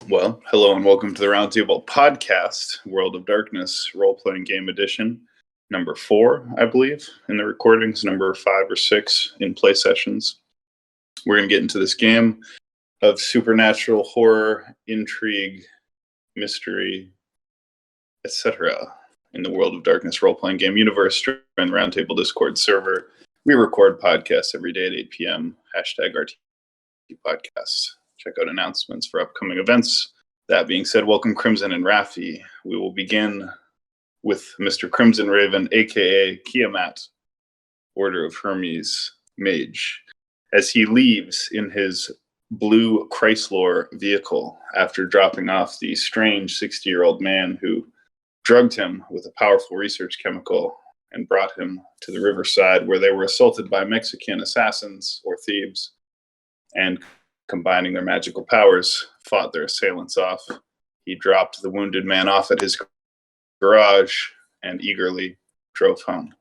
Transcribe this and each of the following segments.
Well, hello and welcome to the Roundtable Podcast, World of Darkness Role Playing Game Edition, number 4, I believe, in the recordings, number 5 or 6 in play sessions. We're going to get into this game of supernatural horror, intrigue, mystery, etc. in the World of Darkness Role Playing Game universe during the Roundtable Discord server. We record podcasts every day at 8 p.m. Hashtag RTPH. Check out announcements for upcoming events. That being said, welcome Crimson and Raffi. We will begin with Mr. Crimson Raven, aka Kiamat, Order of Hermes Mage, as he leaves in his blue Chrysler vehicle after dropping off the strange 60-year-old man who drugged him with a powerful research chemical and brought him to the riverside where they were assaulted by Mexican assassins or thieves, and combining their magical powers, fought their assailants off. He dropped the wounded man off at his garage and eagerly drove home.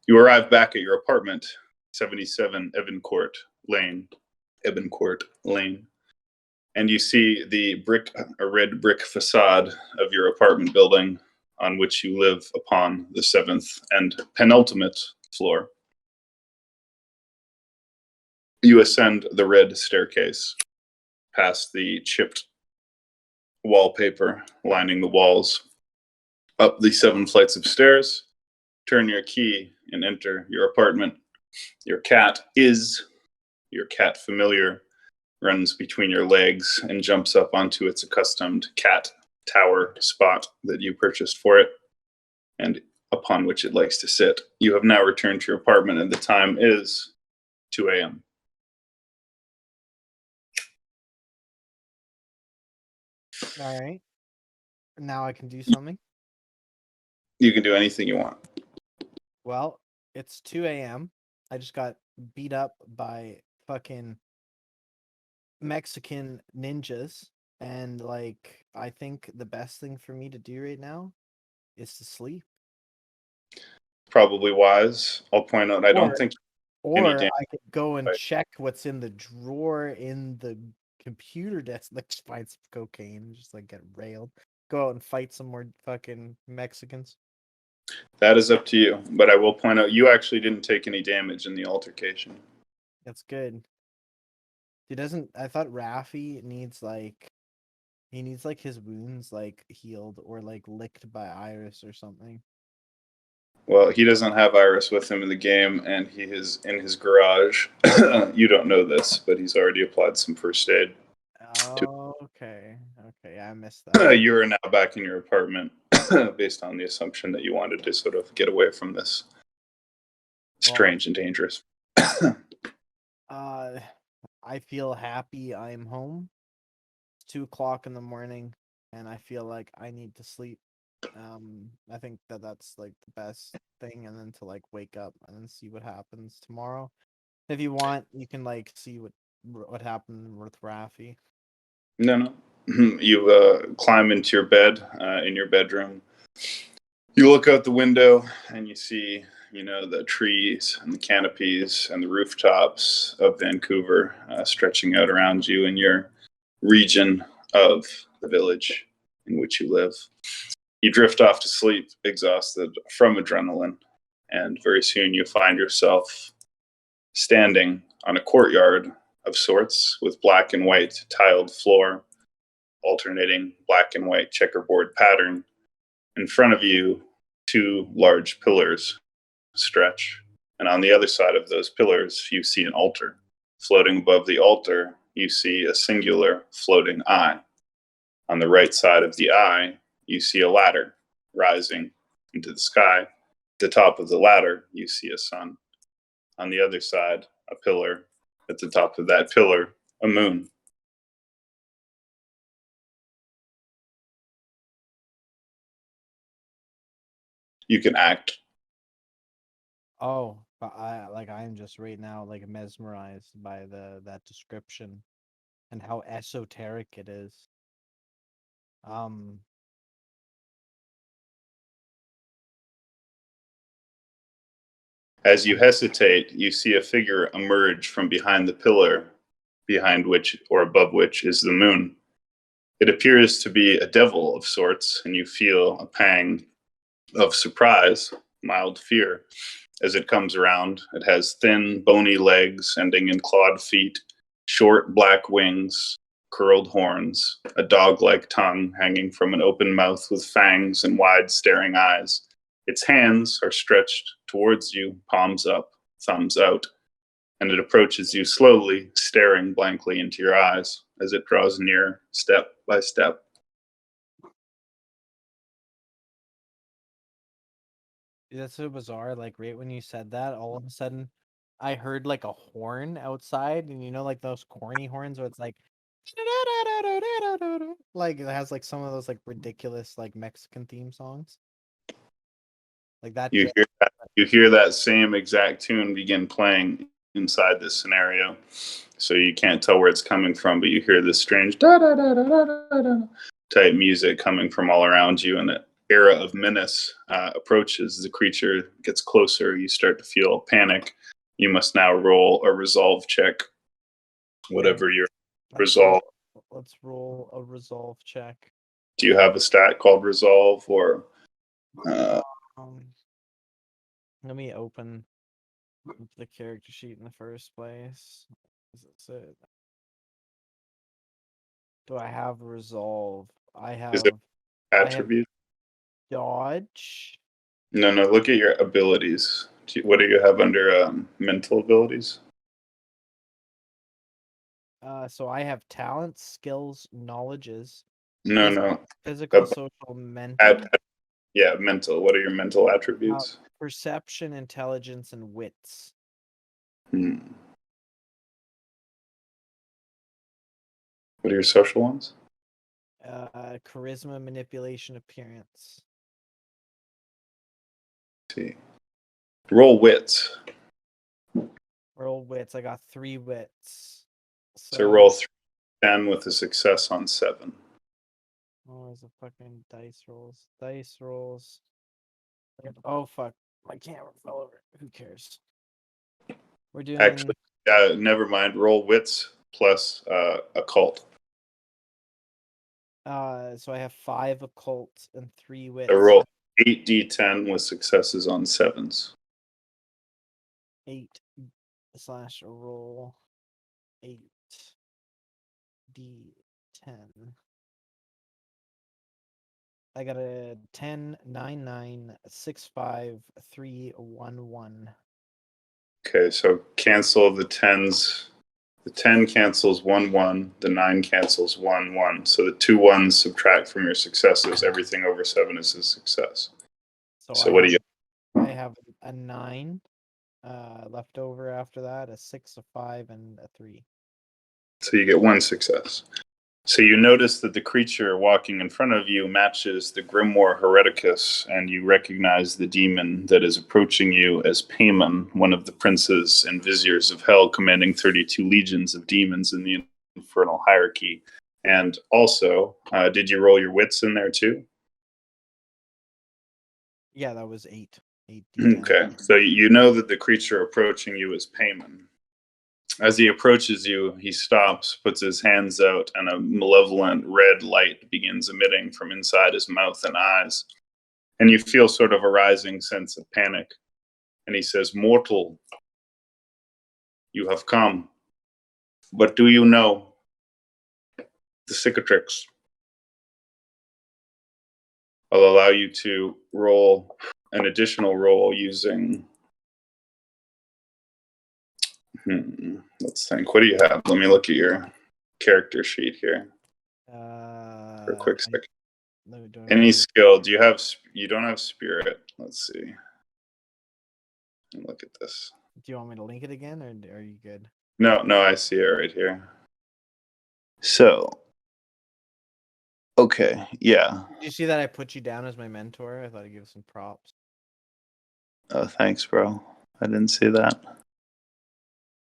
You arrive back at your apartment, 77 Ebencourt Lane, and you see the red brick facade of your apartment building on which you live upon the 7th and penultimate floor. You ascend the red staircase, past the chipped wallpaper lining the walls, up the 7 flights of stairs, turn your key and enter your apartment. Your cat familiar, runs between your legs and jumps up onto its accustomed cat tower spot that you purchased for it and upon which it likes to sit. You have now returned to your apartment and the time is 2 a.m. All right. Now I can do something. You can do anything you want. Well, it's 2 a.m. I just got beat up by fucking Mexican ninjas. And, I think the best thing for me to do right now is to sleep. Probably wise. I'll point out, I don't think Or I could go and check what's in the drawer in the computer desk, find some cocaine, just get railed. Go out and fight some more fucking Mexicans. That is up to you, but I will point out you actually didn't take any damage in the altercation. That's good. I thought Raffi needs his wounds healed or licked by Iris or something. Well, he doesn't have Iris with him in the game, and he is in his garage. You don't know this, but he's already applied some first aid. Oh, okay. Okay, I missed that. You are now back in your apartment, based on the assumption that you wanted to sort of get away from this strange and dangerous. I feel happy I'm home. It's 2:00 in the morning, and I feel like I need to sleep. I think that's the best thing, and then to wake up and then see what happens tomorrow. If you want, you can see what happened with Raffi. No. You climb into your bed in your bedroom. You look out the window and you see, the trees and the canopies and the rooftops of Vancouver stretching out around you in your region of the village in which you live. You drift off to sleep, exhausted from adrenaline, and very soon you find yourself standing on a courtyard of sorts with black and white tiled floor, alternating black and white checkerboard pattern. In front of you, 2 large pillars stretch, and on the other side of those pillars, you see an altar. Floating above the altar, you see a singular floating eye. On the right side of the eye, you see a ladder rising into the sky. At the top of the ladder, you see a sun. On the other side, a pillar. At the top of that pillar, a moon. You can act. Oh, but I'm just right now mesmerized by that description and how esoteric it is. As you hesitate, you see a figure emerge from behind the pillar, behind which or above which is the moon. It appears to be a devil of sorts, and you feel a pang of surprise, mild fear, as it comes around. It has thin, bony legs ending in clawed feet, short black wings, curled horns, a dog like tongue hanging from an open mouth with fangs and wide staring eyes. Its hands are stretched towards you, palms up, thumbs out, and it approaches you slowly, staring blankly into your eyes as it draws near step by step. That's so bizarre. Like right when you said that, all of a sudden, I heard like a horn outside, and you know, like those corny horns where it's like it has like some of those like ridiculous like Mexican theme songs, like that. You hear that, you hear that same exact tune begin playing inside this scenario. So you can't tell where it's coming from, but you hear this strange da da da da da da da type music coming from all around you, and an era of menace approaches. The creature gets closer. You start to feel panic. You must now roll a resolve check, whatever your resolve. Let's roll a resolve check. Do you have a stat called resolve, or let me open the character sheet in the first place. Do I have resolve? is it attribute? Dodge. No, look at your abilities. What do you have under mental abilities? So I have talents, skills, knowledges. No. Physical, social, mental. Yeah, mental. What are your mental attributes? Perception, intelligence, and wits. What are your social ones? Charisma, manipulation, appearance. Let's see. Roll wits. Roll wits. I got 3 wits. So roll 10 with a success on 7. Oh, there's a fucking dice rolls. Dice rolls. Oh fuck! My camera fell over. Who cares? We're doing. Actually, never mind. Roll wits plus occult. So I have 5 occult and 3 wits. So roll 8d10 with successes on 7s. 8/roll 8d10. I got a 10, 9, 9, 6, 5, 3, 1, 1. Okay, so cancel the 10s. The 10 cancels 1, 1. The 9 cancels 1, 1. So the 2 1s subtract from your successes. Everything over 7 is a success. So what do you? I have a 9 left over after that, a 6, a 5, and a 3. So you get 1 success. So you notice that the creature walking in front of you matches the Grimoire Hereticus, and you recognize the demon that is approaching you as Paimon, one of the princes and viziers of hell, commanding 32 legions of demons in the infernal hierarchy. And also, did you roll your wits in there too? Yeah, that was 8. 8 Okay, so you know that the creature approaching you is Paimon. As he approaches you, he stops, puts his hands out, and a malevolent red light begins emitting from inside his mouth and eyes. And you feel sort of a rising sense of panic. And he says, "Mortal, you have come. But do you know the cicatrix?" I'll allow you to roll an additional roll using... let's think. What do you have? Let me look at your character sheet here for a quick second. Any skill? Do you have? You don't have spirit. Let's see. Look at this. Do you want me to link it again, or are you good? No, I see it right here. So, okay, yeah. Did you see that I put you down as my mentor? I thought I'd give some props. Oh, thanks, bro. I didn't see that.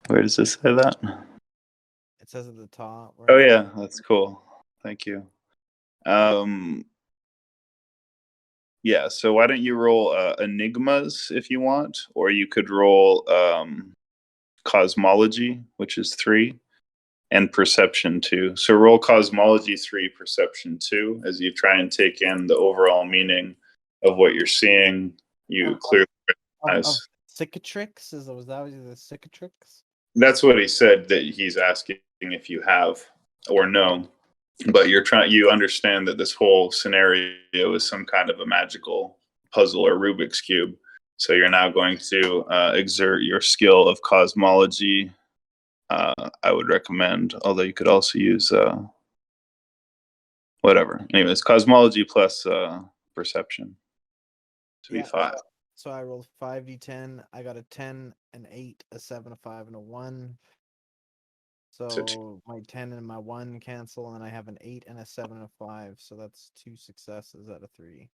Where does this say that? It says at the top. Oh yeah, that's cool. Thank you. Yeah, so why don't you roll enigmas if you want, or you could roll cosmology, which is 3, and perception 2. So roll cosmology 3, perception 2, as you try and take in the overall meaning of what you're seeing. You clearly of recognize. cicatrix? Was that the cicatrix? That's what he said that he's asking if you have or know. But you understand that this whole scenario is some kind of a magical puzzle or Rubik's Cube. So you're now going to exert your skill of cosmology. I would recommend, although you could also use whatever. Anyways, cosmology plus perception to be 5. So I rolled 5d10. I got a 10, an 8, a 7, a 5, and a 1. So my 10 and my 1 cancel, and I have an 8 and a 7 and a 5. So that's 2 successes out of 3.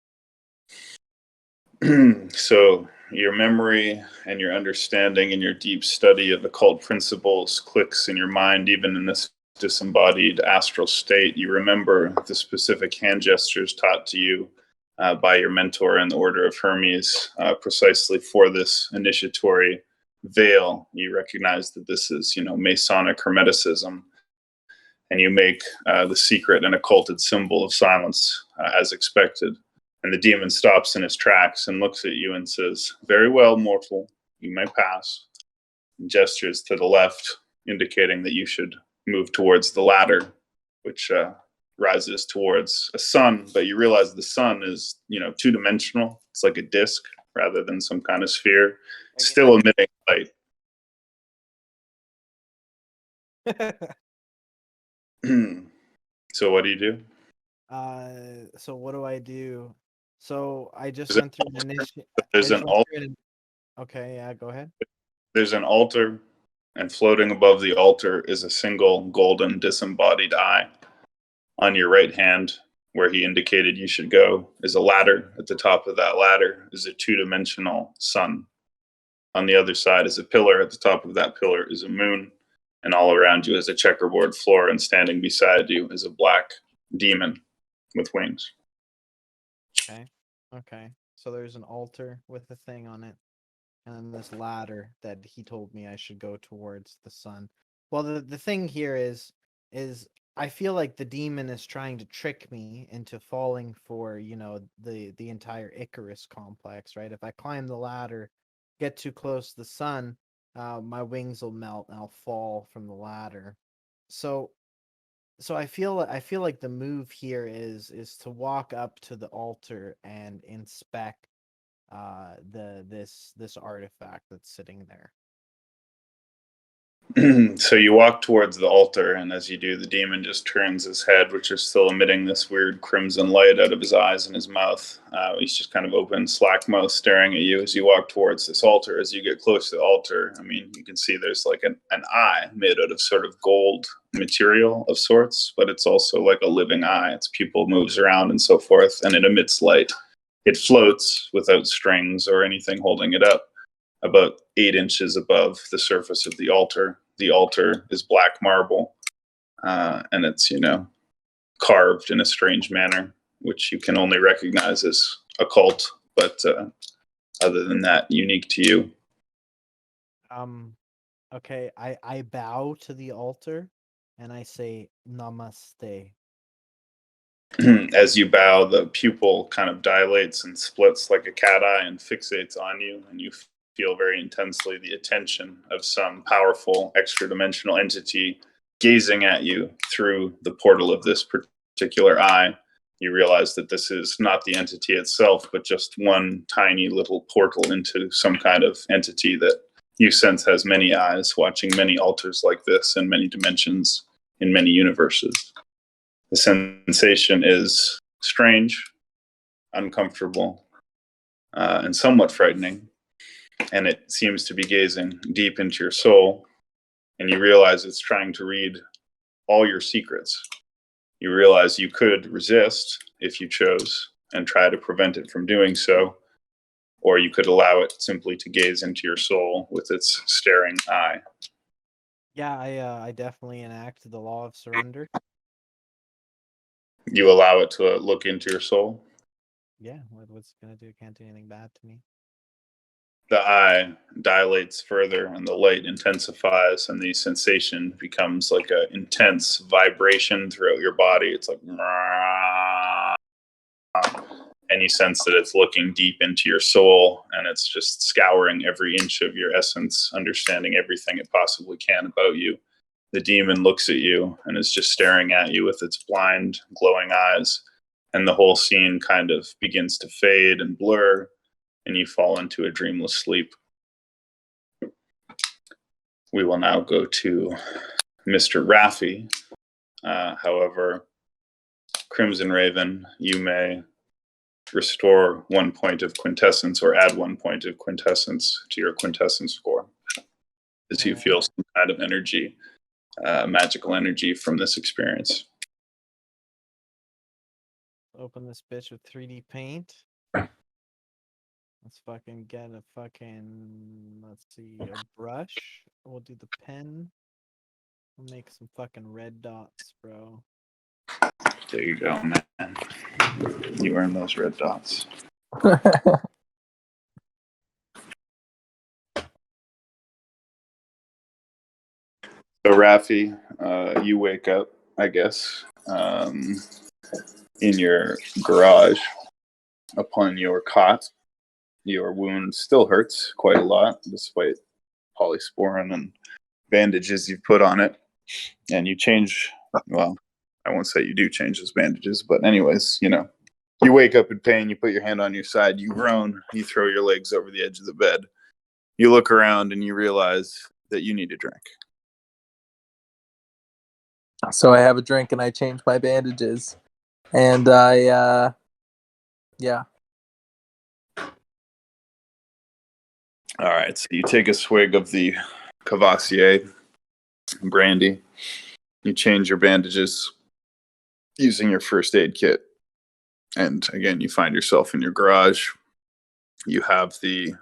So your memory and your understanding and your deep study of occult principles clicks in your mind, even in this disembodied astral state. You remember the specific hand gestures taught to you by your mentor in the Order of Hermes, precisely for this initiatory veil. You recognize that this is, Masonic Hermeticism, and you make the secret and occulted symbol of silence as expected. And the demon stops in his tracks and looks at you and says, "Very well, mortal, you may pass," and gestures to the left, indicating that you should move towards the ladder, which rises towards a sun. But you realize the sun is, two-dimensional. It's like a disc rather than some kind of sphere. Still emitting light. So what do you do? So what do I do? So I just went through an initiation. There's an altar. Okay, yeah, go ahead. There's an altar, and floating above the altar is a single golden disembodied eye. On your right hand, where he indicated you should go, is a ladder. At the top of that ladder is a two-dimensional sun. On the other side is a pillar. At the top of that pillar is a moon. And all around you is a checkerboard floor, and standing beside you is a black demon with wings. Okay. So there's an altar with a thing on it, and then this ladder that he told me I should go towards the sun. Well, the thing here is I feel like the demon is trying to trick me into falling for, the entire Icarus complex, right? If I climb the ladder, get too close to the sun, my wings will melt and I'll fall from the ladder. So I feel like the move here is to walk up to the altar and inspect this artifact that's sitting there. So you walk towards the altar, and as you do, the demon just turns his head, which is still emitting this weird crimson light out of his eyes and his mouth. He's just kind of open, slack mouth, staring at you as you walk towards this altar. As you get close to the altar, you can see there's like an eye made out of sort of gold material of sorts, but it's also like a living eye. Its pupil moves around and so forth, and it emits light. It floats without strings or anything holding it up, about 8 inches above the surface of the altar. The altar is black marble, and it's, carved in a strange manner, which you can only recognize as occult, but other than that, unique to you. Okay, I bow to the altar and I say namaste. As you bow, the pupil kind of dilates and splits like a cat eye and fixates on you, and you feel very intensely the attention of some powerful extra-dimensional entity gazing at you through the portal of this particular eye. You realize that this is not the entity itself, but just one tiny little portal into some kind of entity that you sense has many eyes, watching many altars like this in many dimensions, in many universes. The sensation is strange, uncomfortable, and somewhat frightening. And it seems to be gazing deep into your soul. And you realize it's trying to read all your secrets. You realize you could resist if you chose and try to prevent it from doing so, or you could allow it simply to gaze into your soul with its staring eye. Yeah, I definitely enact the law of surrender. You allow it to look into your soul? Yeah, what's it gonna do? It can't do anything bad to me. the eye dilates further and the light intensifies, and the sensation becomes like an intense vibration throughout your body. It's like, and you sense that it's looking deep into your soul, and it's just scouring every inch of your essence, understanding everything it possibly can about you. The demon looks at you and is just staring at you with its blind, glowing eyes, and the whole scene kind of begins to fade and blur, and you fall into a dreamless sleep. We will now go to Mr. Raffi. However, Crimson Raven, you may restore 1 point of quintessence or add 1 point of quintessence to your quintessence score as you feel some kind of energy, magical energy from this experience. Open this bitch with 3D paint. Let's fucking get a fucking, let's see, a brush. We'll do the pen. We'll make some fucking red dots, bro. There you go, man. You earn those red dots. So, Raffi, you wake up, I guess, in your garage upon your cot. Your wound still hurts quite a lot, despite polysporin and bandages you've put on it. And you change, well, I won't say you do change those bandages, but anyways, you know, you wake up in pain, you put your hand on your side, you groan, you throw your legs over the edge of the bed. You look around and you realize that you need a drink. So I have a drink and I change my bandages. And I, yeah. All right, so you take a swig of the Cavassier brandy. You change your bandages using your first aid kit. And again, you find yourself in your garage. You have the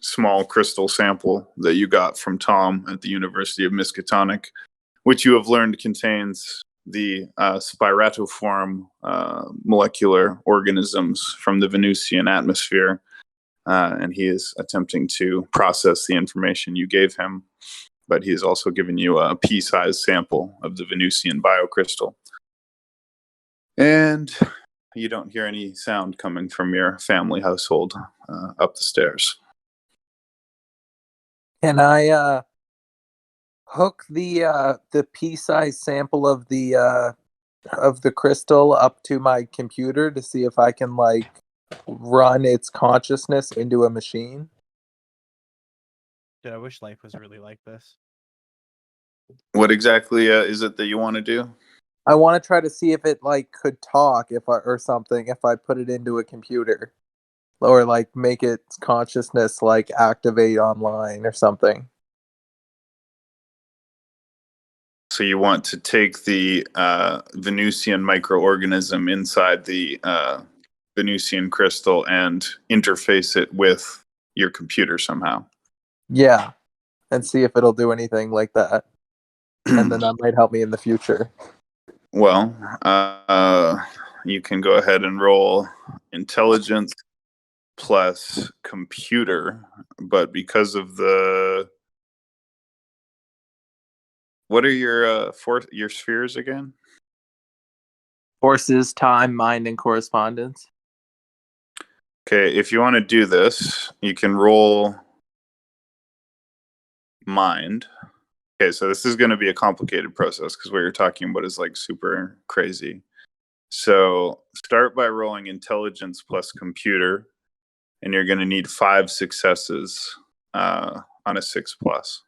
small crystal sample that you got from Tom at the University of Miskatonic, which you have learned contains the spiratoform molecular organisms from the Venusian atmosphere. And he is attempting to process the information you gave him, but he has also given you a pea-sized sample of the Venusian biocrystal. And you don't hear any sound coming from your family household up the stairs. Can I hook the pea-sized sample of the crystal up to my computer to see if I can like run its consciousness into a machine? Dude, I wish life was really like this. What exactly is it that you want to do? I want to try to see if it like could talk or something if I put it into a computer, or like make its consciousness like activate online or something. So you want to take the Venusian microorganism inside the Venusian crystal and interface it with your computer somehow. Yeah, and see if it'll do anything like that. And then that might help me in the future. Well, you can go ahead and roll intelligence plus computer, but because of the... What are your your spheres again? Forces, time, mind, and correspondence. Okay, if you want to do this, you can roll mind. Okay, so this is going to be a complicated process because what you're talking about is like super crazy. So start by rolling intelligence plus computer, and you're going to need 5 successes on a 6 plus.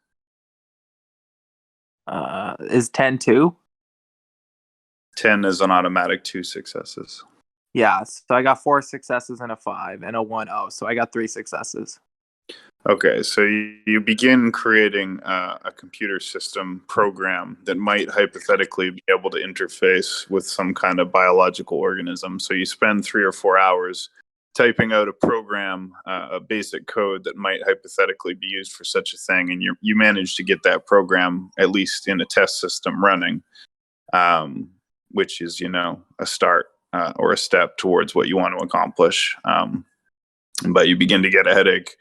Is 10 2? 10 is an automatic 2 successes. Yeah, so I got 4 successes and a 5 and a 1-0, so I got 3 successes. Okay, so you begin creating a computer system program that might hypothetically be able to interface with some kind of biological organism. So you spend 3 or 4 hours typing out a program, a basic code that might hypothetically be used for such a thing, and you manage to get that program at least in a test system running, which is, you know, a start or a step towards what you want to accomplish. But you begin to get a headache.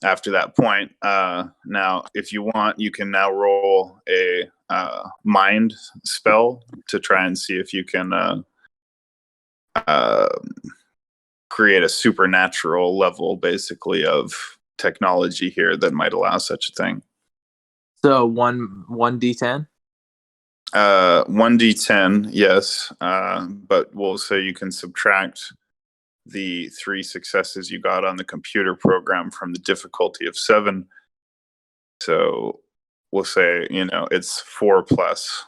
after that point. Now, if you want, you can now roll a mind spell to try and see if you can create a supernatural level, basically, of technology here that might allow such a thing. So 1d10. 1d10, yes, but we'll say you can subtract the 3 successes you got on the computer program from the difficulty of 7. So we'll say, it's 4 plus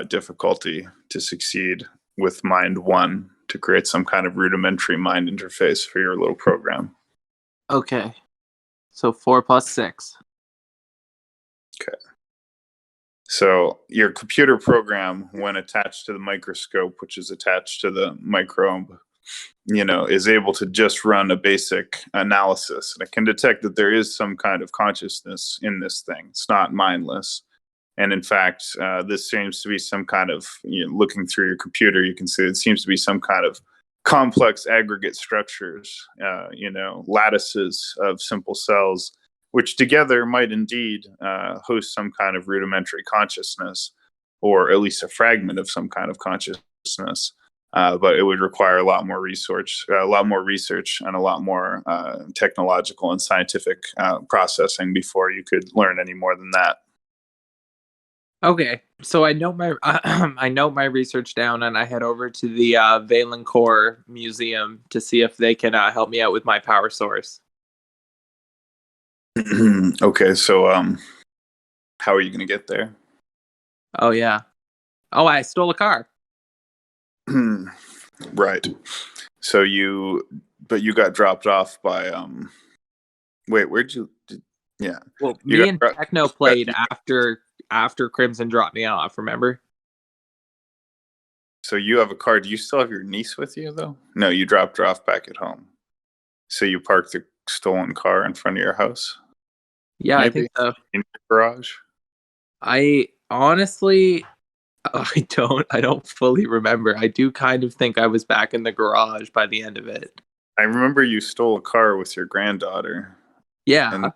difficulty to succeed with mind 1 to create some kind of rudimentary mind interface for your little program. Okay. So 4 plus 6. Okay. So your computer program, when attached to the microscope, which is attached to the microbe, is able to just run a basic analysis. And it can detect that there is some kind of consciousness in this thing. It's not mindless. And in fact, this seems to be some kind of, looking through your computer, you can see it seems to be some kind of complex aggregate structures, lattices of simple cells, which together might indeed host some kind of rudimentary consciousness, or at least a fragment of some kind of consciousness. But it would require a lot more research, and a lot more technological and scientific processing before you could learn any more than that. Okay, so I know my research down, and I head over to the Valencourt Museum to see if they can help me out with my power source. Okay, so how are you going to get there? Oh yeah. Oh, I stole a car. Right. So you got dropped off by wait, yeah. Well, You me and got Techno played after Crimson dropped me off, remember? So you have a car. Do you still have your niece with you though? No, you dropped her off back at home. So you parked the stolen car in front of your house? Yeah, Maybe? I think so. In your garage? I honestly I don't fully remember. I do kind of think I was back in the garage by the end of it. I remember you stole a car with your granddaughter. Yeah.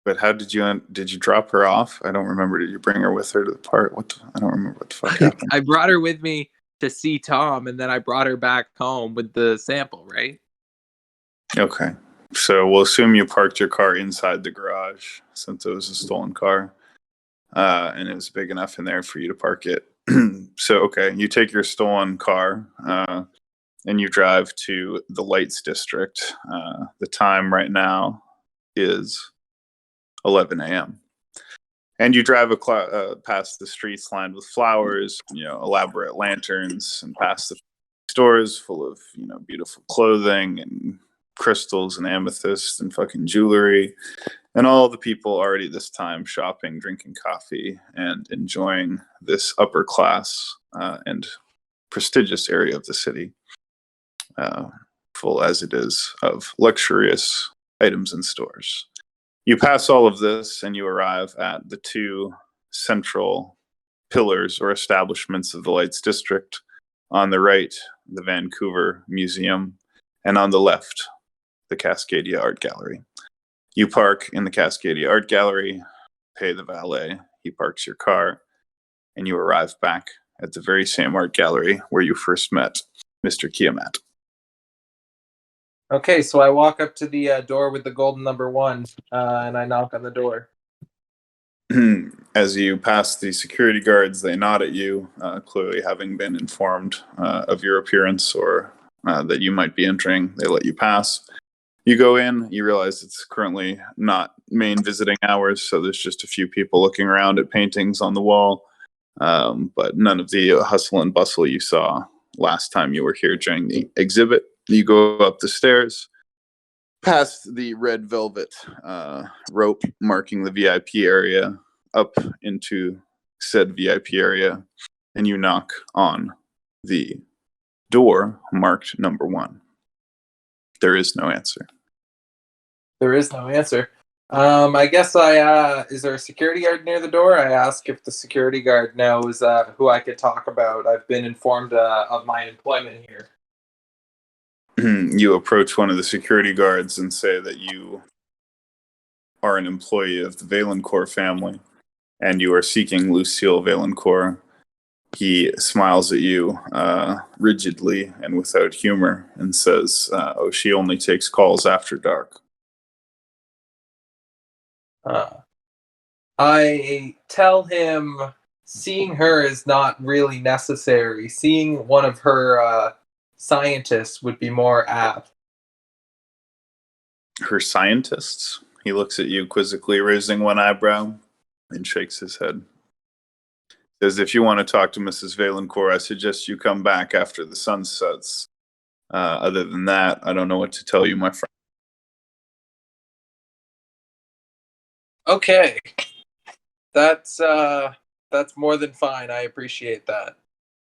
But how did you drop her off? I don't remember. Did you bring her with her to the park? I don't remember what the fuck happened. I brought her with me to see Tom, and then I brought her back home with the sample, right? Okay. So we'll assume you parked your car inside the garage since it was a stolen car. And it was big enough in there for you to park it. So, okay, you take your stolen car and you drive to the Lights District. The time right now is 11 a.m. And you drive past the streets lined with flowers, elaborate lanterns, and past the stores full of, beautiful clothing and crystals and amethysts and fucking jewelry, and all the people already this time shopping, drinking coffee, and enjoying this upper class and prestigious area of the city, full as it is of luxurious items and stores. You pass all of this and you arrive at the 2 central pillars or establishments of the Lights District. On the right, the Vancouver Museum, and on the left, the Cascadia Art Gallery. You park in the Cascadia Art Gallery, pay the valet, he parks your car, and you arrive back at the very same art gallery where you first met Mr. Kiamat. Okay, so I walk up to the door with the golden number 1, and I knock on the door. As you pass the security guards, they nod at you, clearly having been informed of your appearance or that you might be entering. They let you pass. You go in, you realize it's currently not main visiting hours, so there's just a few people looking around at paintings on the wall, but none of the hustle and bustle you saw last time you were here during the exhibit. You go up the stairs, past the red velvet rope marking the VIP area, up into said VIP area, and you knock on the door marked number 1. There is no answer. There is no answer. I guess is there a security guard near the door? I ask if the security guard knows who I could talk about. I've been informed of my employment here. You approach one of the security guards and say that you are an employee of the Valencourt family, and you are seeking Lucille Valencourt. He smiles at you rigidly and without humor and says, "Oh, she only takes calls after dark." I tell him seeing her is not really necessary. Seeing one of her scientists would be more apt. Her scientists? He looks at you quizzically, raising one eyebrow, and shakes his head. Says, "If you want to talk to Mrs. Valencourt, I suggest you come back after the sun sets. Other than that, I don't know what to tell you, my friend." Okay, that's more than fine. I appreciate that.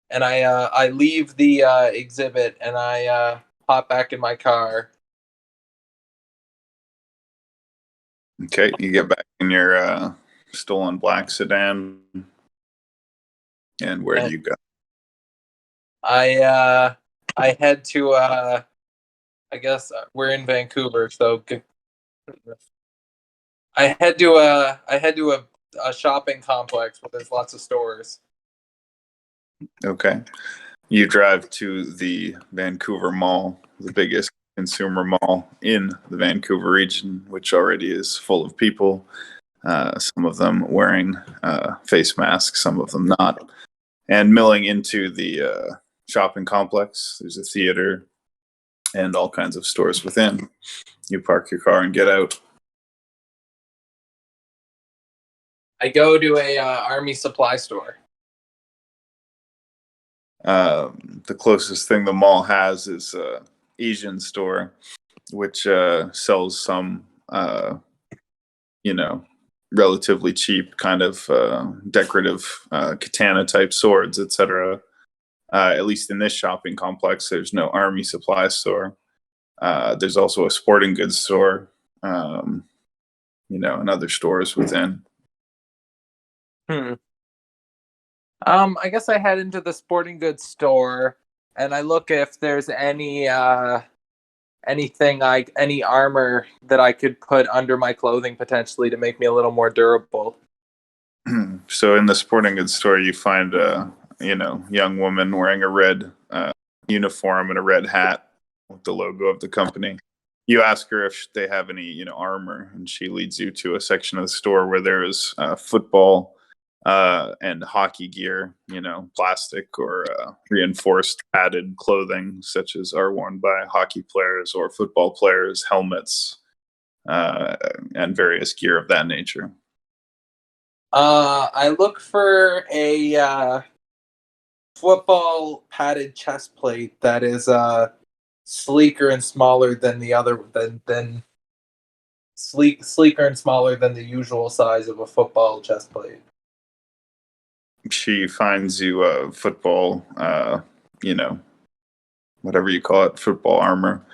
And I leave the exhibit and I hop back in my car. Okay, you get back in your stolen black sedan, and where do you go? I head to I guess we're in Vancouver, so I head to a shopping complex where there's lots of stores. Okay. You drive to the Vancouver Mall, the biggest consumer mall in the Vancouver region, which already is full of people, some of them wearing face masks, some of them not. And milling into the shopping complex, there's a theater and all kinds of stores within. You park your car and get out. I go to a army supply store. The closest thing the mall has is Asian store, which sells some, relatively cheap kind of decorative katana type swords, etc. At least in this shopping complex, there's no army supply store. There's also a sporting goods store, and other stores within. I guess I head into the sporting goods store and I look if there's any anything any armor that I could put under my clothing potentially to make me a little more durable. So in the sporting goods store, you find a young woman wearing a red uniform and a red hat with the logo of the company. You ask her if they have any armor, and she leads you to a section of the store where there is football and hockey gear, plastic or reinforced padded clothing, such as are worn by hockey players or football players, helmets, and various gear of that nature. I look for a football padded chest plate that is sleeker and smaller than the other than sleeker and smaller than the usual size of a football chest plate. She finds you a football, whatever you call it, football armor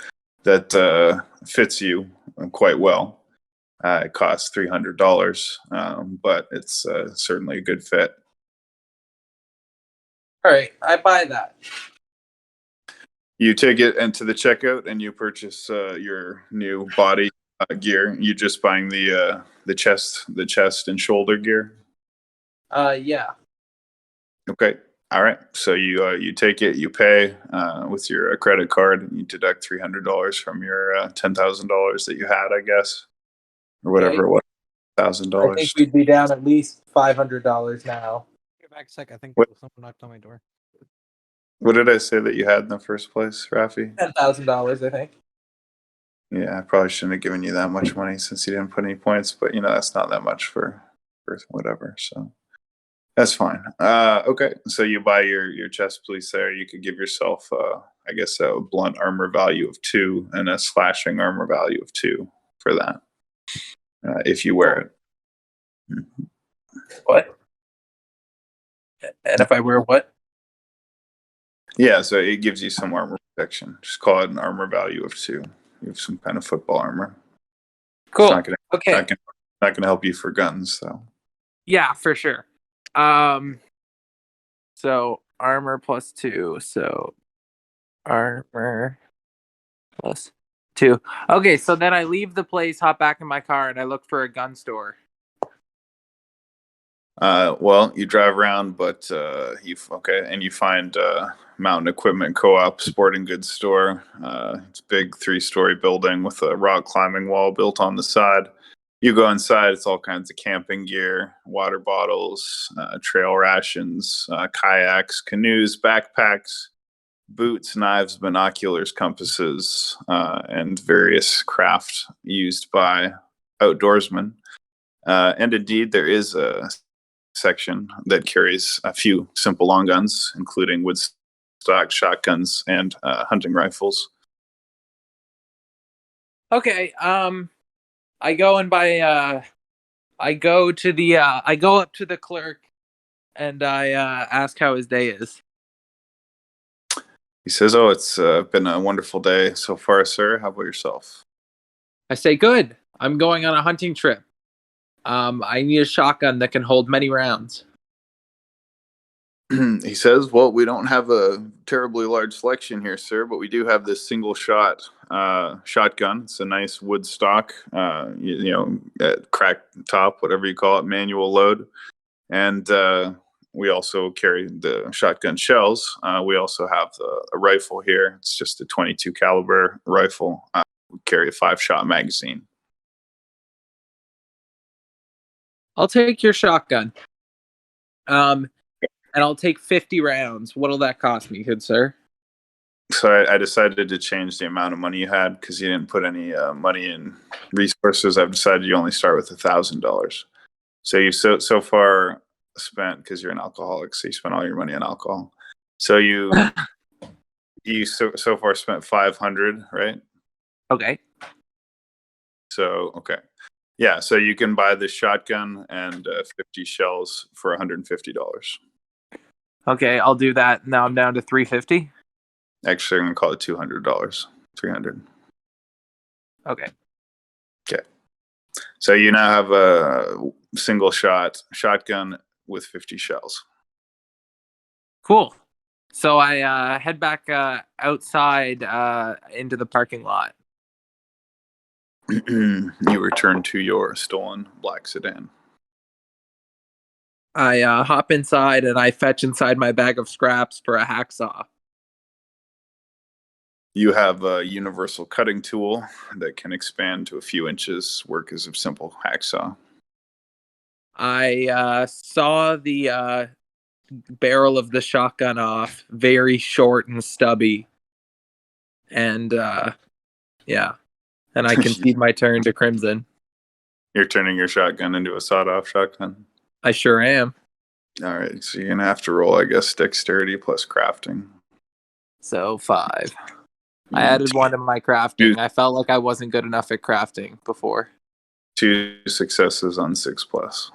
that fits you quite well. It costs $300, but it's certainly a good fit. All right, I buy that. You take it into the checkout and you purchase your new body gear. You just buying the chest and shoulder gear. Yeah. Okay. All right. So you take it, you pay with your credit card, and you deduct $300 from your $10,000 that you had, I guess, or whatever it was, I $1,000. think we'd be down at least $500 now. Get back a sec. I think What? someone knocked on my door. What did I say that you had in the first place, Rafi? $10,000, I think. Yeah, I probably shouldn't have given you that much money since you didn't put any points, but that's not that much for whatever. So that's fine. Okay, so you buy your chest piece there. You could give yourself, I guess, a blunt armor value of 2 and a slashing armor value of 2 for that, if you wear it. Mm-hmm. What? And if I wear what? Yeah, so it gives you some armor protection. Just call it an armor value of 2. You have some kind of football armor. Cool. It's not gonna help you for guns, though. Yeah, for sure. So armor plus 2. So armor plus 2. Okay, so then I leave the place, hop back in my car, and I look for a gun store. Well, you drive around, but and you find Mountain Equipment Co-op Sporting Goods Store. It's a big 3-story building with a rock climbing wall built on the side. You go inside, it's all kinds of camping gear, water bottles, trail rations, kayaks, canoes, backpacks, boots, knives, binoculars, compasses, and various craft used by outdoorsmen. And indeed, there is a section that carries a few simple long guns, including wood stock shotguns and hunting rifles. Okay, I go and buy. I go to the. I go up to the clerk, and I ask how his day is. He says, "Oh, it's been a wonderful day so far, sir. How about yourself?" I say, "Good. I'm going on a hunting trip. I need a shotgun that can hold many rounds." He says, "Well, we don't have a terribly large selection here, sir, but we do have this single shot shotgun. It's a nice wood stock, crack top, whatever you call it, manual load. And we also carry the shotgun shells. We also have a rifle here. It's just a 22 caliber rifle. We carry a 5-shot magazine." I'll take your shotgun. And I'll take 50 rounds. What'll that cost me, good sir? So I decided to change the amount of money you had because you didn't put any money in resources. I've decided you only start with $1,000. So you've so far spent, because you're an alcoholic, so you spent all your money on alcohol. So you so far spent 500, right? Okay. So okay, yeah. So you can buy this shotgun and 50 shells for $150. Okay, I'll do that. Now I'm down to 350. Actually, I'm gonna call it $200. 300. Okay. Okay. So you now have a single shot shotgun with 50 shells. Cool. So I head back outside into the parking lot. You return to your stolen black sedan. I hop inside and I fetch inside my bag of scraps for a hacksaw. You have a universal cutting tool that can expand to a few inches, work as a simple hacksaw. I saw the barrel of the shotgun off, very short and stubby. And yeah, and I concede my turn to Crimson. You're turning your shotgun into a sawed-off shotgun? I sure am. All right, so you're going to have to roll, I guess, dexterity plus crafting. So 5. I added 1 to my crafting. I felt like I wasn't good enough at crafting before. 2 successes on 6 plus.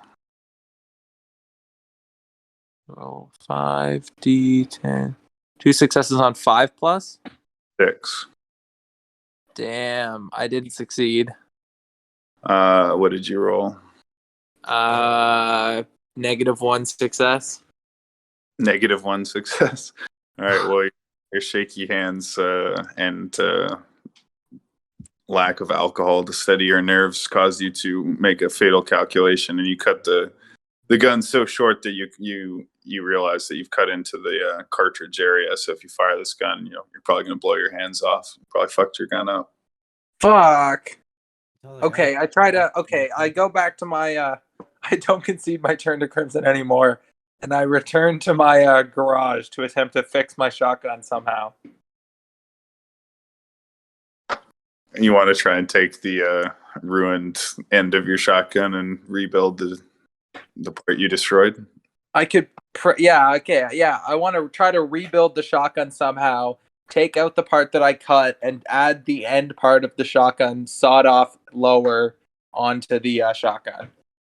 Roll 5d10. 2 successes on 5 plus? 6. Damn, I didn't succeed. What did you roll? -1 success. -1 success. All right, well, your shaky hands and lack of alcohol to steady your nerves caused you to make a fatal calculation, and you cut the gun so short that you realize that you've cut into the cartridge area. So if you fire this gun, you're probably going to blow your hands off. You probably fucked your gun up. Fuck. Okay, I try to. Okay, I go back to my. I don't concede my turn to Crimson anymore, and I return to my garage to attempt to fix my shotgun somehow. You want to try and take the ruined end of your shotgun and rebuild the part you destroyed? I could. Yeah. Okay. Yeah. I want to try to rebuild the shotgun somehow. Take out the part that I cut and add the end part of the shotgun sawed off lower onto the shotgun.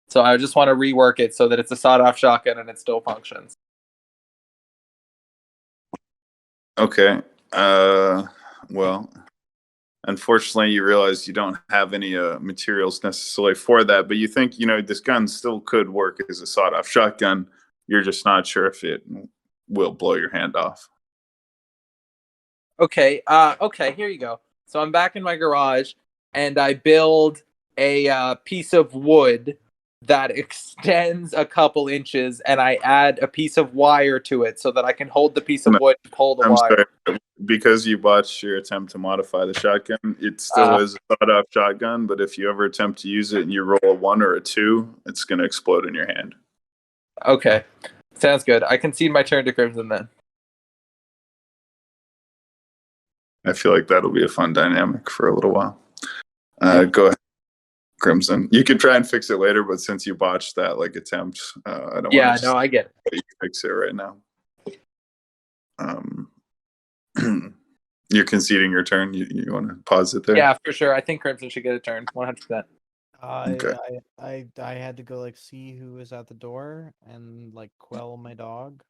So I just want to rework it so that it's a sawed off shotgun and it still functions. Okay. Well, unfortunately, you realize you don't have any materials necessarily for that, but you think, this gun still could work as a sawed off shotgun. You're just not sure if it will blow your hand off. Okay. Okay. Here you go. So I'm back in my garage, and I build a piece of wood that extends a couple inches, and I add a piece of wire to it so that I can hold the piece of wood and pull the I'm wire. sorry. Because you botched your attempt to modify the shotgun, it still is a sawed-off shotgun, but if you ever attempt to use it and you roll a 1 or a 2, it's going to explode in your hand. Okay. Sounds good. I concede my turn to Crimson then. I feel like that'll be a fun dynamic for a little while. Go ahead, Crimson. You could try and fix it later, but since you botched that attempt, I don't want to I get it. let you fix it right now. You're conceding your turn. You want to pause it there? Yeah, for sure. I think Crimson should get a turn, 100%. Okay. I had to go see who was at the door and quell my dog.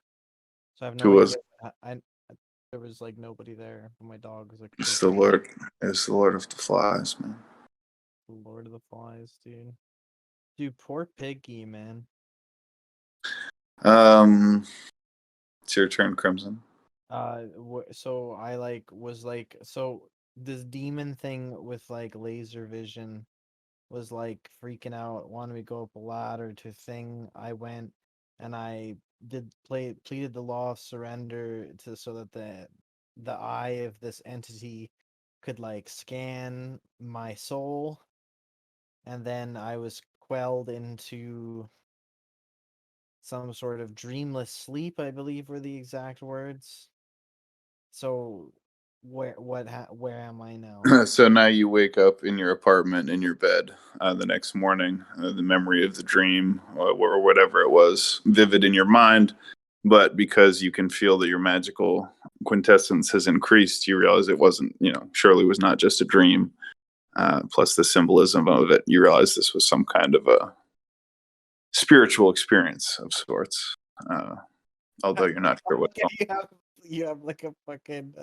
So I have no Who was idea. There was nobody there. My dog was It's the Lord. It's the Lord of the Flies, man. The Lord of the Flies, dude. Dude, poor Piggy, man. It's your turn, Crimson. So I so this demon thing with laser vision was freaking out, wanted me to go up a ladder to thing. I went and I pleaded the law of surrender so that the eye of this entity could scan my soul, and then I was quelled into some sort of dreamless sleep, I believe were the exact words. So where am I now? So now you wake up in your apartment in your bed the next morning. The memory of the dream or whatever it was vivid in your mind, but because you can feel that your magical quintessence has increased, you realize it wasn't, surely was not just a dream. Plus the symbolism of it, you realize this was some kind of a spiritual experience of sorts. Although you're not sure what. You have a fucking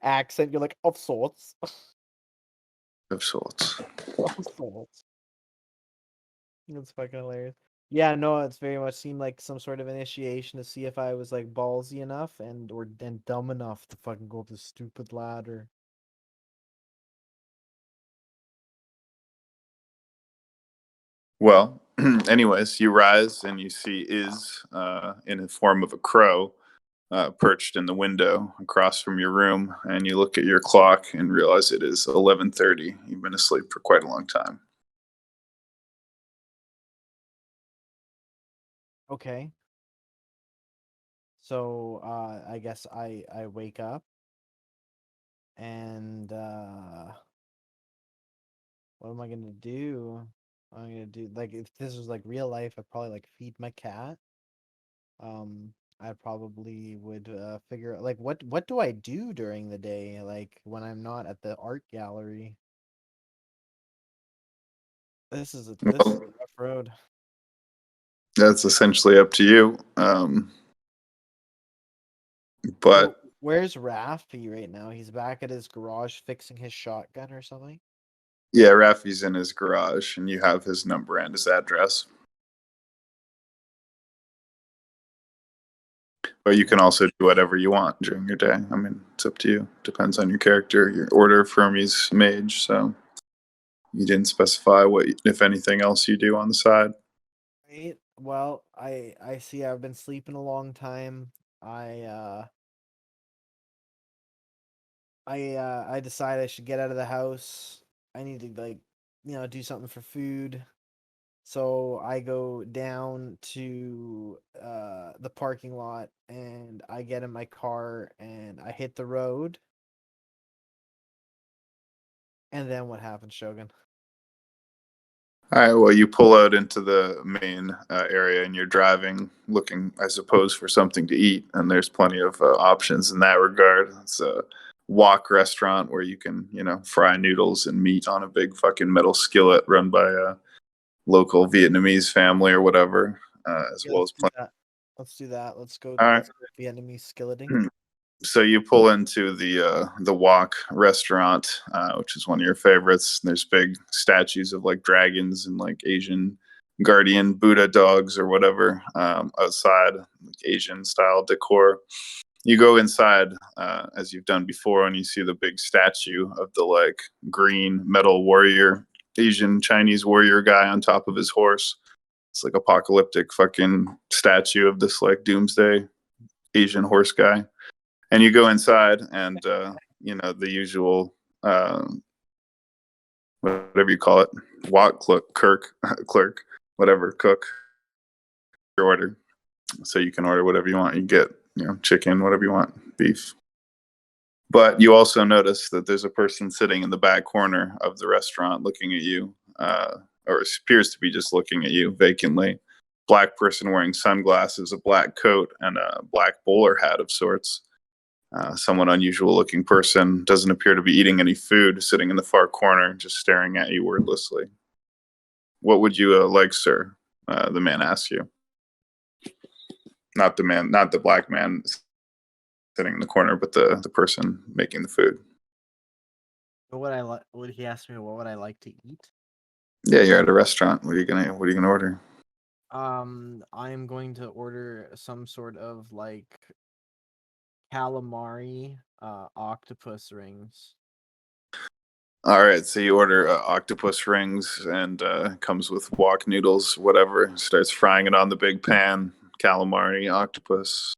accent. You're like, of sorts. Of sorts. Of sorts. That's fucking hilarious. Yeah, no, it's very much seemed like some sort of initiation to see if I was ballsy enough and dumb enough to fucking go up this stupid ladder. Well, anyways, you rise and you see Iz in the form of a crow perched in the window across from your room, and you look at your clock and realize it is 11:30. You've been asleep for quite a long time. Okay. So I guess I wake up and what am I gonna do? I'm gonna do if this was real life, I'd probably feed my cat. I probably would figure out what do I do during the day when I'm not at the art gallery. This is a Well, rough road. that's essentially up to you. But So, where's Rafi right now? He's back at his garage fixing his shotgun or something. yeah, Rafi's in his garage, and you have his number and his address. But you can also do whatever you want during your day. I mean, it's up to you. Depends on your character, your order of Hermes mage. So you didn't specify what, if anything else, you do on the side. Right. Well, I see. I've been sleeping a long time. I decide I should get out of the house. I need to do something for food. So I go down to the parking lot and I get in my car and I hit the road. And then what happens, Shogun? All right. Well, you pull out into the main area and you're driving, looking, I suppose, for something to eat. And there's plenty of options in that regard. It's a wok restaurant where you can, fry noodles and meat on a big fucking metal skillet run by a local Vietnamese family or whatever, as well as plenty. Let's do that. Let's go. All right. Let's go Vietnamese skilleting. So you pull into the wok restaurant, which is one of your favorites. There's big statues of dragons and Asian guardian Buddha dogs or whatever outside, Asian style decor. You go inside, as you've done before, and you see the big statue of the like green metal warrior, Asian Chinese warrior guy on top of his horse. It's like apocalyptic fucking statue of this like doomsday Asian horse guy. And you go inside, and the usual whatever you call it, clerk, whatever, cook your order. So you can order whatever you want. You get, chicken, whatever you want, beef. But you also notice that there's a person sitting in the back corner of the restaurant looking at you, or appears to be just looking at you vacantly. Black person wearing sunglasses, a black coat, and a black bowler hat of sorts. Somewhat unusual looking person, doesn't appear to be eating any food, sitting in the far corner, just staring at you wordlessly. What would you like, sir? The man asks you. Not the black man sitting in the corner, but the person making the food. Would he ask me what would I like to eat? Yeah, you're at a restaurant. What are you gonna order? I'm going to order some sort of like calamari, octopus rings. All right, so you order octopus rings, and comes with wok noodles, whatever. Starts frying it on the big pan. Calamari, octopus.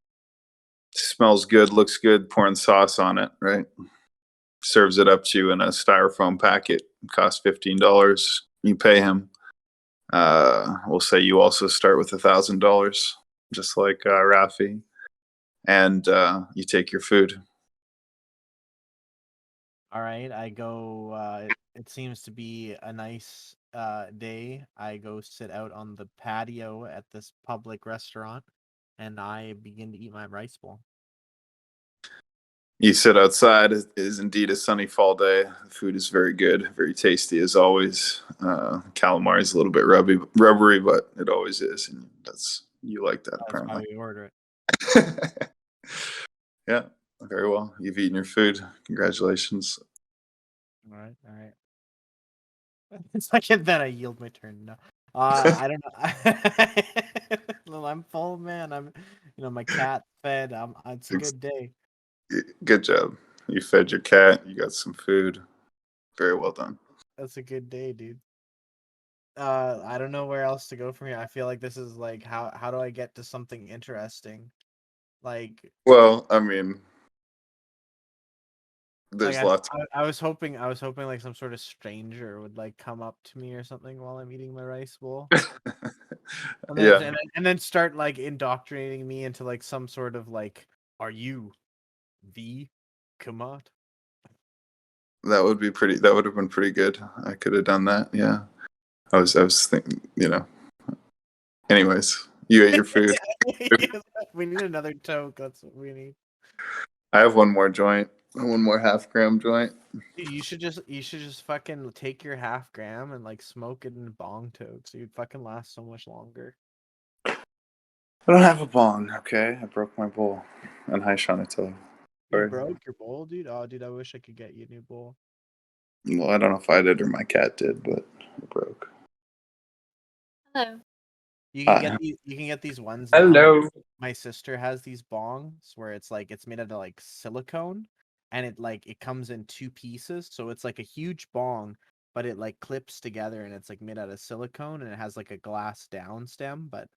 Smells good, looks good. Pouring sauce on it, right? Serves it up to you in a styrofoam packet. Costs $15. You pay him. We'll say you also start with $1,000, just like Rafi, and you take your food. All right, I go. It seems to be a nice day. I go sit out on the patio at this public restaurant, and I begin to eat my rice bowl. You sit outside. It is indeed a sunny fall day. The food is very good, very tasty as always. Calamari is a little bit rubbery, but it always is, and you like that. That's apparently. why we order it. Yeah, very well. You've eaten your food. Congratulations. All right. It's like then I yield my turn. No, I don't know. Well, I'm full, man. My cat fed. It's a good day. Good job. You fed your cat. You got some food. Very well done. That's a good day, dude. I don't know where else to go from here. I feel like this is like how do I get to something interesting? Like, Well, I mean, there's like lots. I was hoping like some sort of stranger would like come up to me or something while I'm eating my rice bowl. And then, Yeah, and then start like indoctrinating me into like some sort of like, are you the Kamat? that would be pretty. That would have been pretty good. I could have done that. Yeah, I was thinking. Anyways, you ate your food. We need another toke. That's what we need. I have one more joint. One more half-gram joint. Dude, you should just fucking take your half gram and like smoke it in bong toke, so you'd fucking last so much longer. I don't have a bong. Okay, I broke my bowl. And hi, Shanato. You Sorry. broke your bowl, dude? Oh, dude, I wish I could get you a new bowl. Well, I don't know if I did or my cat did, but it broke. Hello. You can Hi. get these ones now. Hello. My sister has these bongs where it's made out of like silicone, and it comes in two pieces, so it's like a huge bong, but it like clips together, and it's like made out of silicone, and it has like a glass down stem, but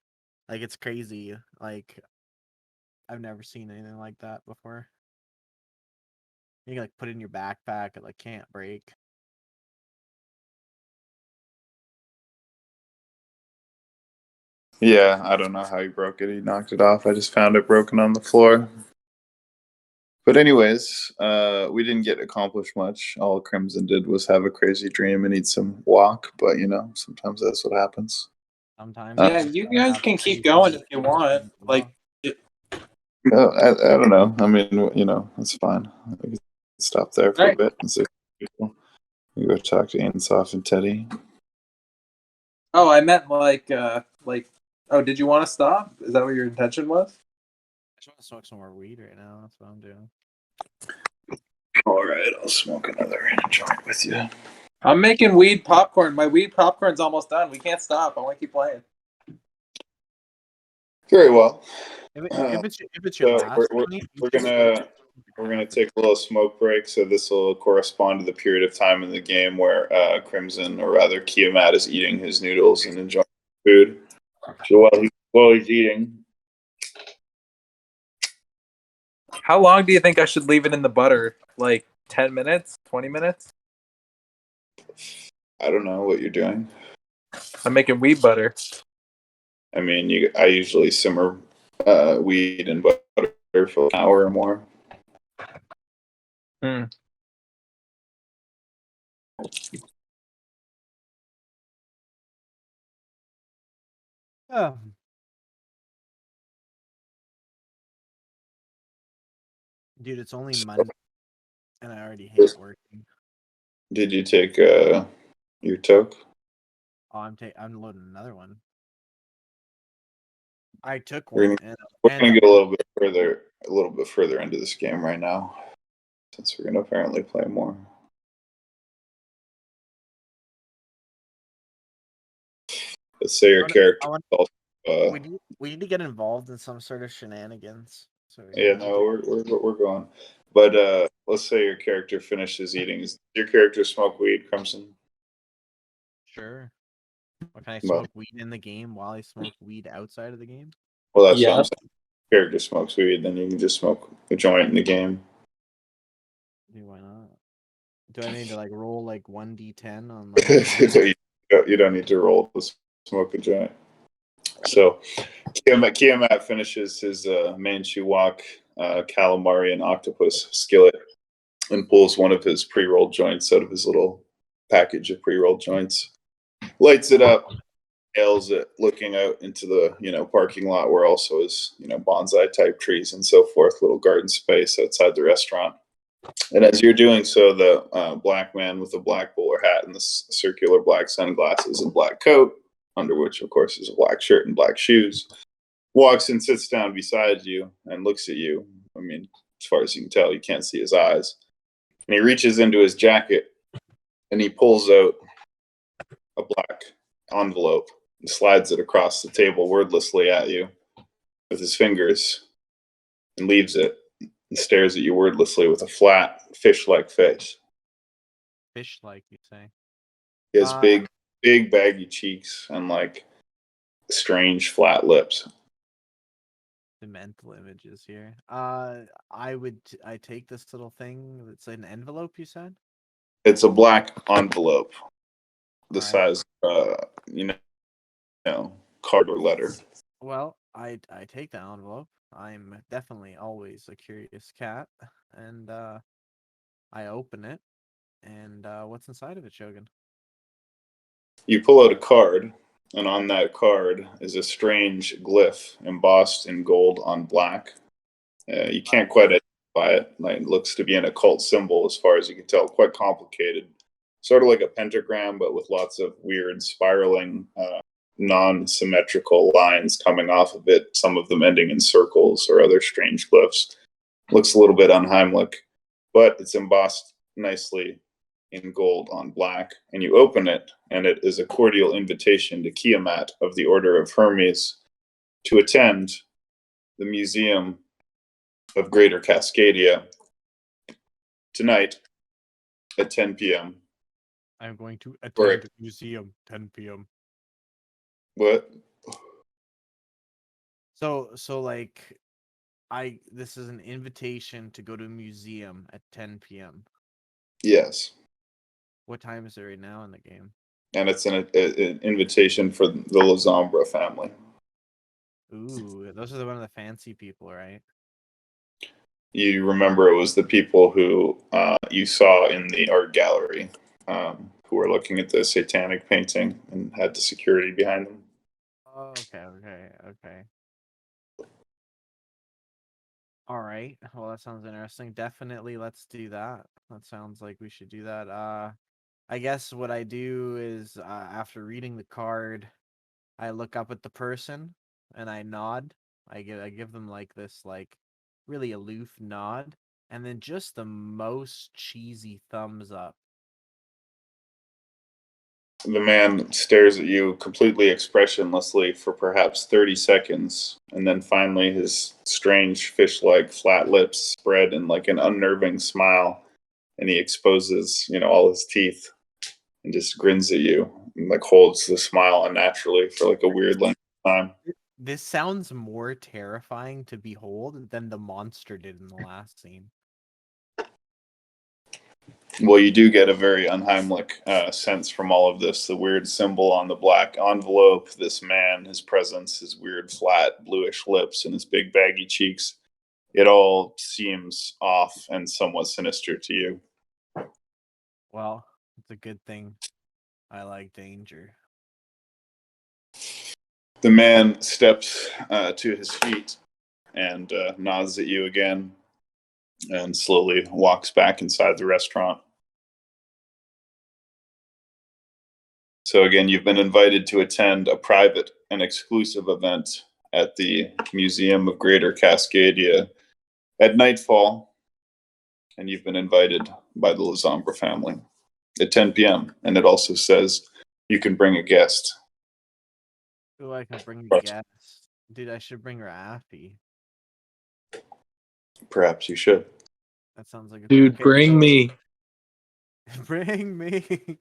like it's crazy. Like I've never seen anything like that before. You can like put it in your backpack, it like can't break. Yeah, I don't know how he broke it. He knocked it off. I just found it broken on the floor. But anyways, we didn't get accomplished much. All Crimson did was have a crazy dream and eat some wok. But sometimes that's what happens. Sometimes. Yeah, you guys can keep going if you want. Like, No, I don't know. I mean, it's fine. We can stop there for a Right. bit and see people. We go talk to Ansoff and Teddy. oh, I meant oh, did you want to stop? Is that what your intention was? I just want to smoke some more weed right now. That's what I'm doing. All right, I'll smoke another joint with you. I'm making weed popcorn. My weed popcorn's almost done. We can't stop. I want to keep playing. Very well. If it's your So last night, you we're should gonna switch we're gonna take a little smoke break. So this will correspond to the period of time in the game where Crimson, or rather Kiamat, is eating his noodles and enjoying food. So while he's eating, How long do you think I should leave it in the butter? Like 10 minutes? 20 minutes? I don't know what you're doing. I'm making wheat butter. I mean, I usually simmer weed and butter for an hour or more. Hmm. Oh. Dude, it's only Monday, and I already hate working. Did you take your toke? Oh, I'm loading another one. I took We're one, gonna, and we're gonna get a little bit further into this game right now, since we're gonna apparently play more. Let's say your character. we need to get involved in some sort of shenanigans. So Yeah, no, we're going. But let's say your character finishes eating. Does your character smoke weed, Crimson? Sure. Or can I Well- smoke weed in the game while I smoke weed outside of the game? Well, that's what Yeah. I'm saying. If your character smokes weed, then you can just smoke a joint in the game. Dude, why not? Do I need to like roll like 1d10 on like You don't need to roll to smoke a joint. So Kiamat finishes his Manchu Wok calamari and octopus skillet and pulls one of his pre-rolled joints out of his little package of pre-rolled joints, lights it up, hails it, looking out into the parking lot where also is bonsai type trees and so forth, little garden space outside the restaurant. And as you're doing so, the black man with the black bowler hat and the circular black sunglasses and black coat, under which, of course, is a black shirt and black shoes, walks and sits down beside you and looks at you. I mean, as far as you can tell, you can't see his eyes. And he reaches into his jacket and he pulls out a black envelope and slides it across the table wordlessly at you with his fingers and leaves it and stares at you wordlessly with a flat, fish-like face. fish-like, you say? He has big, baggy cheeks and like strange, flat lips. The mental images here. I take this little thing that's an envelope, you said? It's a black envelope, the Alright. size, card or letter. Well, I take the envelope. I'm definitely always a curious cat, and I open it, and what's inside of it, Shogun? You pull out a card, and on that card is a strange glyph embossed in gold on black. You can't quite identify it. It looks to be an occult symbol as far as you can tell, quite complicated. Sort of like a pentagram, but with lots of weird spiraling, non-symmetrical lines coming off of it, some of them ending in circles or other strange glyphs. Looks a little bit unheimlich, but it's embossed nicely in gold on black. And you open it, and it is a cordial invitation to Kiamat of the Order of Hermes to attend the Museum of Greater Cascadia tonight at 10 p.m. I'm going to Right. attend museum 10 p.m. What? So like this is an invitation to go to a museum at 10 p.m. Yes. What time is it right now in the game? And it's an invitation for the Lazombra family. Ooh, those are one of the fancy people, right? You remember it was the people who you saw in the art gallery who were looking at the satanic painting and had the security behind them. Oh, okay. All right. Well, that sounds interesting. Definitely, let's do that. That sounds like we should do that. I guess what I do is after reading the card, I look up at the person and I nod. I give them like this like really aloof nod, and then just the most cheesy thumbs up. The man stares at you completely expressionlessly for perhaps 30 seconds, and then finally his strange fish-like flat lips spread in like an unnerving smile, and he exposes, all his teeth and just grins at you and like holds the smile unnaturally for like a weird length of time. This sounds more terrifying to behold than the monster did in the last scene. Well, you do get a very unheimlich sense from all of this. The weird symbol on the black envelope, this man, his presence, his weird flat bluish lips, and his big baggy cheeks. It all seems off and somewhat sinister to you. Well, it's a good thing I like danger. The man steps to his feet and nods at you again and slowly walks back inside the restaurant. So again, you've been invited to attend a private and exclusive event at the Museum of Greater Cascadia at nightfall, and you've been invited by the Lazambra family at 10 p.m. And it also says you can bring a guest. Ooh, I can bring a Right. guest. Dude, I should bring Rafi. Perhaps you should. That sounds like a Dude, okay, bring so- me. Bring me.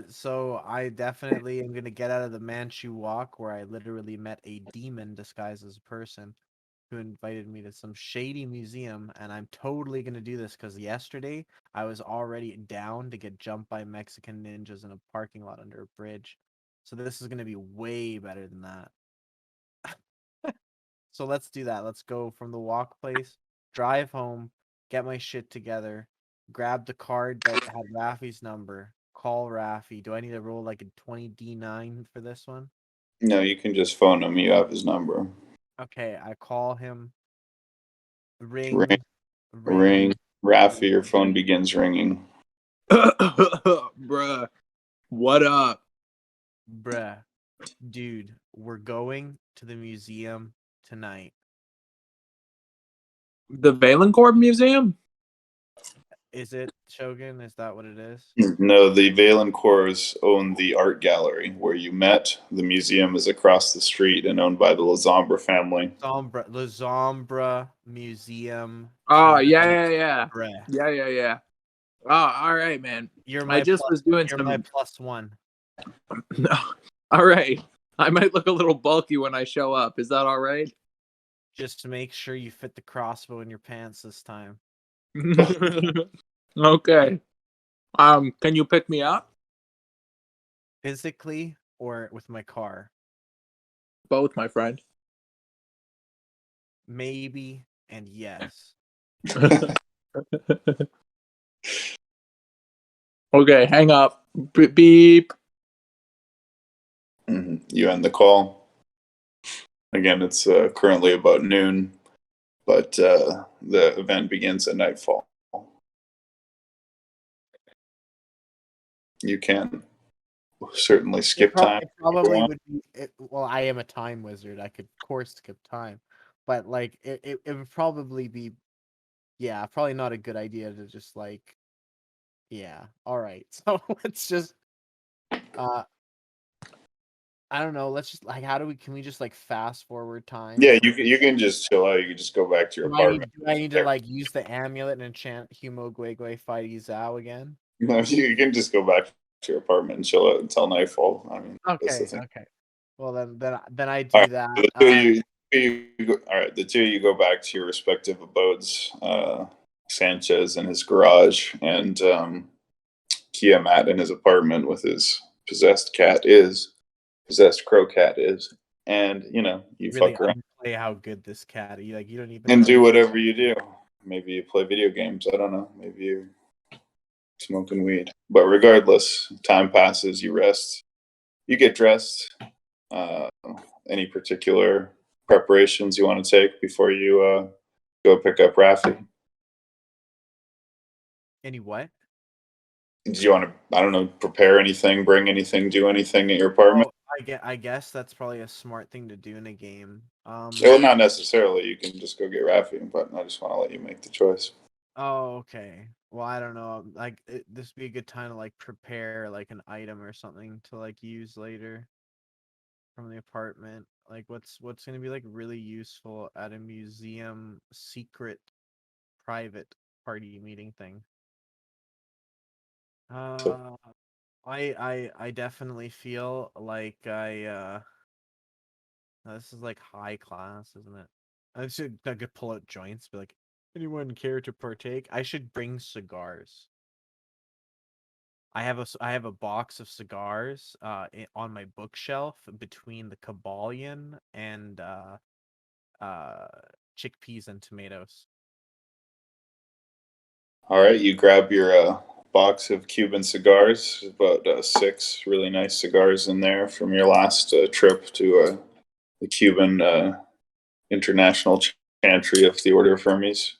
So I definitely am gonna get out of the Manchu walk where I literally met a demon disguised as a person who invited me to some shady museum, and I'm totally gonna do this because yesterday I was already down to get jumped by Mexican ninjas in a parking lot under a bridge. So this is gonna be way better than that. So let's do that. Let's go from the walk place, drive home, get my shit together, grab the card that had Rafi's number, call Rafi. Do I need to roll like a 20d9 for this one? No, you can just phone him. You have his number. Okay, I call him. Ring. Ring. Ring. Ring. Rafi, your phone begins ringing. Bruh. What up? Bruh. Dude, we're going to the museum tonight. The Valencourt Museum? Is it, Shogun? Is that what it is? No, the Valencourts own the art gallery where you met. The museum is across the street and owned by the Lazambra family. Lazambra Museum. Oh, tonight, yeah. Bruh. Yeah. Oh, all right, man. You're I just was doing you're some. my +1. No. All right. I might look a little bulky when I show up. Is that all right? Just to make sure you fit the crossbow in your pants this time. Okay. Can you pick me up? Physically or with my car? Both, my friend. Maybe and yes. Okay, hang up. Beep. You end the call. Again, it's currently about noon, but the event begins at nightfall. You can certainly skip time. It probably would be. Well, I am a time wizard. I could, of course, skip time, but like it would probably be. Yeah, probably not a good idea to just like. Yeah. All right. So let's just. I don't know. Let's just like. Can we just like fast forward time? Yeah, you can just chill out. You can just go back to your apartment. Do I need to like use the amulet and enchant Humo Guegwe Fighty Zhao again? No, you can just go back to your apartment and chill out until nightfall. I mean, that's the Okay. thing. Okay. Well then I do All right, that. so the two of you go back to your respective abodes. Sanchez in his garage, and Kiamat in his apartment with his possessed crow cat is, and you Really fuck around underplay how good this cat. You don't even and know. do whatever you do. Maybe you play video games. I don't know. Maybe you're smoking weed. But regardless, time passes. You rest. You get dressed. Any particular preparations you want to take before you go pick up Rafi? Any what? Do you want to, I don't know, prepare anything, bring anything, do anything at your apartment? Oh, I guess that's probably a smart thing to do in a game. Well, not necessarily. You can just go get Rafi, but I just want to let you make the choice. Oh, okay. Well, I don't know. Like, this would be a good time to like prepare like an item or something to like use later from the apartment. Like, what's gonna be like really useful at a museum secret private party meeting thing? Uh, I definitely feel like this is like high class, isn't it? I could pull out joints, be like, anyone care to partake? I should bring cigars. I have a box of cigars on my bookshelf between the Kabbalion and uh chickpeas and tomatoes. All right, you grab your box of Cuban cigars, about 6 really nice cigars in there from your last trip to the Cuban International Chantry of the Order of Hermes,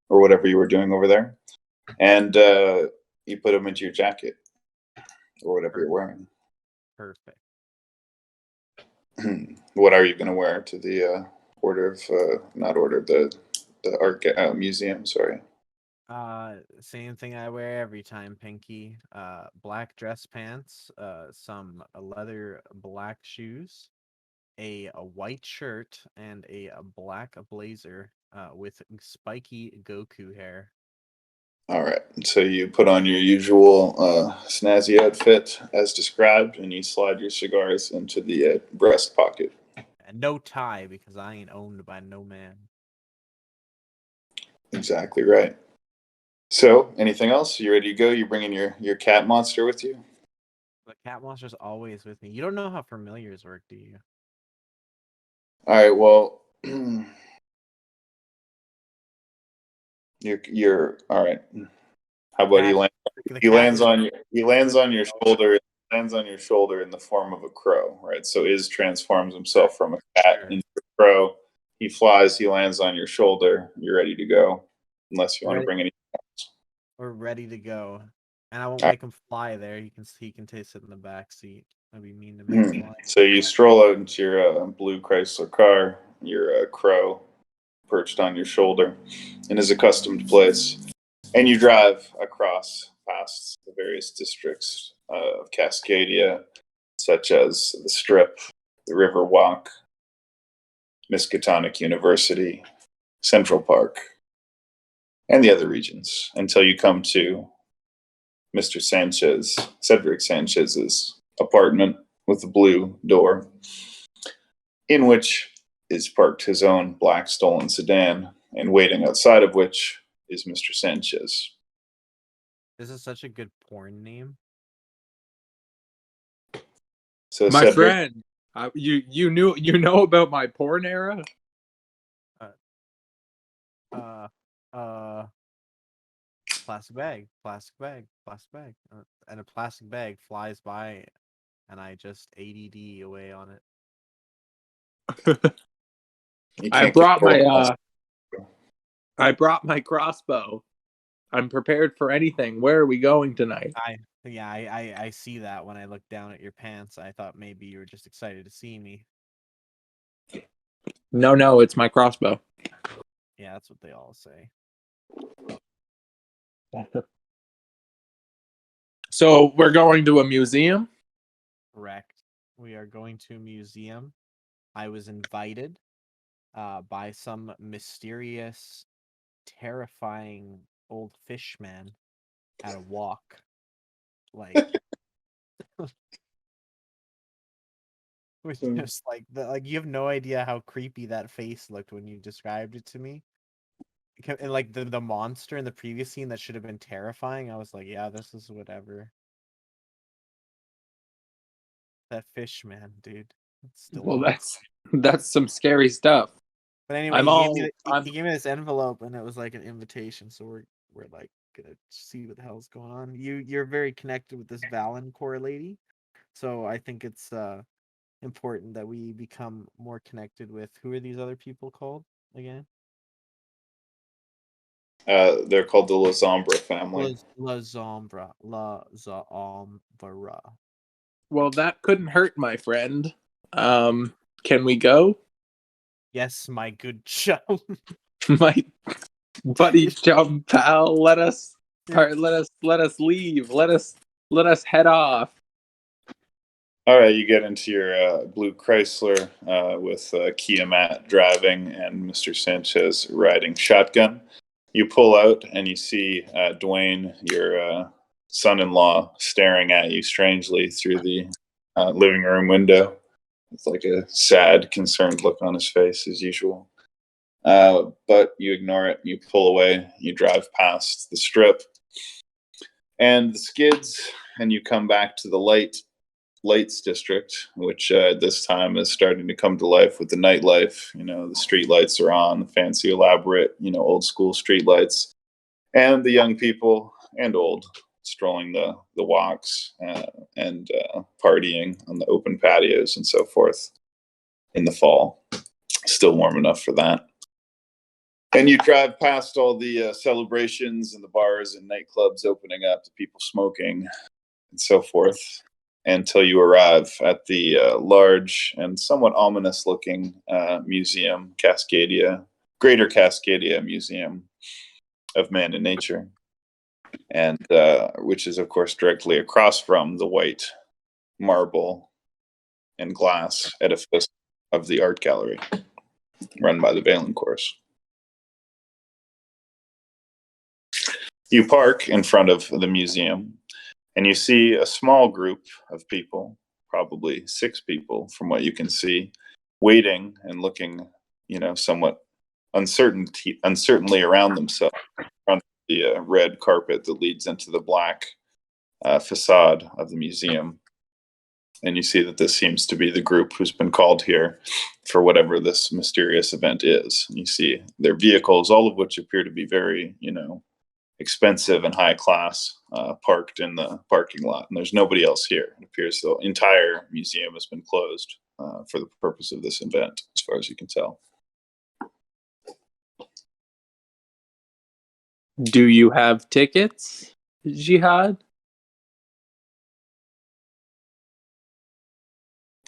or whatever you were doing over there. And you put them into your jacket, or whatever you're wearing. Perfect. What are you going to wear to the Order of, not Order, the Art Museum, sorry. Same thing I wear every time, Pinky. Black dress pants, some leather black shoes, a white shirt, and a black blazer with spiky Goku hair. All right. So you put on your usual snazzy outfit as described, and you slide your cigars into the breast pocket. And no tie because I ain't owned by no man. Exactly right. So, anything else? You ready to go? You bringing your cat monster with you? The cat monster's always with me. You don't know how familiars work, do you? All right. Well, you're all right. How about Cat, the he cat lands is on you? He lands on your shoulder. Lands on your shoulder in the form of a crow, right? So Iz transforms himself from a cat sure. into a crow. He flies. He lands on your shoulder. You're ready to go, unless you want to Ready, bring any. we're ready to go. And I won't All make him fly there. He can sit in the back seat. I'd be mean to make him fly. So you stroll out into your blue Chrysler car. Your crow perched on your shoulder in his accustomed place, and you drive across past the various districts of Cascadia, such as the Strip, the River Walk, Miskatonic University, Central Park, and the other regions, until you come to Mr. Cedric Sanchez's apartment with the blue door, in which is parked his own black stolen sedan, and waiting outside of which is Mr. Sanchez. This is such a good porn name. So My Cedric, friend, you know about my porn era? Uh, uh, plastic bag, plastic bag, plastic bag, and a plastic bag flies by, and I just ADD away on it. you I can't brought control I brought my crossbow. I'm prepared for anything. Where are we going tonight? I see that when I looked down at your pants. I thought maybe you were just excited to see me. No, it's my crossbow. Yeah, that's what they all say. So we're going to a museum? Correct. We are going to a museum. I was invited by some mysterious, terrifying old fish man at a walk. Like was just like you have no idea how creepy that face looked when you described it to me. And like the monster in the previous scene that should have been terrifying, I was like, yeah, this is whatever. That fish man, dude. It's still Well, on. that's some scary stuff. But anyway, he gave me this envelope and it was like an invitation, so we're like gonna see what the hell's going on. You're very connected with this Valancourt lady, so I think it's important that we become more connected with who are these other people called again? They're called the Lazombra family. La Zombra. La Zombra. Well, that couldn't hurt, my friend. Can we go? Yes, my good chum. my Buddy jump, pal. Let us leave. Let us head off. All right, you get into your blue Chrysler with Matt driving and Mr. Sanchez riding shotgun. You pull out and you see Dwayne, your son-in-law, staring at you strangely through the living room window. It's like a sad, concerned look on his face as usual. But you ignore it. You pull away. You drive past the strip and the skids, and you come back to the lights district, which this time is starting to come to life with the nightlife. The street lights are on, the fancy, elaborate, old school street lights, and the young people and old strolling the walks and partying on the open patios and so forth in the fall. Still warm enough for that. And you drive past all the celebrations and the bars and nightclubs opening up to people smoking and so forth until you arrive at the large and somewhat ominous-looking museum, Greater Cascadia Museum of Man and Nature, and which is, of course, directly across from the white marble and glass edifice of the art gallery run by the Valencourts. You park in front of the museum, and you see a small group of people, probably 6 people from what you can see, waiting and looking, somewhat uncertainly around themselves in front of the red carpet that leads into the black facade of the museum. And you see that this seems to be the group who's been called here for whatever this mysterious event is. And you see their vehicles, all of which appear to be very, expensive and high class, parked in the parking lot, and there's nobody else here. It appears the entire museum has been closed for the purpose of this event, as far as you can tell. Do you have tickets, Jihad?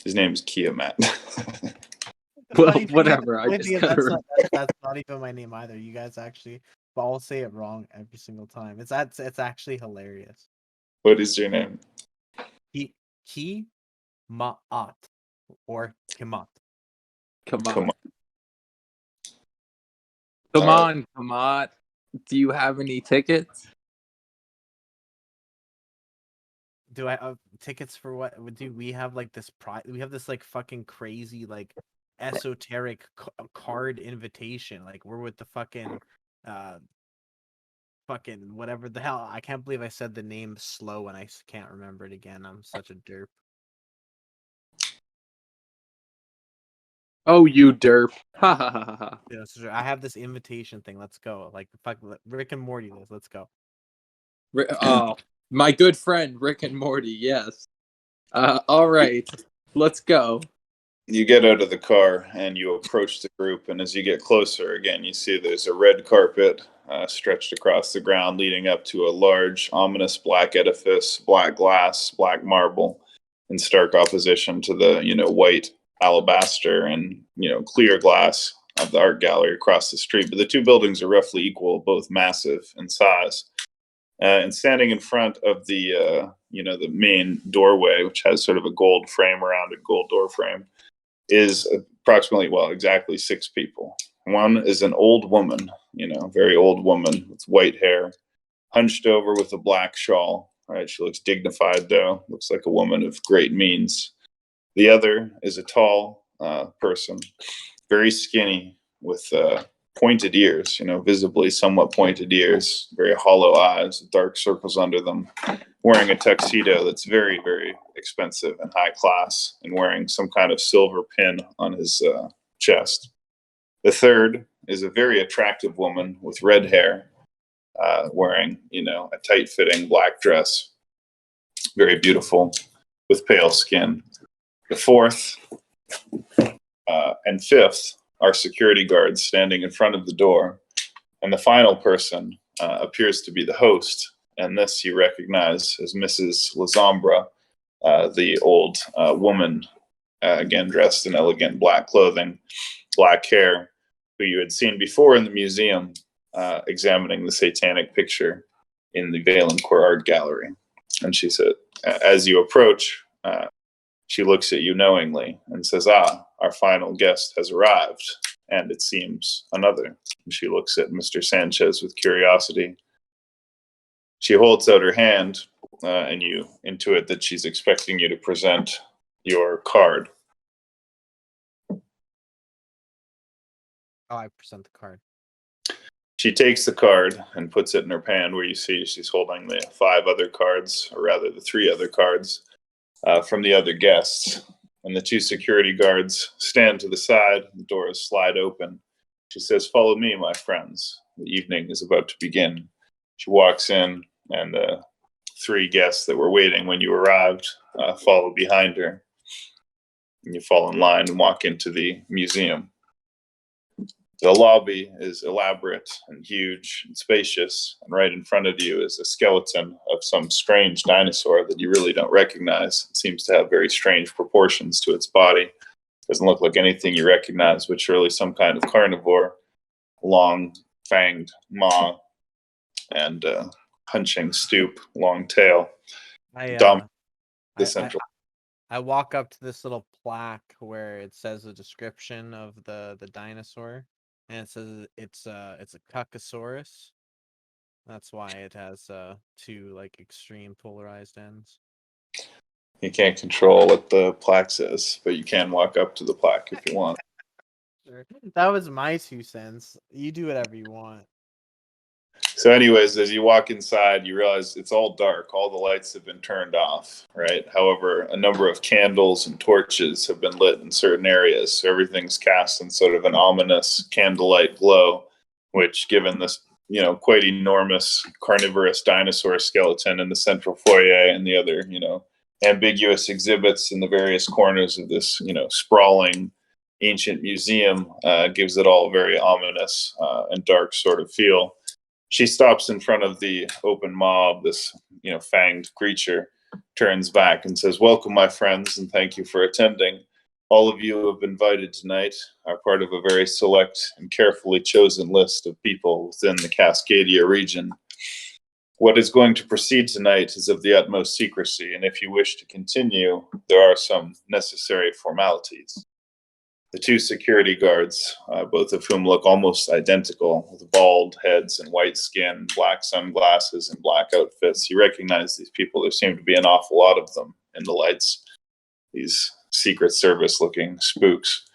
His name is Matt. Well, Funny thing is- whatever. I funny just thing is gotta that's not even my name either. You guys actually, but I'll say it wrong every single time. It's actually hilarious. What is your name? Ki Ma'at or Kimat. Come on. Come on. Come All on, come on. Do you have any tickets? Do I have tickets for what? Do we have like this we have this like fucking crazy like esoteric card invitation. Like we're with the fucking fucking whatever the hell. I can't believe I said the name slow and I can't remember it again. I'm such a derp. Oh, you derp. Ha ha ha ha. Yeah, so I have this invitation thing. Let's go. Like fuck Rick and Morty. Let's go. Oh, my good friend Rick and Morty. Yes. All right. Let's go. You get out of the car and you approach the group, and as you get closer, again, you see there's a red carpet stretched across the ground leading up to a large, ominous black edifice, black glass, black marble, in stark opposition to the, white alabaster and, clear glass of the art gallery across the street. But the two buildings are roughly equal, both massive in size. And standing in front of the, the main doorway, which has sort of a gold frame around it, gold door frame, is approximately, exactly 6 people. One is an old woman, very old woman with white hair, hunched over with a black shawl, right? She looks dignified, though, looks like a woman of great means. The other is a tall person, very skinny, with pointed ears, visibly somewhat pointed ears, very hollow eyes, dark circles under them, wearing a tuxedo that's very, very expensive and high class, and wearing some kind of silver pin on his chest. The third is a very attractive woman with red hair, wearing, a tight-fitting black dress, very beautiful, with pale skin. The fourth and fifth are security guards standing in front of the door. And the final person appears to be the host. And this you recognize as Mrs. Lazambra, the old woman, again dressed in elegant black clothing, black hair, who you had seen before in the museum, examining the satanic picture in the Valencourt Art Gallery. And she said, as you approach, she looks at you knowingly and says, our final guest has arrived, and it seems another. And she looks at Mr. Sanchez with curiosity. She holds out her hand, and you intuit that she's expecting you to present your card. Oh, I present the card. She takes the card and puts it in her hand, where you see she's holding the 5 other cards, or rather the 3 other cards, from the other guests. And the 2 security guards stand to the side. The doors slide open. She says, "Follow me, my friends. The evening is about to begin." She walks in, and the 3 guests that were waiting when you arrived follow behind her. And you fall in line and walk into the museum. The lobby is elaborate and huge and spacious, and right in front of you is a skeleton of some strange dinosaur that you really don't recognize. It seems to have very strange proportions to its body. Doesn't look like anything you recognize, but surely some kind of carnivore. Long fanged maw and hunching stoop, long tail. The central. I walk up to this little plaque where it says a description of the dinosaur, and it says it's a Cuckosaurus. That's why it has 2 like extreme polarized ends. You can't control what the plaque says, but you can walk up to the plaque if you want. Sure. That was my 2 cents. You do whatever you want. So anyways, as you walk inside, you realize it's all dark. All the lights have been turned off, right? However, a number of candles and torches have been lit in certain areas. So everything's cast in sort of an ominous candlelight glow, which, given this, quite enormous carnivorous dinosaur skeleton in the central foyer and the other, ambiguous exhibits in the various corners of this, sprawling ancient museum, gives it all a very ominous and dark sort of feel. She stops in front of the open maw of this, fanged creature, turns back and says, "Welcome, my friends, and thank you for attending. All of you who have been invited tonight are part of a very select and carefully chosen list of people within the Cascadia region. What is going to proceed tonight is of the utmost secrecy, and if you wish to continue, there are some necessary formalities." The 2 security guards, both of whom look almost identical, with bald heads and white skin, black sunglasses, and black outfits. You recognize these people. There seem to be an awful lot of them in the lights. These Secret Service-looking spooks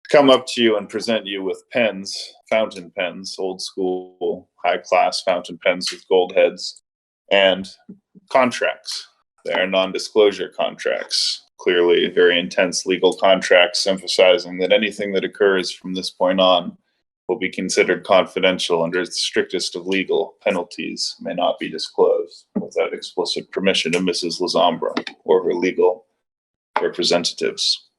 come up to you and present you with pens, fountain pens, old school, high-class fountain pens with gold heads, and contracts. They are non-disclosure contracts. Clearly very intense legal contracts, emphasizing that anything that occurs from this point on will be considered confidential under the strictest of legal penalties, may not be disclosed without explicit permission of Mrs. Lazambra or her legal representatives.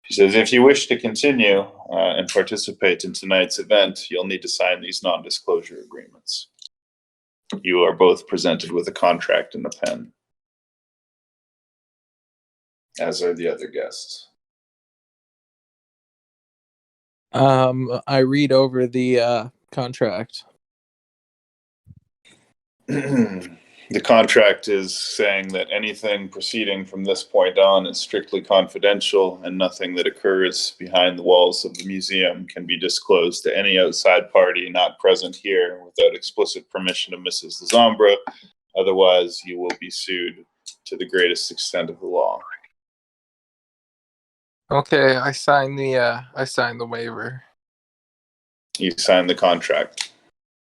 She says, if you wish to continue and participate in tonight's event, you'll need to sign these non-disclosure agreements. You are both presented with a contract and a pen, as are the other guests. I read over the contract. The contract is saying that anything proceeding from this point on is strictly confidential, and nothing that occurs behind the walls of the museum can be disclosed to any outside party not present here without explicit permission of Mrs. Lazambra. Otherwise, you will be sued to the greatest extent of the law. Okay, I sign the waiver. You sign the contract.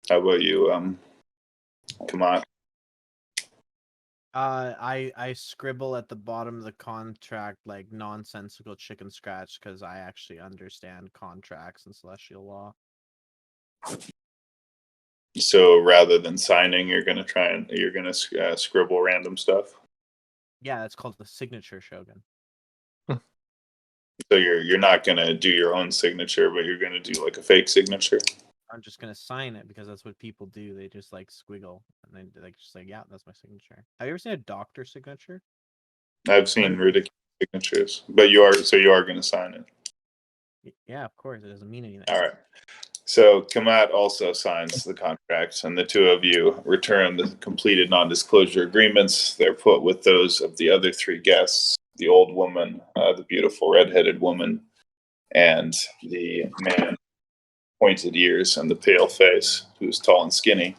How about you, come on? I scribble at the bottom of the contract like nonsensical chicken scratch because I actually understand contracts and celestial law. So rather than signing, you're gonna scribble random stuff. Yeah, that's called the signature, Shogun. So you're not gonna do your own signature, but you're gonna do like a fake signature. I'm just gonna sign it because that's what people do. They just like squiggle and then like just like, yeah, that's my signature. Have you ever seen a doctor signature? I've seen ridiculous signatures, but you are gonna sign it. Yeah, of course. It doesn't mean anything. All right. So Kamat also signs the contract, and the two of you return the completed non-disclosure agreements. They're put with those of the other three guests: the old woman, the beautiful red-headed woman, and the man, pointed ears and the pale face, who's tall and skinny.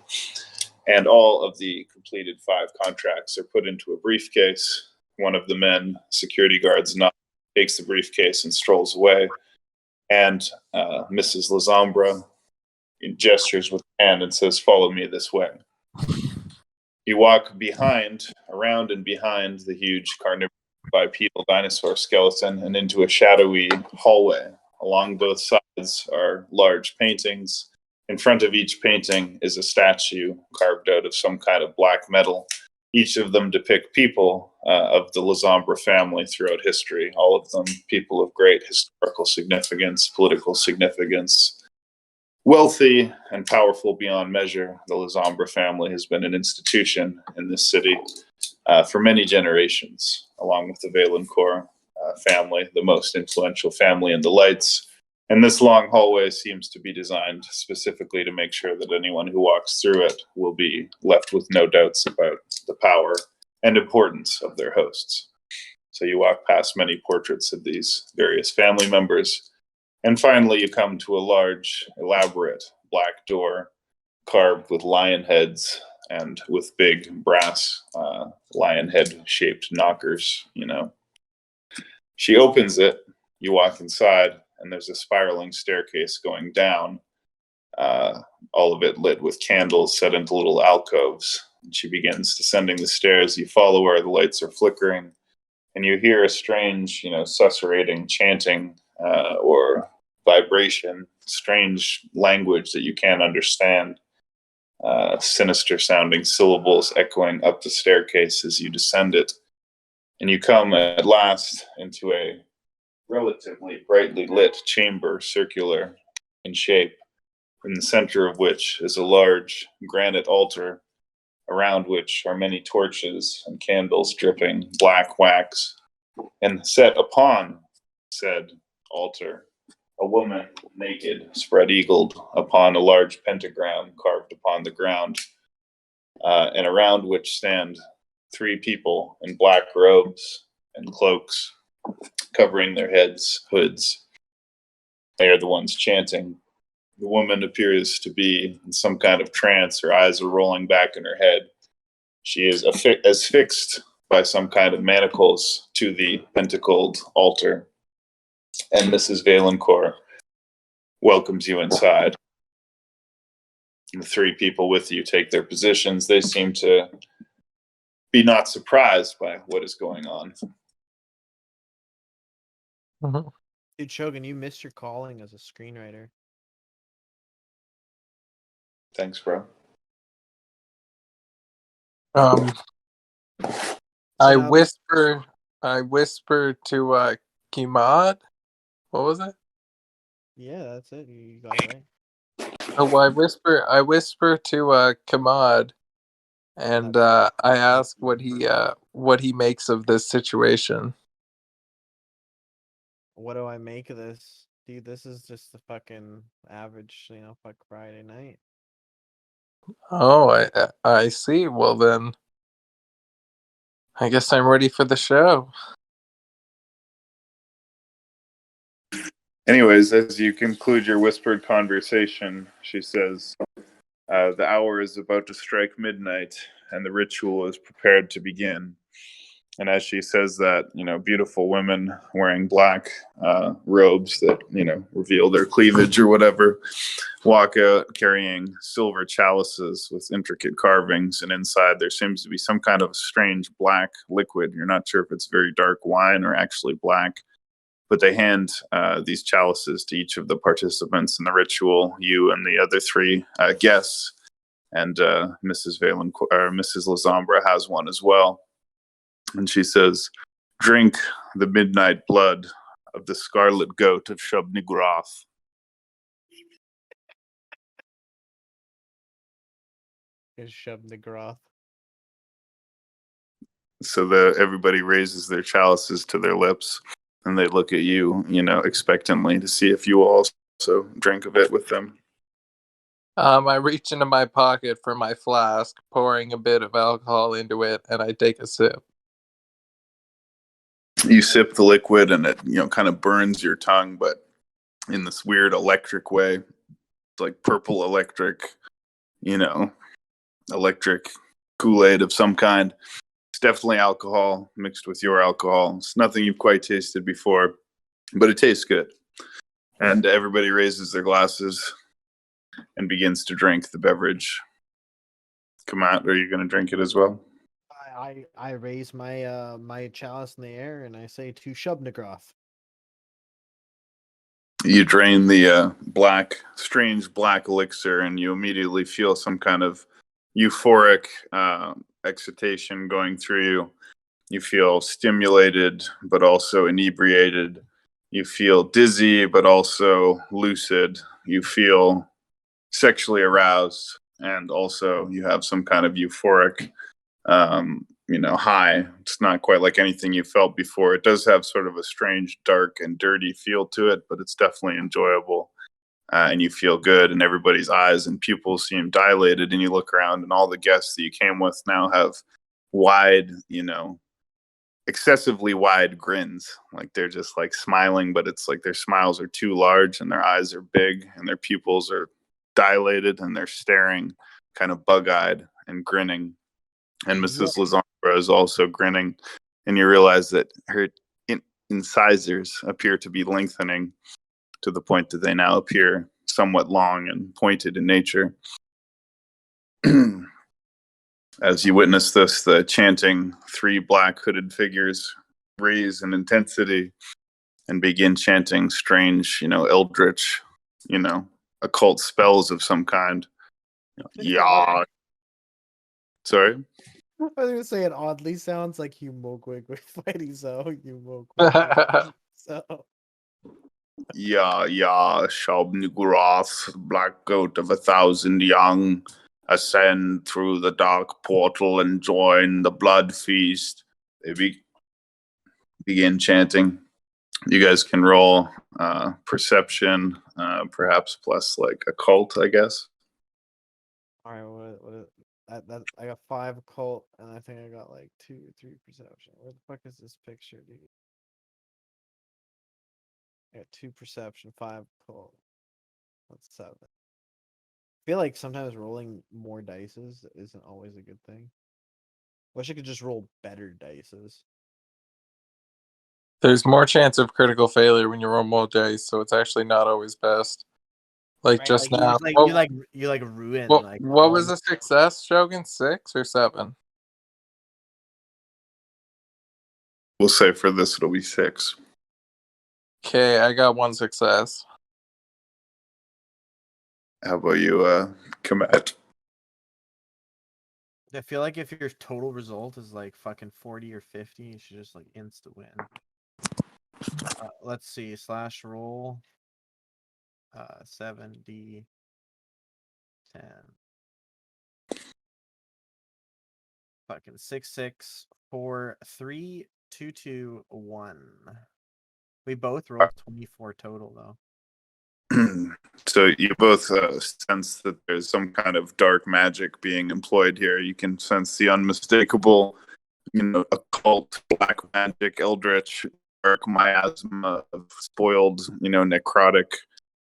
And all of the completed 5 contracts are put into a briefcase. One of the men, security guards, takes the briefcase and strolls away. And Mrs. Lazambra gestures with a hand and says, "Follow me this way." You walk around and behind the huge carnivorous bipedal dinosaur skeleton and into a shadowy hallway. Along both sides are large paintings. In front of each painting is a statue carved out of some kind of black metal. Each of them depict people of the Lazambra family throughout history, all of them people of great historical significance, political significance. Wealthy and powerful beyond measure, the Lazambra family has been an institution in this city for many generations, along with the Valencourt family, the most influential family in the Lights. And this long hallway seems to be designed specifically to make sure that anyone who walks through it will be left with no doubts about the power and importance of their hosts. So you walk past many portraits of these various family members, and finally you come to a large, elaborate black door carved with lion heads and with big brass lion head shaped knockers, She opens it, you walk inside, and there's a spiraling staircase going down, all of it lit with candles set into little alcoves. And she begins descending the stairs. You follow her, the lights are flickering, and you hear a strange, susurrating chanting or vibration, strange language that you can't understand. Sinister sounding syllables echoing up the staircase as you descend it. And you come at last into a relatively brightly lit chamber, circular in shape, in the center of which is a large granite altar, around which are many torches and candles dripping black wax. And set upon said altar, a woman, naked, spread-eagled, upon a large pentagram carved upon the ground, and around which stand 3 people in black robes and cloaks, covering their heads, hoods. They are the ones chanting. The woman appears to be in some kind of trance. Her eyes are rolling back in her head. She is as fixed by some kind of manacles to the pentacled altar. And Mrs. Valencourt welcomes you inside. And the 3 people with you take their positions. They seem to be not surprised by what is going on. Mhm. Dude, Shogun, you missed your calling as a screenwriter. Thanks, bro. I now- whisper to Kimad. What was it? Yeah, that's it. You got it right. Oh, well, I whisper to Kamad, and I ask what he makes of this situation. What do I make of this? Dude, this is just the fucking average, fuck Friday night. Oh, I see. Well then, I guess I'm ready for the show. Anyways, as you conclude your whispered conversation, she says, the hour is about to strike midnight, and the ritual is prepared to begin. And as she says that, beautiful women wearing black robes that, reveal their cleavage or whatever, walk out carrying silver chalices with intricate carvings. And inside there seems to be some kind of strange black liquid. You're not sure if it's very dark wine or actually black. But they hand these chalices to each of the participants in the ritual, you and the other 3 guests. And Mrs. Lazambra has one as well. And she says, "Drink the midnight blood of the scarlet goat of Shub-Niggurath." Is shoved the groth. So everybody raises their chalices to their lips, and they look at you, expectantly to see if you will also drink of it with them. I reach into my pocket for my flask, pouring a bit of alcohol into it, and I take a sip. You sip the liquid, and it kind of burns your tongue, but in this weird electric way. It's like purple electric, electric Kool-Aid of some kind. It's definitely alcohol mixed with your alcohol. It's nothing you've quite tasted before, but it tastes good. And everybody raises their glasses and begins to drink the beverage. Come out, are you going to drink it as well? I raise my my chalice in the air and I say to Shubnigroth. You drain the strange black elixir, and you immediately feel some kind of euphoric excitation going through you. You feel stimulated, but also inebriated. You feel dizzy, but also lucid. You feel sexually aroused, and also you have some kind of euphoric high. It's not quite like anything you felt before. It does have sort of a strange, dark, and dirty feel to it, but it's definitely enjoyable. And you feel good, and everybody's eyes and pupils seem dilated, and you look around, and all the guests that you came with now have wide, excessively wide grins. Like they're just like smiling, but it's like their smiles are too large, and their eyes are big, and their pupils are dilated, and they're staring kind of bug-eyed and grinning. And Mrs. Lazandra is also grinning, and you realize that her incisors appear to be lengthening to the point that they now appear somewhat long and pointed in nature. As you witness this, the chanting three black hooded figures raise in intensity and begin chanting strange, eldritch, occult spells of some kind. Yeah. Sorry? I was gonna say it oddly sounds like Humogwig with Fighty So Humogwig. So Yeah, Shabniguroth, black goat of 1,000 young, ascend through the dark portal and join the blood feast. They begin chanting. You guys can roll perception, perhaps plus like occult, I guess. all right, what I got 5 occult and I think I got like 2 or 3 perception. Where the fuck is this picture, dude? I got 2 perception, 5 occult. That's 7. I feel like sometimes rolling more dices isn't always a good thing. Wish I could just roll better dices. There's more chance of critical failure when you roll more dice, so it's actually not always best. Like Right? just Like, now. you ruin What, like what was one. the success, Shogun? 6 or 7? We'll say for this it'll be 6. Okay, I got 1 success. How about you, Komet? I feel like if your total result is like fucking 40 or 50, you should just like insta win. Let's see, slash roll 7D 10. Fucking 6 6 4 3 2 2 1. We both rolled 24 total though. So you both sense that there's some kind of dark magic being employed here. You can sense the unmistakable, occult black magic, eldritch, dark miasma of spoiled, necrotic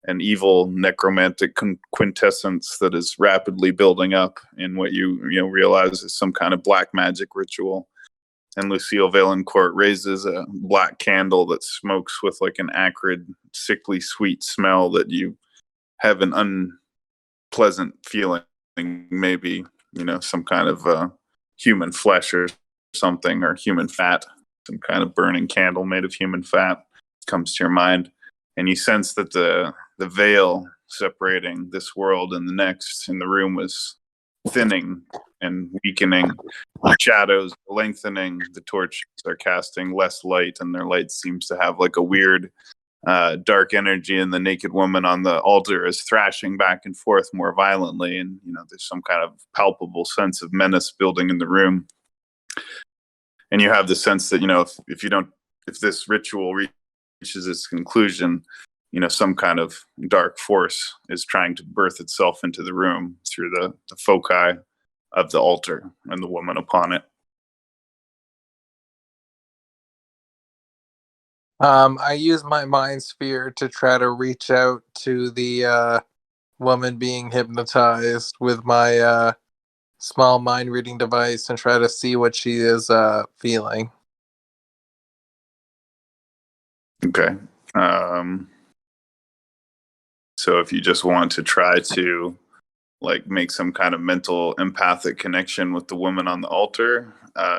and evil necromantic quintessence that is rapidly building up in what you realize is some kind of black magic ritual. And Lucille Valencourt raises a black candle that smokes with like an acrid, sickly sweet smell that you have an unpleasant feeling, maybe, some kind of human flesh or something, or human fat, some kind of burning candle made of human fat comes to your mind. And you sense that the veil separating this world and the next in the room was thinning and weakening. The shadows lengthening. The torches are casting less light, and their light seems to have like a weird dark energy, and the naked woman on the altar is thrashing back and forth more violently, and there's some kind of palpable sense of menace building in the room. And you have the sense that if this ritual reaches its conclusion, some kind of dark force is trying to birth itself into the room through the foci of the altar and the woman upon it. I use my mind sphere to try to reach out to the woman being hypnotized with my small mind reading device and try to see what she is feeling. Okay. So if you just want to try to make some kind of mental empathic connection with the woman on the altar,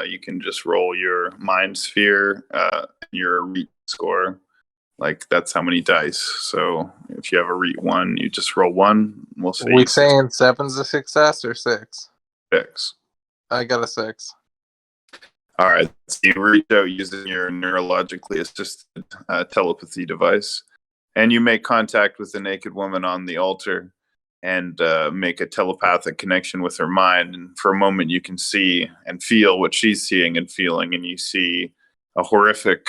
you can just roll your mind sphere, your REIT score. That's how many dice. So if you have a REIT 1, you just roll 1. We'll say We saying 7's a success or 6? 6. I got a 6. All right. So you reach out using your neurologically assisted telepathy device, and you make contact with the naked woman on the altar and make a telepathic connection with her mind. And for a moment, you can see and feel what she's seeing and feeling. And you see a horrific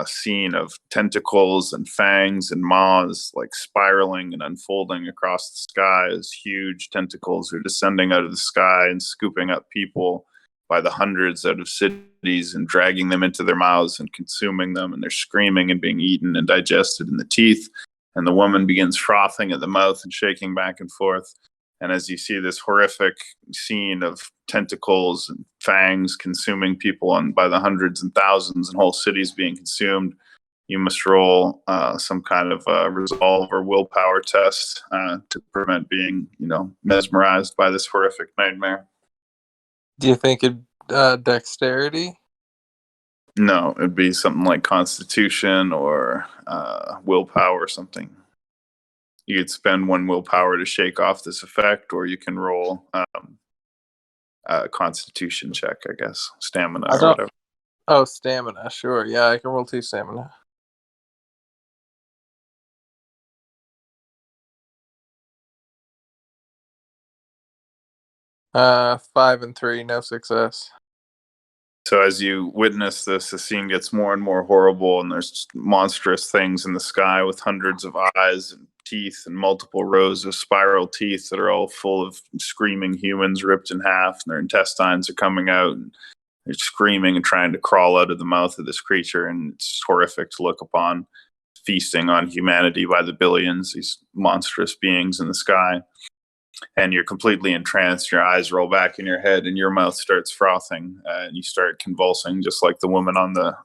scene of tentacles and fangs and maws spiraling and unfolding across the sky as huge tentacles are descending out of the sky and scooping up people by the hundreds out of cities and dragging them into their mouths and consuming them. And they're screaming and being eaten and digested in the teeth. And the woman begins frothing at the mouth and shaking back and forth. And as you see this horrific scene of tentacles and fangs consuming people by the hundreds and thousands and whole cities being consumed, you must roll some kind of resolve or willpower test to prevent being, mesmerized by this horrific nightmare. Do you think it dexterity? No, it'd be something like Constitution or willpower or something. You could spend 1 willpower to shake off this effect, or you can roll a Constitution check, I guess. Stamina or whatever. Oh, stamina. Sure. Yeah, I can roll 2 stamina. Uh, 5 and 3, no success. So as you witness this, the scene gets more and more horrible, and there's monstrous things in the sky with hundreds of eyes and teeth and multiple rows of spiral teeth that are all full of screaming humans ripped in half, and their intestines are coming out, and they're screaming and trying to crawl out of the mouth of this creature, and it's horrific to look upon, feasting on humanity by the billions, these monstrous beings in the sky. And you're completely entranced. Your eyes roll back in your head, and your mouth starts frothing, and you start convulsing, just like the woman on the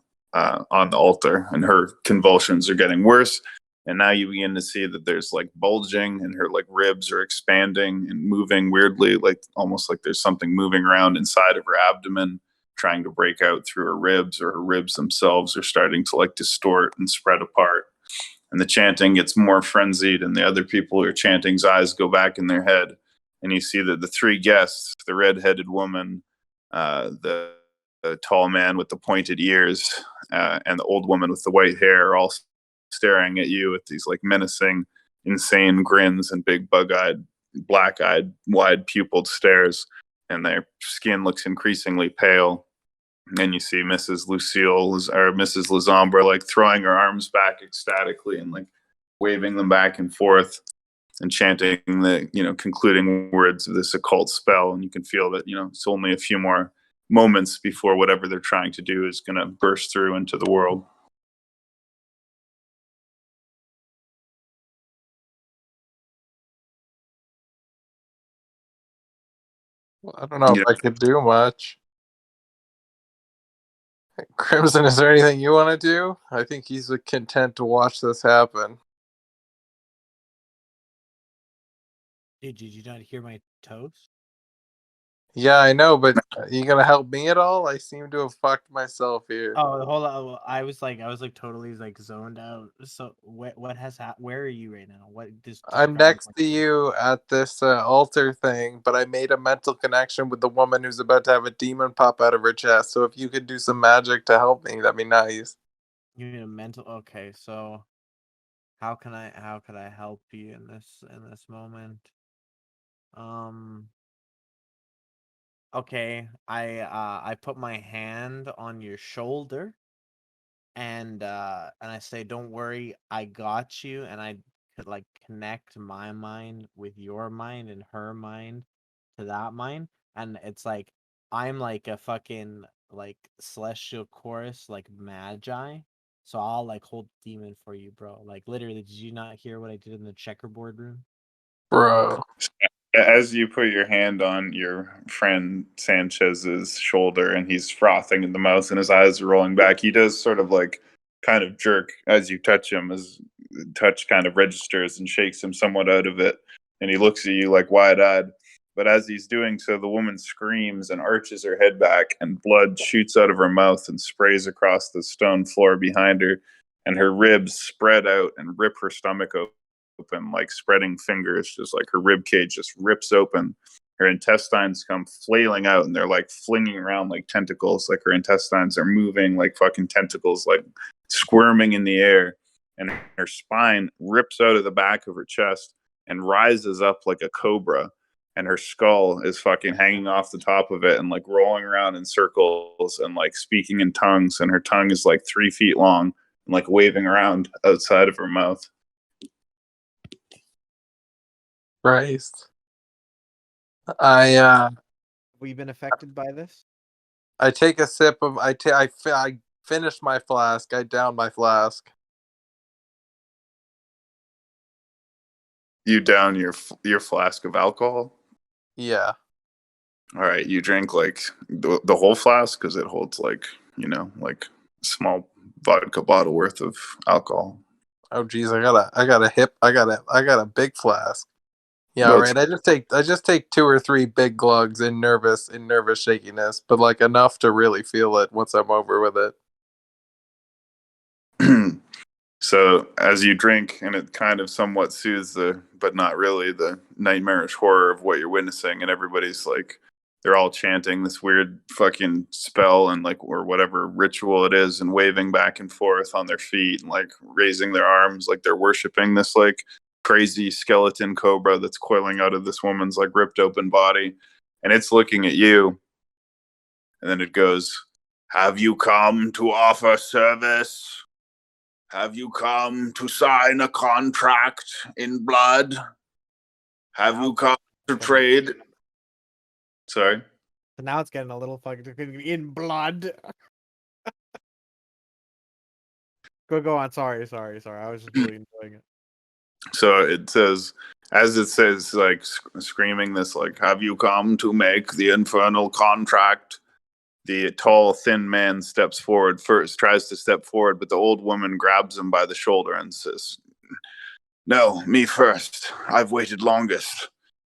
altar. And her convulsions are getting worse. And now you begin to see that there's bulging, and her ribs are expanding and moving weirdly, almost like there's something moving around inside of her abdomen, trying to break out through her ribs, or her ribs themselves are starting to distort and spread apart. And the chanting gets more frenzied, and the other people who are chanting's eyes go back in their head. And you see that the 3 guests, the red-headed woman, the tall man with the pointed ears, and the old woman with the white hair are all staring at you with these menacing, insane grins and big bug-eyed, black-eyed, wide-pupiled stares. And their skin looks increasingly pale. And you see Mrs. Mrs. Lasombra throwing her arms back ecstatically and waving them back and forth and chanting the concluding words of this occult spell. And you can feel that it's only a few more moments before whatever they're trying to do is going to burst through into the world. Well, I don't know if I could do much. Crimson, is there anything you want to do? I think he's content to watch this happen. Dude, did you not hear my toast? Yeah, I know, but are you gonna help me at all? I seem to have fucked myself here. Oh, hold on. Well, I was totally zoned out. So what has happened? Where are you right now? What I'm next to you at this altar thing, but I made a mental connection with the woman who's about to have a demon pop out of her chest. So if you could do some magic to help me, that'd be nice. You need a mental. Okay, so how could I help you in this moment? Okay, I put my hand on your shoulder, and I say, "Don't worry, I got you," and I could like connect my mind with your mind and her mind to that mind, and it's like I'm like a fucking like celestial chorus like magi, so I'll like hold demon for you, bro. Like literally, did you not hear what I did in the checkerboard room? Bro. As you put your hand on your friend Sanchez's shoulder and he's frothing in the mouth and his eyes are rolling back, he does sort of like kind of jerk as you touch him. His touch kind of registers and shakes him somewhat out of it. And he looks at you like wide eyed. But as he's doing so, the woman screams and arches her head back, and blood shoots out of her mouth and sprays across the stone floor behind her. And her ribs spread out and rip her stomach open like spreading fingers, just like her rib cage just rips open. Her intestines come flailing out and they're like flinging around like tentacles, like her intestines are moving like fucking tentacles, like squirming in the air. And her spine rips out of the back of her chest and rises up like a cobra. And her skull is fucking hanging off the top of it and like rolling around in circles and like speaking in tongues. And her tongue is like 3 feet long and like waving around outside of her mouth. Christ. I Have we been affected by this? take a sip of I finished my flask. I downed my flask. You down your flask of alcohol? Yeah. All right, you drink like the whole flask because it holds like like a small vodka bottle worth of alcohol. Oh geez, I got a big flask. Yeah, Well, right. I just take 2 or 3 big glugs in nervous shakiness, but like enough to really feel it once I'm over with it. So as you drink, and it kind of somewhat soothes but not really, the nightmarish horror of what you're witnessing, and everybody's like, they're all chanting this weird fucking spell and like, or whatever ritual it is, and waving back and forth on their feet and like raising their arms like they're worshiping this like crazy skeleton cobra that's coiling out of this woman's like ripped open body, and it's looking at you, and then it goes, "Have you come to offer service? Have you come to sign a contract in blood? Have you come to trade?" Sorry. So now it's getting a little fucking in blood. Go on. Sorry. I was just really enjoying it. So it says, as it says, like screaming this, like, "Have you come to make the infernal contract?" The tall, thin man steps forward first, tries to step forward, but the old woman grabs him by the shoulder and says, "No, me first. I've waited longest."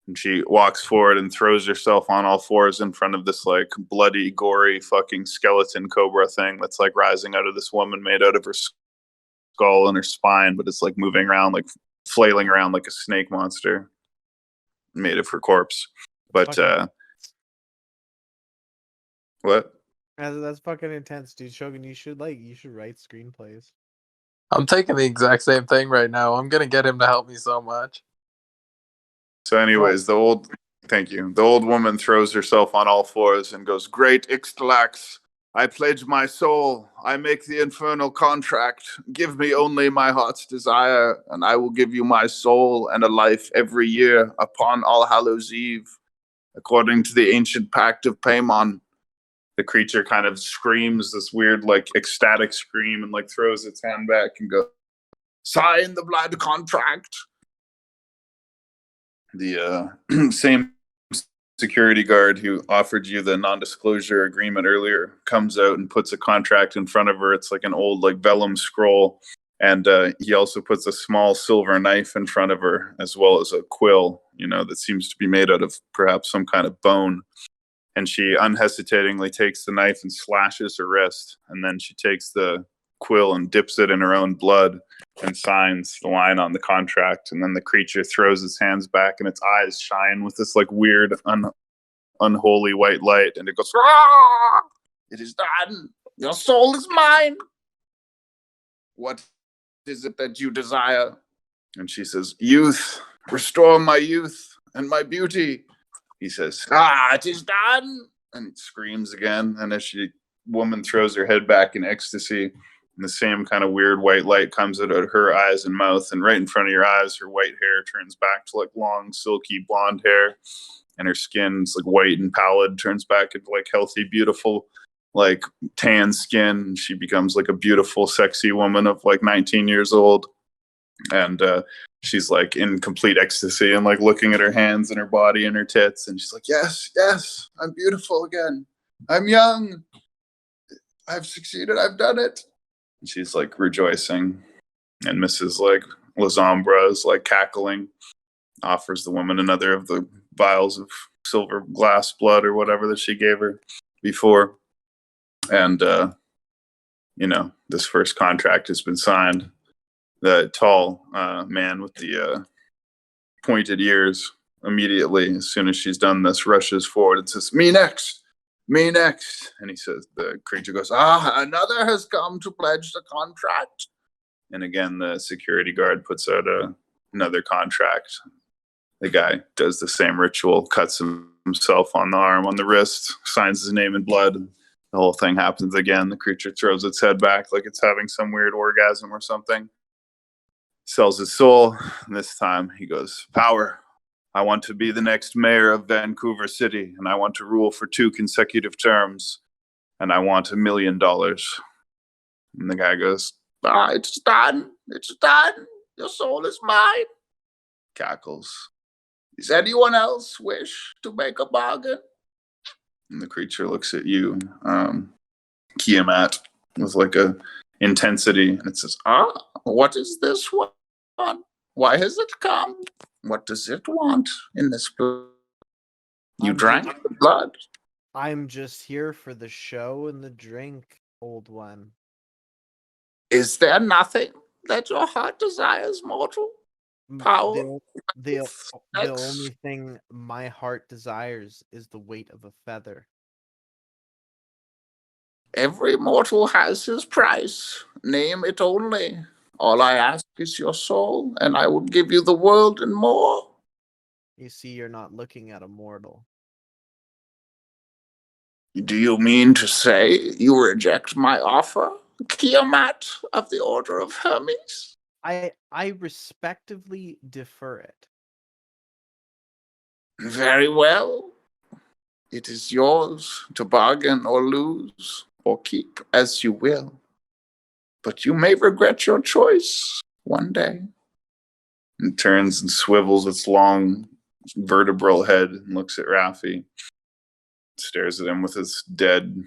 And she walks forward and throws herself on all fours in front of this like bloody, gory fucking skeleton cobra thing that's like rising out of this woman made out of her skull and her spine, but it's like moving around, like flailing around like a snake monster made of her corpse. But what? That's fucking intense, dude. Shogun, you should write screenplays. I'm taking the exact same thing right now. I'm gonna get him to help me so much. So, anyways, thank you. The old woman throws herself on all fours and goes, "Great Ixtalax, I pledge my soul. I make the infernal contract. Give me only my heart's desire, and I will give you my soul and a life every year upon All Hallows Eve, according to the ancient pact of Paimon." The creature kind of screams this weird, like, ecstatic scream and, like, throws its hand back and goes, "Sign the blood contract." The same security guard who offered you the non-disclosure agreement earlier comes out and puts a contract in front of her. It's like an old like vellum scroll, and he also puts a small silver knife in front of her, as well as a quill, that seems to be made out of perhaps some kind of bone. And she unhesitatingly takes the knife and slashes her wrist, and then she takes the quill and dips it in her own blood and signs the line on the contract. And then the creature throws its hands back and its eyes shine with this like weird unholy white light, and it goes, "Ah! It is done. Your soul is mine. What is it that you desire?" And she says, "Youth. Restore my youth and my beauty." He says, "It is done." And it screams again, and as woman throws her head back in ecstasy, And the same kind of weird white light comes out of her eyes and mouth, and right in front of your eyes, her white hair turns back to like long, silky blonde hair, and her skin's like white and pallid, turns back into like healthy, beautiful, like tan skin. She becomes like a beautiful, sexy woman of like 19 years old, and she's like in complete ecstasy and like looking at her hands and her body and her tits, and she's like, "Yes, yes, I'm beautiful again. I'm young. I've succeeded. I've done it." And she's like rejoicing, and Mrs. like Lasombra is like cackling, offers the woman another of the vials of silver glass blood or whatever that she gave her before. And, this first contract has been signed. The tall man with the pointed ears immediately, as soon as she's done this, rushes forward and says, "Me next. Me next." And he says, the creature goes, "Another has come to pledge the contract." And again, the security guard puts out another contract. The guy does the same ritual, cuts himself on the arm, on the wrist, signs his name in blood. The whole thing happens again. The creature throws its head back like it's having some weird orgasm or something. Sells his soul. And this time he goes, "Power. I want to be the next mayor of Vancouver City, and I want to rule for 2 consecutive terms, and I want $1 million." And the guy goes, "It's done. It's done. Your soul is mine." Cackles. "Does anyone else wish to make a bargain?" And the creature looks at you, Kiamat, with like a intensity, and it says, "What is this one? Why has it come? What does it want in this blood? You drank the blood." I'm just here for the show and the drink, old one. "Is there nothing that your heart desires, mortal? Power? The Sex? only thing my heart desires is the weight of a feather." Every mortal has his price. Name it only. All I ask is your soul, and I will give you the world and more." You see, you're not looking at a mortal. "Do you mean to say you reject my offer, Kiamat of the Order of Hermes?" I respectively defer it. "Very well. It is yours to bargain or lose, or keep as you will. But you may regret your choice one day." And turns and swivels its long vertebral head and looks at Raffi, stares at him with his dead,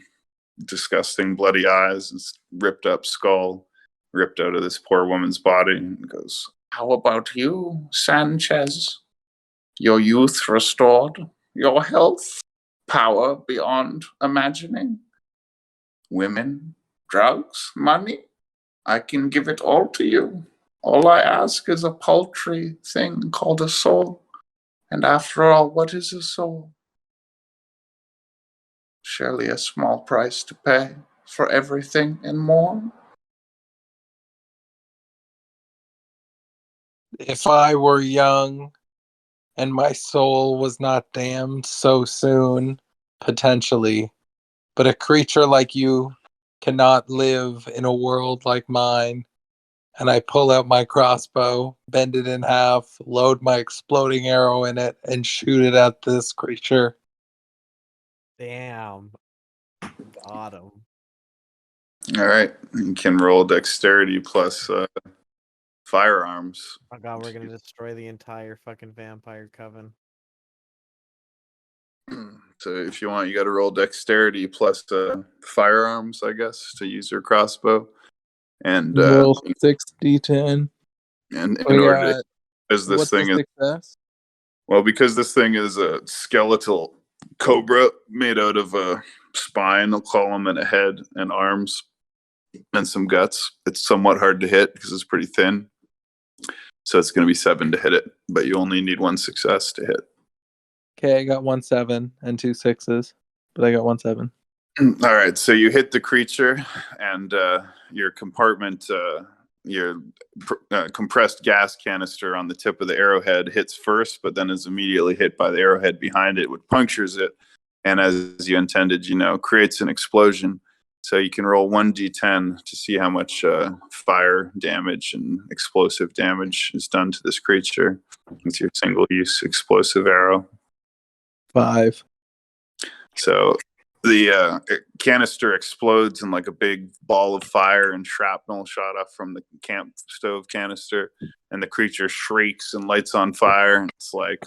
disgusting, bloody eyes, his ripped up skull ripped out of this poor woman's body, and goes, "How about you, Sanchez? Your youth restored, your health, power beyond imagining, women, drugs, money. I can give it all to you. All I ask is a paltry thing called a soul. And after all, what is a soul? Surely a small price to pay for everything and more." If I were young and my soul was not damned so soon, potentially, but a creature like you cannot live in a world like mine. And I pull out my crossbow, bend it in half, load my exploding arrow in it, and shoot it at this creature. Damn. Got him. All right. You can roll dexterity plus firearms. Oh god, we're gonna destroy the entire fucking vampire coven. So if you want, you got to roll dexterity plus firearms, I guess, to use your crossbow. And Roll 6d10. and in We order, got, because this what's thing the is success? well, because this thing is a skeletal cobra made out of a spine, a column, and a head, and arms, and some guts. It's somewhat hard to hit because it's pretty thin. So it's going to be 7 to hit it, but you only need 1 success to hit. Okay, I got 1 7 and 2 6s, but I got 1 7. All right, so you hit the creature, and your compartment, your compressed gas canister on the tip of the arrowhead hits first, but then is immediately hit by the arrowhead behind it, which punctures it, and as you intended, creates an explosion. So you can roll 1d10 to see how much fire damage and explosive damage is done to this creature with your single-use explosive arrow. 5. So the canister explodes in like a big ball of fire, and shrapnel shot up from the camp stove canister, and the creature shrieks and lights on fire. It's like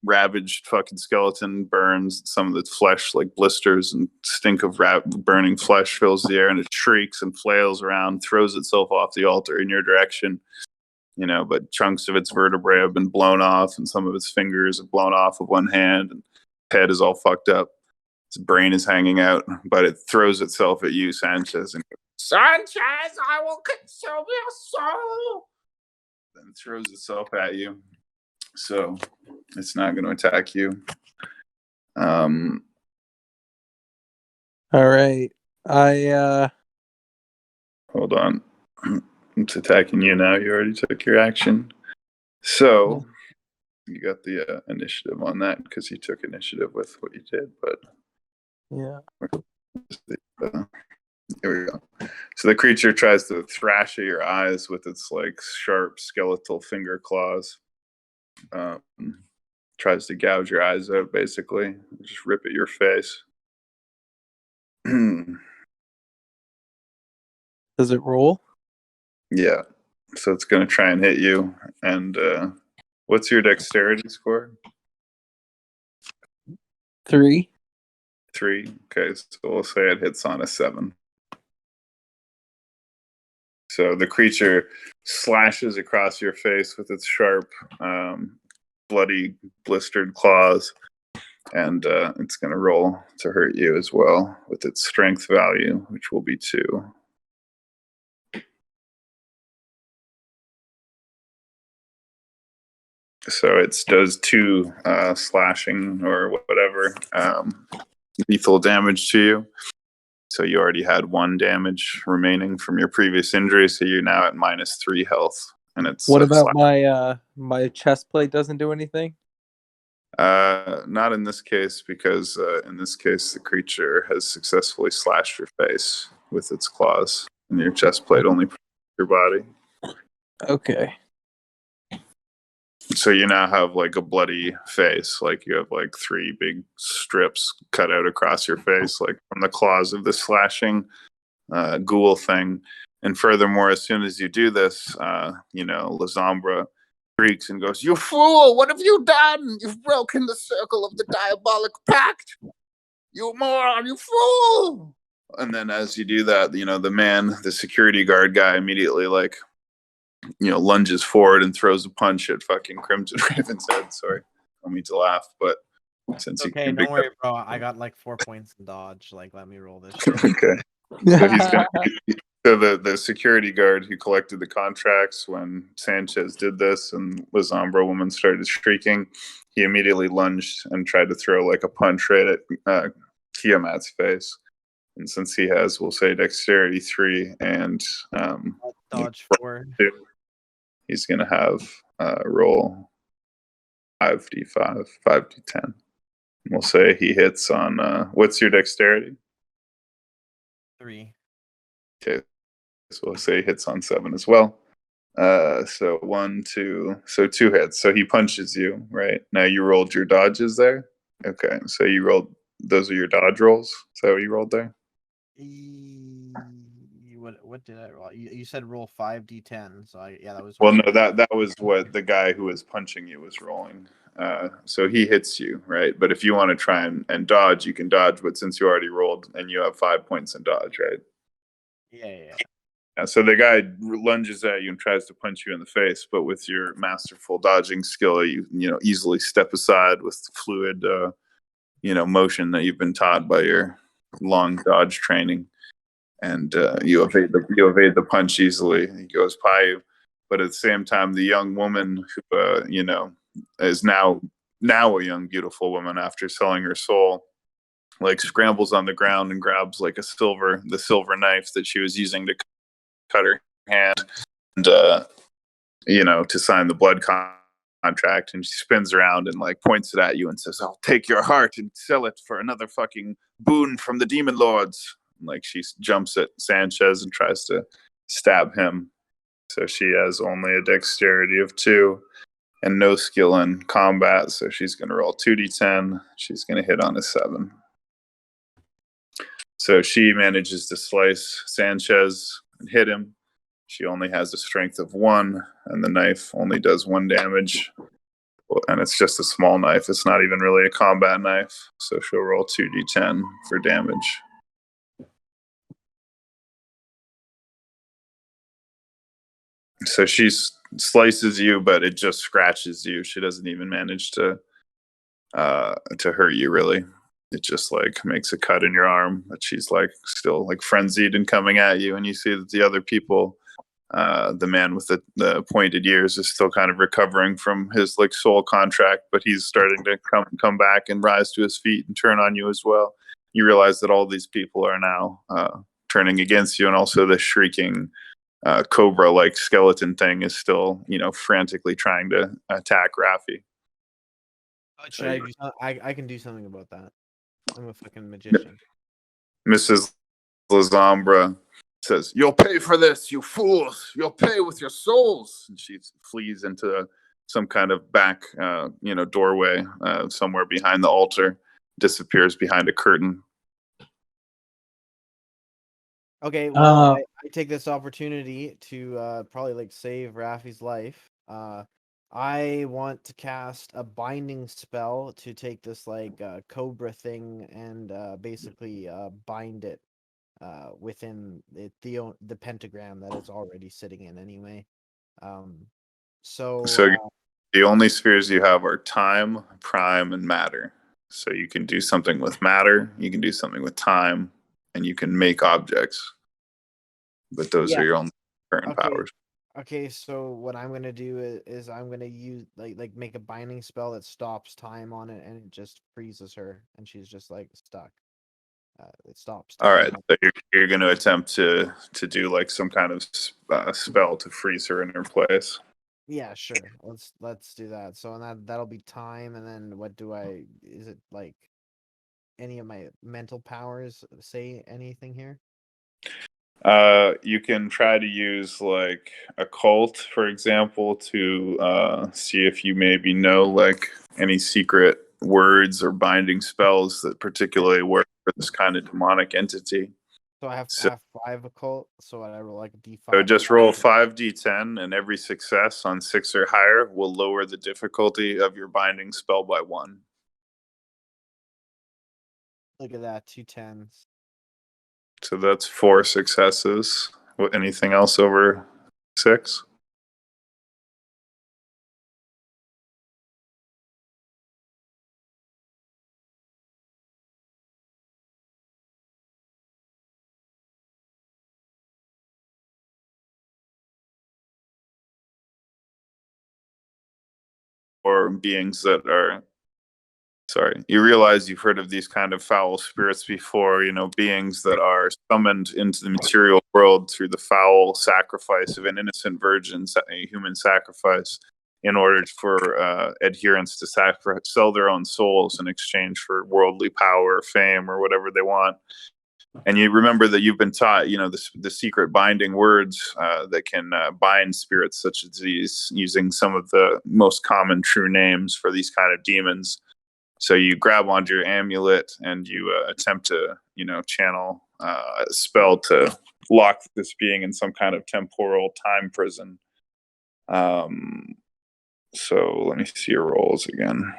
ravaged fucking skeleton burns. Some of the flesh like blisters, and stink of burning flesh fills the air, and it shrieks and flails around, throws itself off the altar in your direction. But chunks of its vertebrae have been blown off, and some of its fingers have blown off of one hand, and head is all fucked up. Its brain is hanging out, but it throws itself at you, Sanchez, and goes, Sanchez, I will consume your soul. Then throws itself at you. So it's not going to attack you. All right. Hold on. It's attacking you now. You already took your action. So you got the initiative on that because you took initiative with what you did. But yeah. Here we go. So the creature tries to thrash at your eyes with its like sharp skeletal finger claws. Tries to gouge your eyes out, basically. Just rip at your face. Does it roll? Yeah. So it's going to try and hit you. And what's your dexterity score? 3. 3. Okay, so we'll say it hits on a 7. So the creature slashes across your face with its sharp, bloody, blistered claws, and it's going to roll to hurt you as well with its strength value, which will be 2. So it does 2 slashing or whatever lethal damage to you. So you already had 1 damage remaining from your previous injury, so you're now at -3 health. And it's what about my chest plate doesn't do anything? Not in this case, because in this case the creature has successfully slashed your face with its claws, and your chest plate only protects your body. Okay. So you now have like a bloody face, like you have like 3 big strips cut out across your face, like from the claws of the slashing ghoul thing. And furthermore, as soon as you do this, Lazambra shrieks and goes, "You fool! What have you done? You've broken the circle of the diabolic pact! You moron! You fool!" And then as you do that, the security guard guy immediately lunges forward and throws a punch at fucking Crimson Raven's head. Sorry, I don't mean to laugh, but since Okay, he don't worry, bro. I got like 4 points in dodge. Like, let me roll this shit. Okay. So he's gonna, so the security guard who collected the contracts when Sanchez did this and Lazambra woman started shrieking, he immediately lunged and tried to throw like a punch right at Tiamat's face. And since he has, we'll say dexterity 3 and dodge 4. He's gonna have roll 5d5, 5d10. We'll say he hits on what's your dexterity? 3. Okay, so we'll say he hits on 7 as well. So 1, 2, so 2 hits. So he punches you, right? Now you rolled your dodges there. Okay, so you rolled. Those are your dodge rolls. Is that what you rolled there? What did I roll? You said roll 5d10. So that was. Well, no, that was what the guy who was punching you was rolling. So he hits you, right? But if you want to try and dodge, you can dodge. But since you already rolled and you have 5 points in dodge, right? Yeah. So the guy lunges at you and tries to punch you in the face, but with your masterful dodging skill, you easily step aside with fluid, motion that you've been taught by your long dodge training, and you evade the punch easily. He goes by you, but at the same time, the young woman who is now a young beautiful woman after selling her soul, like scrambles on the ground and grabs like the silver knife that she was using to cut her hand and to sign the blood contract, and she spins around and like points it at you and says, "I'll take your heart and sell it for another fucking boon from the demon lords." Like she jumps at Sanchez and tries to stab him. So she has only a dexterity of 2 and no skill in combat. So she's going to roll 2d10. She's going to hit on a 7. So she manages to slice Sanchez and hit him. She only has a strength of 1, and the knife only does 1 damage. And it's just a small knife. It's not even really a combat knife. So she'll roll 2d10 for damage. So she slices you, but it just scratches you. She doesn't even manage to hurt you, really. It just like makes a cut in your arm, but she's like still like frenzied and coming at you. And you see that the other people, the man with the pointed ears is still kind of recovering from his like soul contract, but he's starting to come back and rise to his feet and turn on you as well. You realize that all these people are now turning against you, and also the shrieking cobra like skeleton thing is still, frantically trying to attack Raffi. Should I do I can do something about that. I'm a fucking magician. Mrs. Lazambra says, "You'll pay for this, you fools! You'll pay with your souls!" And she flees into some kind of back, doorway somewhere behind the altar, disappears behind a curtain. Okay, well, I take this opportunity to probably like save Raffi's life. I want to cast a binding spell to take this like cobra thing and basically bind it within the pentagram that it's already sitting in anyway. So the only spheres you have are time, prime, and matter. So you can do something with matter, you can do something with time, and you can make objects. But those are your only current powers. Okay, so what I'm gonna do is I'm gonna use like make a binding spell that stops time on it, and it just freezes her, and she's just like stuck. It stops time. All right, so you're going to attempt to do like some kind of spell to freeze her in her place. Yeah, sure. Let's do that. So that'll be time, and then what do I? Is it like any of my mental powers say anything here? You can try to use like occult, for example, to see if you maybe know like any secret words or binding spells that particularly work for this kind of demonic entity. So I have 5 occult. So I roll like a d5. So just roll 5d10, and every success on 6 or higher will lower the difficulty of your binding spell by 1. Look at that, 2 10s. So that's 4 successes. Anything else over 6? Or beings that are, you realize you've heard of these kind of foul spirits before, beings that are summoned into the material world through the foul sacrifice of an innocent virgin, a human sacrifice, in order for adherents to sell their own souls in exchange for worldly power, fame, or whatever they want. And you remember that you've been taught, the secret binding words that can bind spirits such as these, using some of the most common true names for these kind of demons. So you grab onto your amulet and you attempt to, channel a spell to lock this being in some kind of temporal time prison. So let me see your rolls again.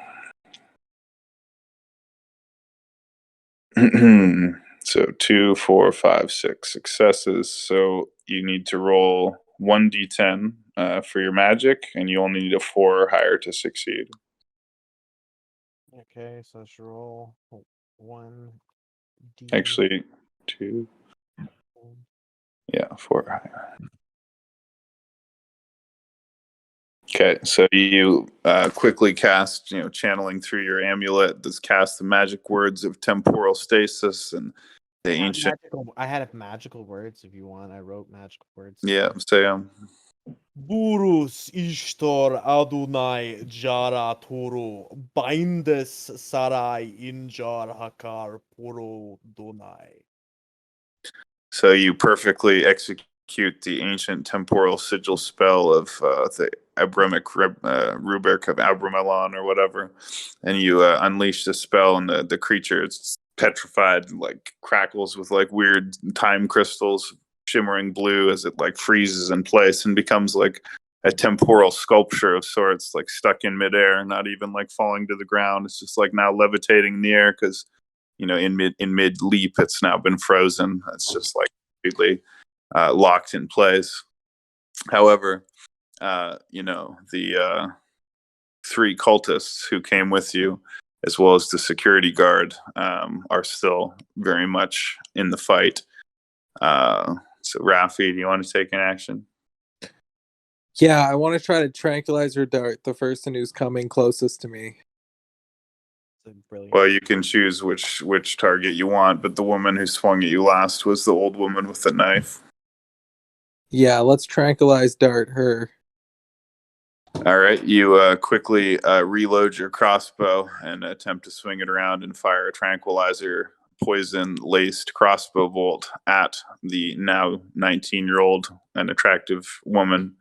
So 2, 4, 5, 6 successes. So you need to roll 1d10 for your magic, and you only need a 4 or higher to succeed. Okay, so let's roll 1d. Actually, 2. Yeah, 4 or higher. Okay, so you quickly cast, channeling through your amulet, this cast the magic words of temporal stasis and the ancient. I had magical words if you want. I wrote magical words. Yeah, say Burus Ishtor Adonai Jara Turu Bindes Sarai Injar Hakar Puro Donai. So you perfectly execute the ancient temporal sigil spell of the Abramic rubric of Abramelon or whatever, and you unleash the spell, and the creature is petrified, like crackles with like weird time crystals shimmering blue as it like freezes in place and becomes like a temporal sculpture of sorts, like stuck in midair, not even like falling to the ground. It's just like now levitating in the air because in mid leap, it's now been frozen. It's just like completely locked in place. However, the three cultists who came with you, as well as the security guard, are still very much in the fight. So, Rafi, do you want to take an action? Yeah, I want to try to tranquilizer Dart, the person who's coming closest to me. Brilliant. Well, you can choose which target you want, but the woman who swung at you last was the old woman with the knife. Yeah, let's tranquilize Dart, her. All right, you quickly reload your crossbow and attempt to swing it around and fire a tranquilizer poison-laced crossbow bolt at the now 19-year-old and attractive woman.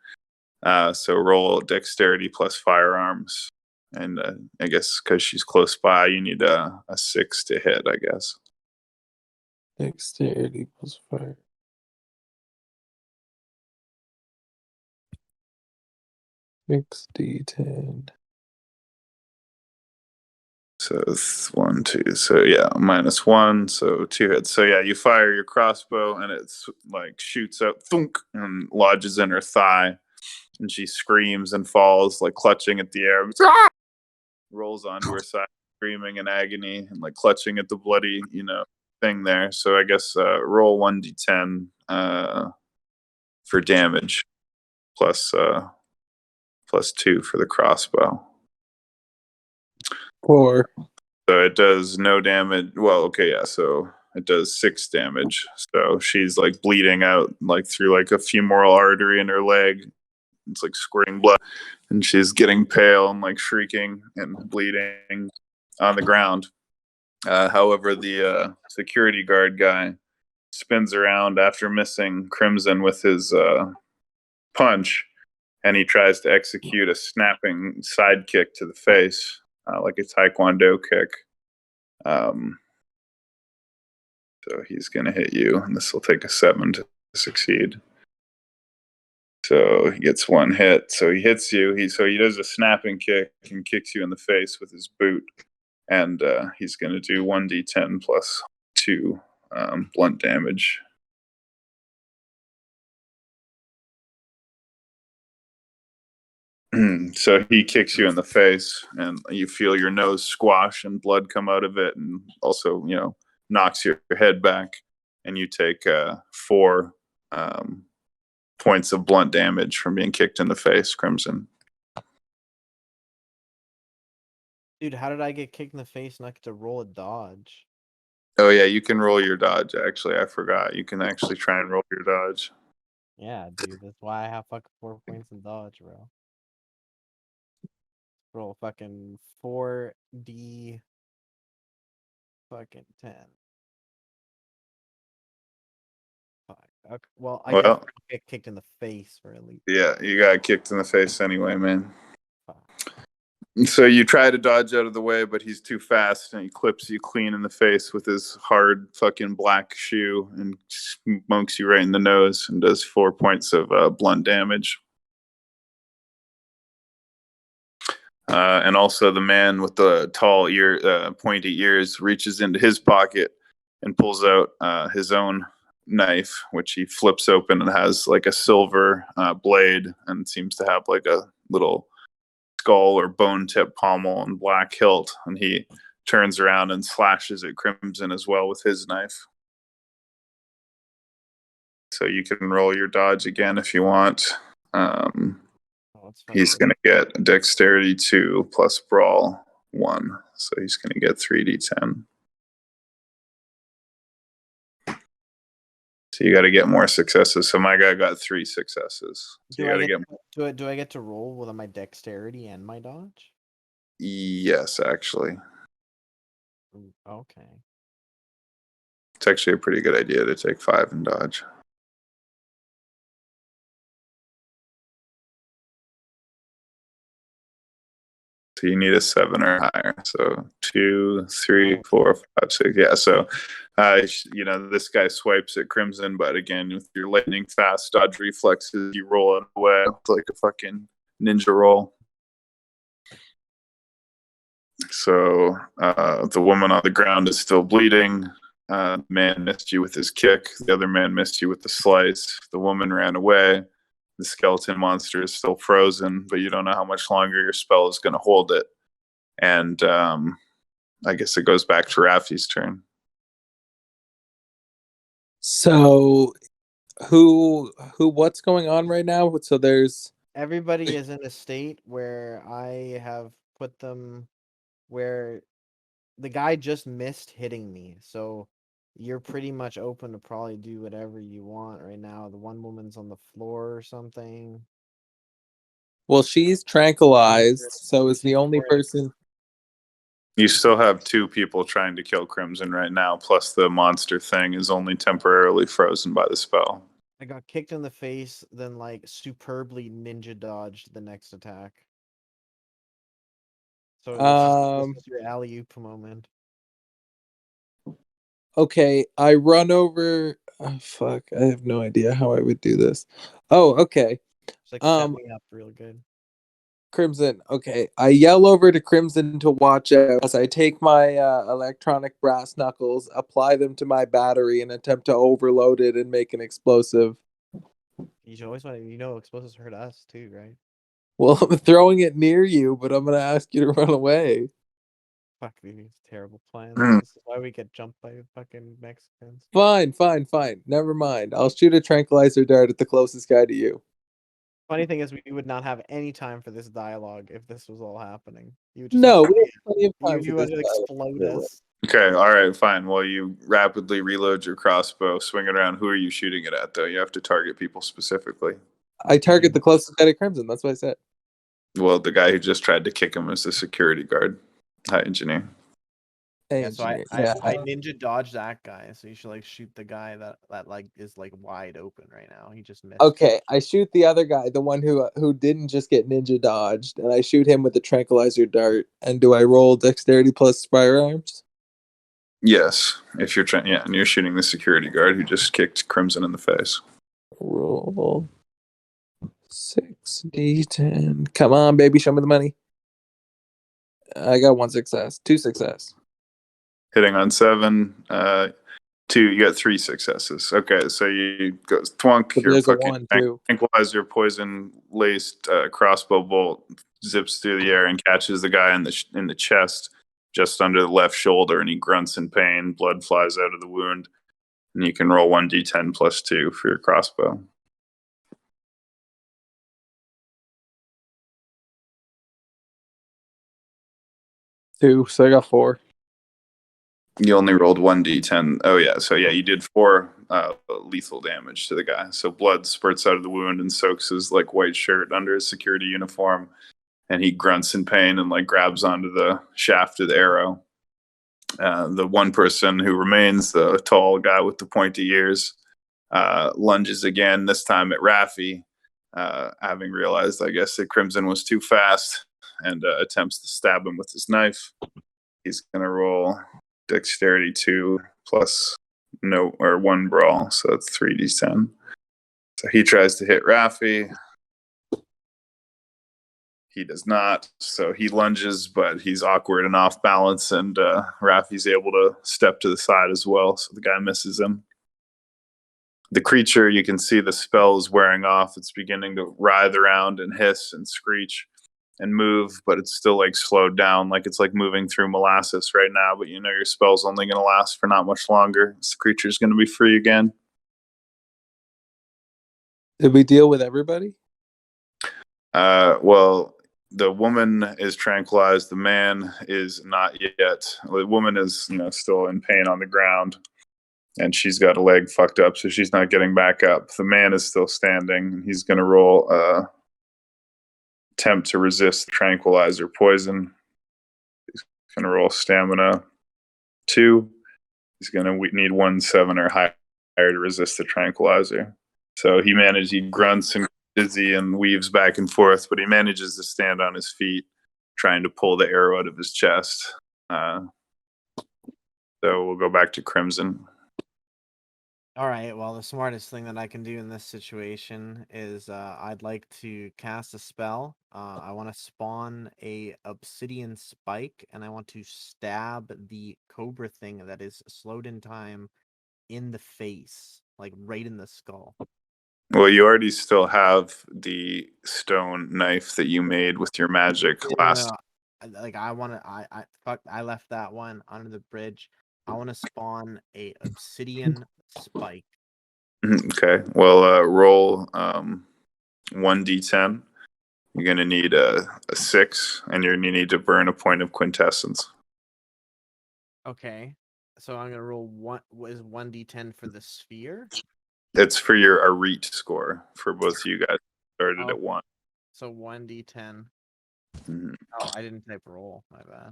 So roll dexterity plus firearms. And I guess because she's close by, you need a 6 to hit, I guess. Dexterity plus fire. D10. So it's 1, 2. So yeah, -1. So 2 hits. So yeah, you fire your crossbow and it's like shoots out, thunk, and lodges in her thigh. And she screams and falls, like clutching at the air. Rolls onto her side, screaming in agony and like clutching at the bloody, thing there. So I guess roll 1d10 for damage, plus 2 for the crossbow. 4. So it does no damage. Well, okay, yeah. So it does 6 damage. So she's like bleeding out like through like a femoral artery in her leg. It's like squirting blood, and she's getting pale and like shrieking and bleeding on the ground. However, the security guard guy spins around after missing Crimson with his punch, and he tries to execute a snapping side kick to the face, like a taekwondo kick. So he's going to hit you, and this will take a 7 to succeed. So he gets 1 hit. So he hits you. He does a snapping kick and kicks you in the face with his boot, and he's going to do 1d10 plus 2 blunt damage. So he kicks you in the face, and you feel your nose squash and blood come out of it, and also, knocks your head back, and you take 4 points of blunt damage from being kicked in the face, Crimson. Dude, how did I get kicked in the face and I get to roll a dodge? Oh yeah, you can roll your dodge. Actually, I forgot. You can actually try and roll your dodge. Yeah, dude, that's why I have fucking 4 points in dodge, bro. Roll fucking 4d fucking 10. Fuck. Okay. Well, I Well, get kicked in the face for at least. yeah, you got kicked in the face anyway, man. Fuck. So you try to dodge out of the way, but he's too fast, and he clips you clean in the face with his hard fucking black shoe and smokes you right in the nose and does 4 points of blunt damage. And also the man with the tall pointy ears reaches into his pocket and pulls out his own knife, which he flips open and has like a silver blade and seems to have like a little skull or bone tip pommel and black hilt. And he turns around and slashes at Crimson as well with his knife. So you can roll your dodge again if you want. He's going to get dexterity 2 plus brawl 1. So he's going to get 3d10. So you got to get more successes. So my guy got 3 successes. So you got to get. Do I get to roll with my dexterity and my dodge? Yes, actually. Okay. It's actually a pretty good idea to take 5 and dodge. So you need a 7 or higher. So 2, 3, 4, 5, 6. Yeah. So, this guy swipes at Crimson, but again, with your lightning fast dodge reflexes, you roll it away. It's like a fucking ninja roll. So the woman on the ground is still bleeding. Man missed you with his kick. The other man missed you with the slice. The woman ran away. The skeleton monster is still frozen, but you don't know how much longer your spell is going to hold it. And I guess it goes back to Raffi's turn. So, what's going on right now? So there's Everybody is in a state where I have put them where the guy just missed hitting me. So you're pretty much open to probably do whatever you want right now. The one woman's on the floor or something. well, she's tranquilized, so is the only person. You still have 2 people trying to kill Crimson right now, plus the monster thing is only temporarily frozen by the spell. I got kicked in the face, then like superbly ninja dodged the next attack. So this is your alley-oop moment. Okay, I run over. Oh, fuck, I have no idea how I would do this. Oh, okay. It's like set me up real good. Crimson. Okay, I yell over to Crimson to watch out as I take my electronic brass knuckles, apply them to my battery, and attempt to overload it and make an explosive. You should always want to, explosives hurt us too, right? Well, I'm throwing it near you, but I'm gonna ask you to run away. Fuck, dude, it's a terrible plan. Mm. This is why we get jumped by fucking Mexicans. Fine. Never mind. I'll shoot a tranquilizer dart at the closest guy to you. Funny thing is, we would not have any time for this dialogue if this was all happening. You would just No, have we have plenty of time you for would this. explode us. Okay, all right, fine. Well, you rapidly reload your crossbow, swing it around. Who are you shooting it at, though? You have to target people specifically. I target the closest guy to Crimson. That's what I said. Well, the guy who just tried to kick him is the security guard, high engineer. Hey, Yeah, so I engineer. ninja dodged that guy. So you should like shoot the guy that like is like wide open right now. He just missed. Okay, I shoot the other guy, the one who didn't just get ninja dodged, and I shoot him with the tranquilizer dart. And do I roll dexterity plus firearms? Yes, if you're trying, yeah, and you're shooting the security guard who just kicked Crimson in the face. Roll 6d10. Come on, baby, show me the money. I got 1 success, 2 success. Hitting on 7, 2. You got 3 successes. Okay, so you go thwunk. But Your there's a fucking 1 too. tranquilizer, poison laced crossbow bolt zips through the air and catches the guy in the chest, just under the left shoulder, and he grunts in pain. Blood flies out of the wound, and you can roll 1d10 plus 2 for your crossbow. Two, so I got 4. You only rolled 1d10. Oh yeah, so yeah, you did 4 lethal damage to the guy. So blood spurts out of the wound and soaks his like white shirt under his security uniform, and he grunts in pain and like grabs onto the shaft of the arrow. The one person who remains, the tall guy with the pointy ears, lunges again. This time at Raffi, having realized, I guess, that Crimson was too fast, and attempts to stab him with his knife. He's gonna roll dexterity 2 plus 1 brawl, so that's 3d10. So he tries to hit Raffi. He does not, so he lunges, but he's awkward and off balance, and Raffi's able to step to the side as well, so the guy misses him. The creature, you can see the spell is wearing off. It's beginning to writhe around and hiss and screech and move, but it's still like slowed down, like it's like moving through molasses right now, but you know your spell's only going to last for not much longer. This creature's going to be free again. Did we deal with everybody? Well, the woman is tranquilized. The man is not yet. The woman is, still in pain on the ground, and she's got a leg fucked up, so she's not getting back up. The man is still standing. He's going to roll attempt to resist the tranquilizer poison. He's going to roll stamina 2. He's going to need 1-7 or higher to resist the tranquilizer. So he grunts and dizzy and weaves back and forth, but he manages to stand on his feet, trying to pull the arrow out of his chest. So we'll go back to Crimson. All right. Well, the smartest thing that I can do in this situation is I'd like to cast a spell. I want to spawn a obsidian spike, and I want to stab the cobra thing that is slowed in time in the face, like right in the skull. Well, you already still have the stone knife that you made with your magic last. Like I want to. I left that one under the bridge. I want to spawn a obsidian spike. Okay. Well, roll 1d10. You're going to need a 6, and you're going to need to burn a point of quintessence. Okay. So I'm gonna roll one. What is 1d10 for the sphere? It's for your Arit score for both you guys. Started at 1. So 1d10. Mhm. Oh, I didn't type roll. My bad.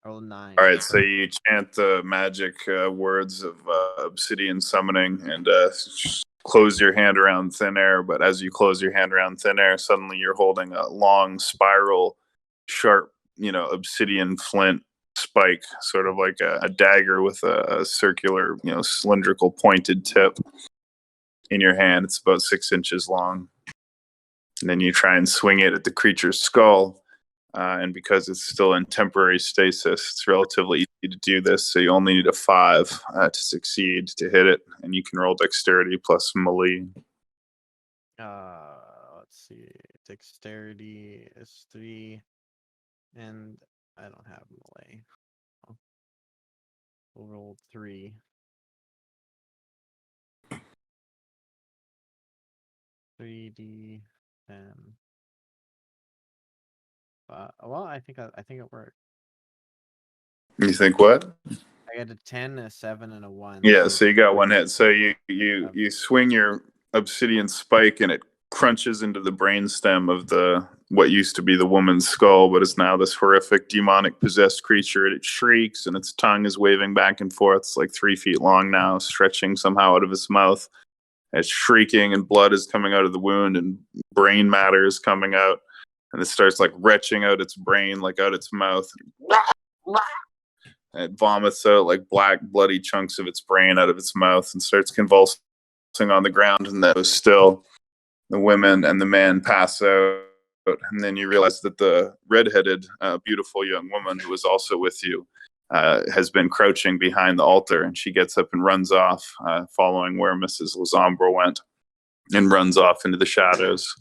I rolled 9. All right, so you chant the magic words of obsidian summoning and close your hand around thin air. But as you close your hand around thin air, suddenly you're holding a long spiral, sharp, obsidian flint spike, sort of like a dagger with a circular, cylindrical pointed tip in your hand. It's about 6 inches long. And then you try and swing it at the creature's skull. And because it's still in temporary stasis, it's relatively easy to do this. So you only need a 5 to succeed to hit it, and you can roll dexterity plus melee. Let's see. Dexterity is 3, and I don't have melee. We'll roll 3. 3d10. Well, I think it worked. You think what? I got a 10, a 7, and a 1. Yeah, so you got 1 hit. So you swing your obsidian spike, and it crunches into the brainstem of what used to be the woman's skull, but is now this horrific demonic possessed creature. And it shrieks, and its tongue is waving back and forth. It's like 3 feet long now, stretching somehow out of its mouth. It's shrieking, and blood is coming out of the wound, and brain matter is coming out, and it starts like retching out its brain, like out its mouth. And it vomits out like black, bloody chunks of its brain out of its mouth and starts convulsing on the ground. And that was still the women and the man pass out. And then you realize that the redheaded, beautiful young woman who was also with you has been crouching behind the altar. And she gets up and runs off, following where Mrs. Lasombra went, and runs off into the shadows,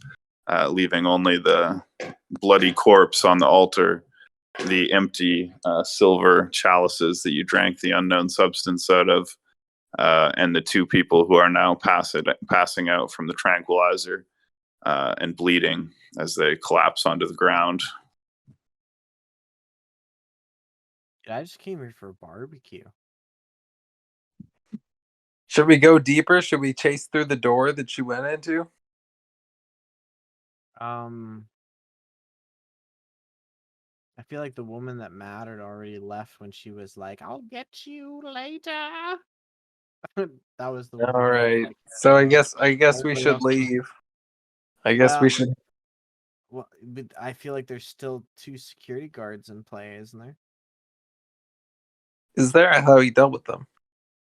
leaving only the bloody corpse on the altar, the empty silver chalices that you drank the unknown substance out of, and the 2 people who are now passing out from the tranquilizer and bleeding as they collapse onto the ground. I just came here for a barbecue. Should we go deeper? Should we chase through the door that she went into? I feel like the woman that mattered already left when she was like, "I'll get you later." That was the woman. All right. So I guess we Nobody should else- leave. I guess we should. Well, but I feel like there's still 2 security guards in play, isn't there? Is there? How he dealt with them?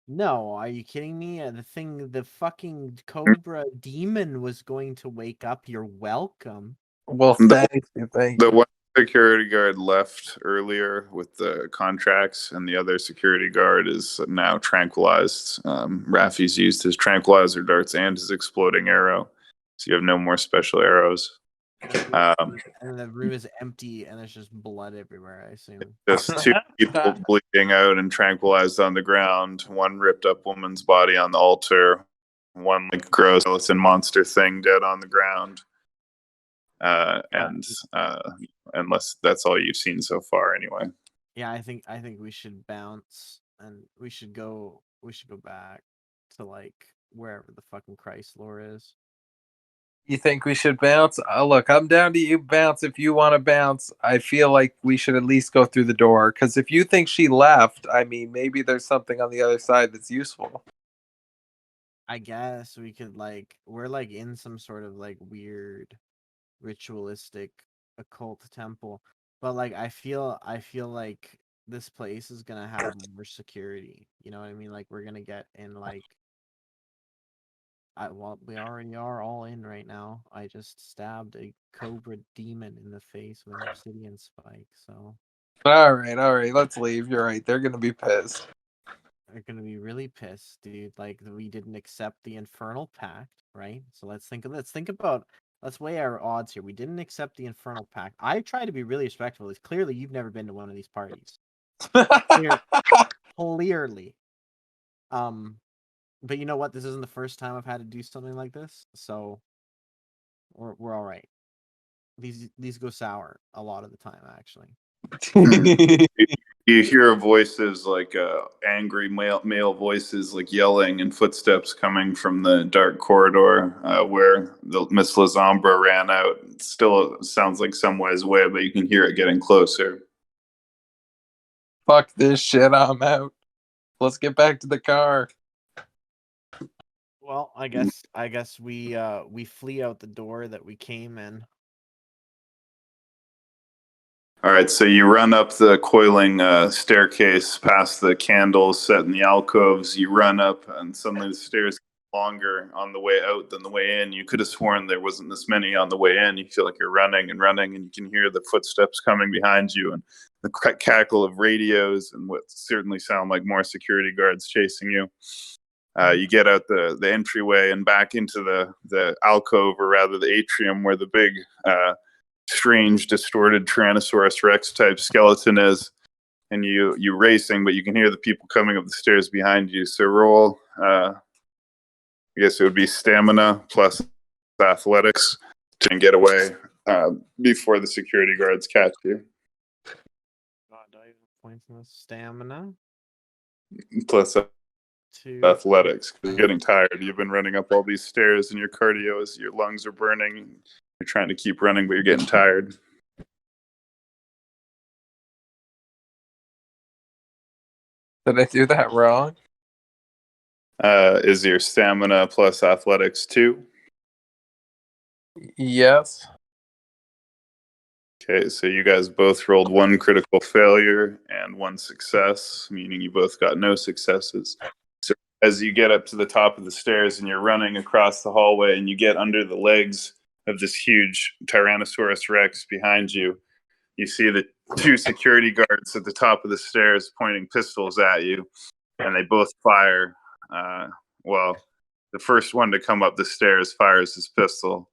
No, are you kidding me? The fucking cobra demon was going to wake up. You're welcome. Well, thank you. The one security guard left earlier with the contracts, and the other security guard is now tranquilized. Raffi's used his tranquilizer darts and his exploding arrow, so you have no more special arrows. And the room is empty, and there's just blood everywhere, I assume. Just 2 people bleeding out and tranquilized on the ground. One ripped up woman's body on the altar. One like gross skeleton monster thing dead on the ground. And unless that's all you've seen so far, anyway. Yeah, I think we should bounce, and we should go back to like wherever the fucking Christ lore is. You think we should bounce? Look, I'm down to you bounce if you want to bounce. I feel like we should at least go through the door, because if you think she left, I mean, maybe there's something on the other side that's useful. I guess we could we're like in some sort of like weird ritualistic occult temple. But like I feel like this place is gonna have more security. You know what I mean? Like we're gonna get in well, we already are all in right now. I just stabbed a cobra demon in the face with an obsidian spike, so All right, let's leave. You're right. They're gonna be pissed. they're gonna be really pissed, dude. Like we didn't accept the infernal pact, right? So let's weigh our odds here. We didn't accept the infernal pact. I try to be really respectful. It's clearly you've never been to one of these parties. Clearly. But you know what? This isn't the first time I've had to do something like this, so we're all right. These go sour a lot of the time, actually. You hear voices like angry male voices like yelling and footsteps coming from the dark corridor where the Miss Lazambra ran out. It still sounds like some ways away, but you can hear it getting closer. Fuck this shit. I'm out. Let's get back to the car. Well, I guess we flee out the door that we came in. All right, so you run up the coiling staircase past the candles set in the alcoves. You run up, and suddenly the stairs get longer on the way out than the way in. You could have sworn there wasn't this many on the way in. You feel like you're running and running, and you can hear the footsteps coming behind you and the cackle of radios and what certainly sound like more security guards chasing you. You get out the entryway and back into the alcove, or rather the atrium, where the big strange distorted Tyrannosaurus Rex type skeleton is, and you racing, but you can hear the people coming up the stairs behind you. So roll I guess it would be stamina plus athletics to get away before the security guards catch you. God, do I have points in this? Stamina Plus to athletics. You're getting tired. You've been running up all these stairs, and your cardio is your lungs are burning. You're trying to keep running, but you're getting tired. Did I do that wrong? Is your stamina plus athletics 2? Yes. Okay, so you guys both rolled 1 critical failure and 1 success, meaning you both got no successes. So as you get up to the top of the stairs and you're running across the hallway and you get under the legs of this huge Tyrannosaurus Rex behind you, you see the 2 security guards at the top of the stairs pointing pistols at you, and they both fire. Well, the first one to come up the stairs fires his pistol.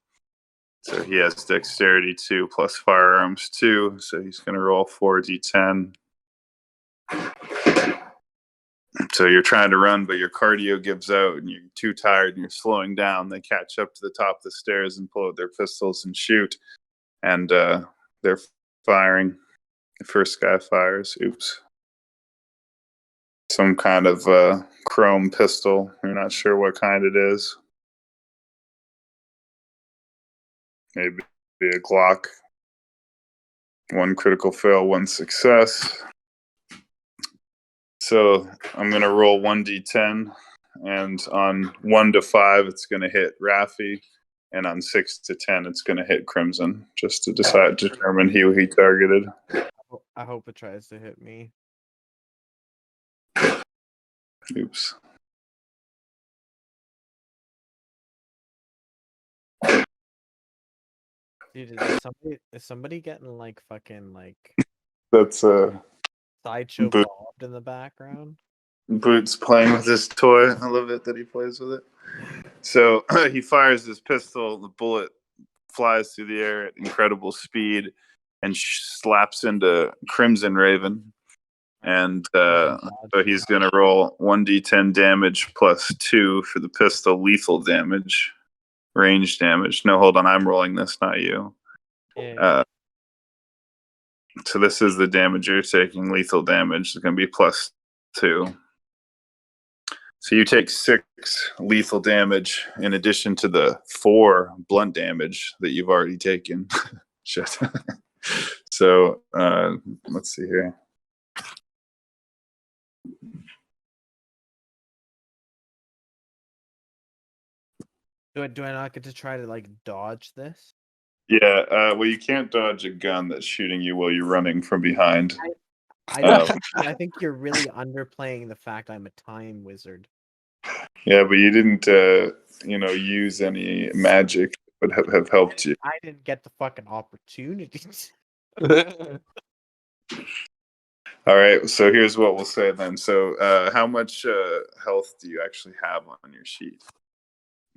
So he has dexterity 2 plus firearms 2. So he's going to roll 4d10. So you're trying to run, but your cardio gives out and you're too tired and you're slowing down. They catch up to the top of the stairs and pull out their pistols and shoot. And they're firing. The first guy fires. Oops. Some kind of chrome pistol. You're not sure what kind it is. Maybe a Glock. 1 critical fail, 1 success. So I'm going to roll 1d10, and on 1 to 5, it's going to hit Raffi, and on 6 to 10, it's going to hit Crimson, just to determine who he targeted. I hope it tries to hit me. Oops. Dude, is somebody getting like fucking like That's sideshow Boot. bobbed in the background? Boots playing with his toy. I love it that he plays with it. So he fires his pistol. The bullet flies through the air at incredible speed and slaps into Crimson Raven. And so he's going to roll 1d10 damage plus 2 for the pistol lethal damage, range damage. No, hold on. I'm rolling this, not you. Yeah. So this is the damage you're taking. Lethal damage is going to be plus 2. So you take 6 lethal damage in addition to the 4 blunt damage that you've already taken. Shit. So let's see here. Do I not get to try to like dodge this? Yeah, well, you can't dodge a gun that's shooting you while you're running from behind. I think you're really underplaying the fact I'm a time wizard. Yeah, but you didn't, use any magic that would have helped you. I didn't get the fucking opportunities. All right, so here's what we'll say then. So, how much health do you actually have on your sheet?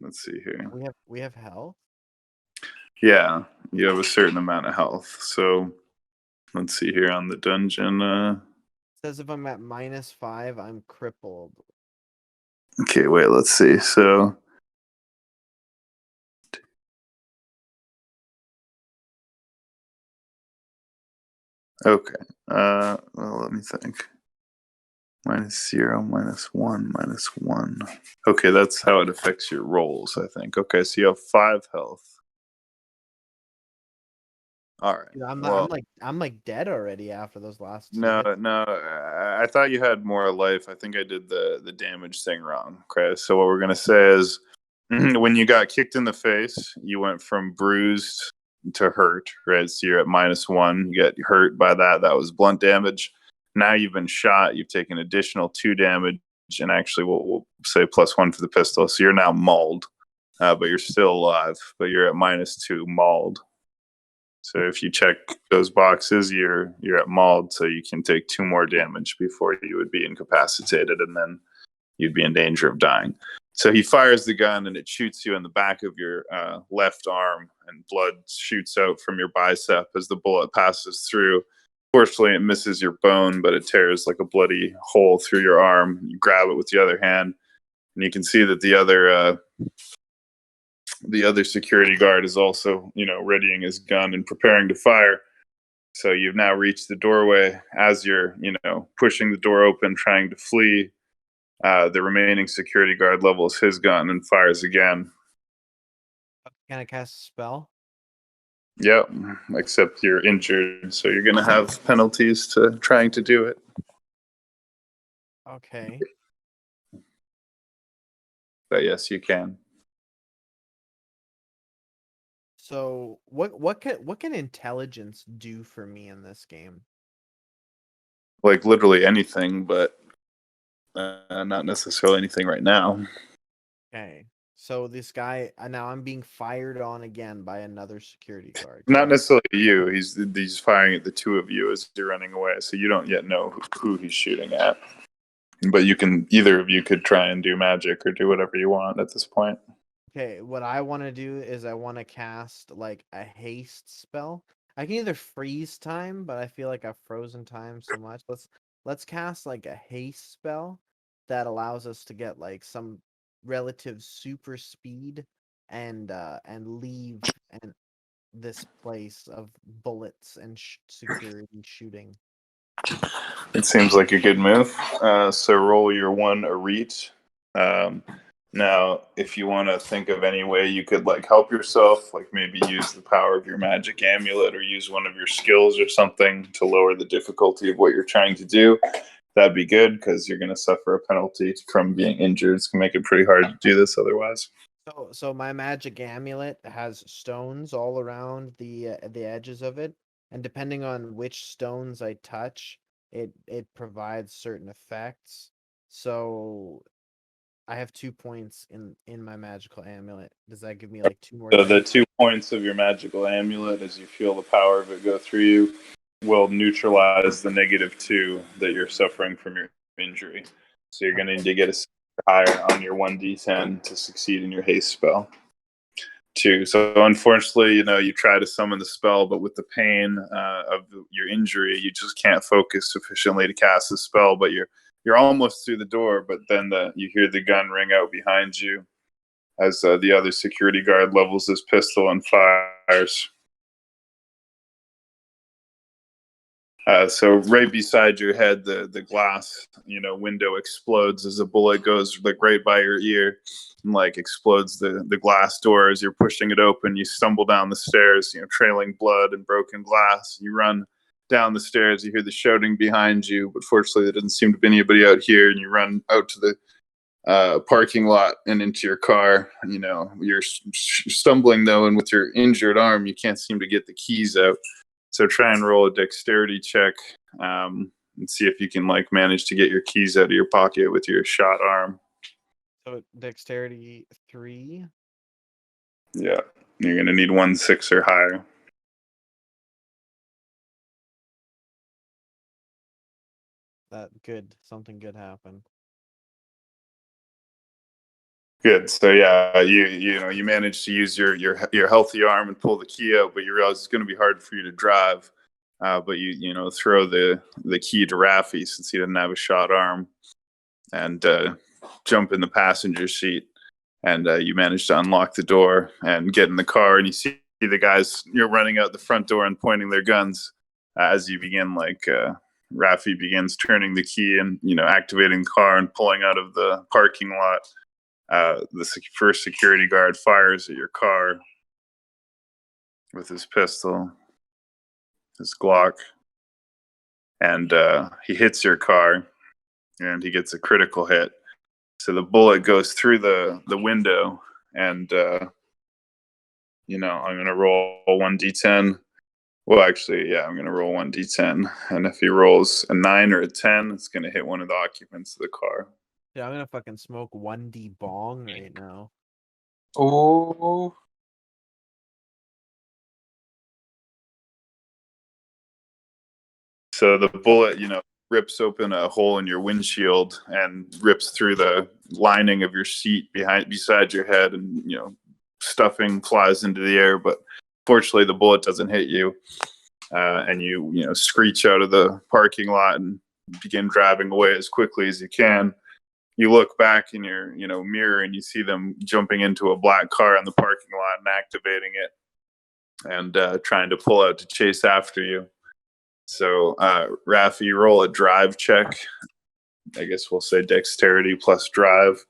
Let's see here. We have health. Yeah, you have a certain amount of health. So, let's see here on the dungeon. It says if I'm at -5, I'm crippled. Okay, wait, let's see. So, okay. Well, let me think. -0, -1, -1. Okay, that's how it affects your rolls, I think. Okay, so you have 5 health. All right. Dude, Well, I'm like dead already after those last 2 no, hits. no. I thought you had more life. I think I did the damage thing wrong. Okay, so what we're gonna say is, when you got kicked in the face, you went from bruised to hurt. Right, so you're at -1. You get hurt by that. That was blunt damage. Now you've been shot. You've taken additional 2 damage, and actually, we'll say +1 for the pistol. So you're now mauled, but you're still alive. But you're at -2 mauled. So if you check those boxes, you're at mauled, so you can take 2 more damage before you would be incapacitated, and then you'd be in danger of dying. So he fires the gun, and it shoots you in the back of your left arm, and blood shoots out from your bicep as the bullet passes through. Fortunately, it misses your bone, but it tears like a bloody hole through your arm. You grab it with the other hand, and you can see that the other security guard is also, readying his gun and preparing to fire. So you've now reached the doorway. As you're, pushing the door open, trying to flee, the remaining security guard levels his gun and fires again. Can I cast a spell? Yep, except you're injured, so you're going to have penalties to trying to do it. Okay. But yes, you can. So what can intelligence do for me in this game? Like literally anything, but not necessarily anything right now. Okay. So this guy now I'm being fired on again by another security guard. Not correct? necessarily you. He's firing at the 2 of you as you're running away, so you don't yet know who he's shooting at. But either of you could try and do magic or do whatever you want at this point. Okay, what I want to do is I want to cast like a haste spell. I can either freeze time, but I feel like I've frozen time so much. Let's cast like a haste spell that allows us to get like some relative super speed and leave and this place of bullets and security shooting. It seems like a good move. So roll your 1 a reach. Now, if you want to think of any way you could help yourself, like maybe use the power of your magic amulet or use one of your skills or something to lower the difficulty of what you're trying to do, that'd be good because you're going to suffer a penalty from being injured. It's going to make it pretty hard to do this otherwise. So my magic amulet has stones all around the edges of it, and depending on which stones I touch, it provides certain effects. So I have 2 points in my magical amulet. Does that give me like 2 more? So the 2 points of your magical amulet, as you feel the power of it go through you, will neutralize the -2 that you're suffering from your injury. So you're going to need to get a higher on your 1d10 to succeed in your haste spell. 2. So unfortunately, you try to summon the spell, but with the pain of your injury, you just can't focus sufficiently to cast the spell. But you're almost through the door, but then you hear the gun ring out behind you as the other security guard levels his pistol and fires. So right beside your head, the glass, window explodes as a bullet goes like right by your ear, and like explodes the glass door as you're pushing it open. You stumble down the stairs, trailing blood and broken glass. You run down the stairs. You hear the shouting behind you, but fortunately, there doesn't seem to be anybody out here. And you run out to the parking lot and into your car. You're stumbling though, and with your injured arm, you can't seem to get the keys out. So try and roll a dexterity check, and see if you can manage to get your keys out of your pocket with your shot arm. So dexterity 3. Yeah, you're gonna need 1 6 or higher. That good. Something good happened. Good. So yeah, you manage to use your healthy arm and pull the key out, but you realize it's going to be hard for you to drive. But you throw the key to Rafi since he didn't have a shot arm, and jump in the passenger seat, and you manage to unlock the door and get in the car, and you see the guys running out the front door and pointing their guns as you begin Rafi begins turning the key and activating the car and pulling out of the parking lot. The first security guard fires at your car with his pistol, his Glock, and he hits your car, and he gets a critical hit. So the bullet goes through the window, and I'm gonna roll 1d10. Well, actually, yeah, I'm gonna roll 1d10, and if he rolls a 9 or a 10, it's gonna hit one of the occupants of the car. Yeah, I'm gonna fucking smoke 1D bong right now. Oh, So the bullet, rips open a hole in your windshield and rips through the lining of your seat beside your head, and stuffing flies into the air. But fortunately, the bullet doesn't hit you, and you screech out of the parking lot and begin driving away as quickly as you can. You look back in your mirror and you see them jumping into a black car in the parking lot and activating it, and trying to pull out to chase after you. So, Rafi, roll a drive check. I guess we'll say dexterity plus drive,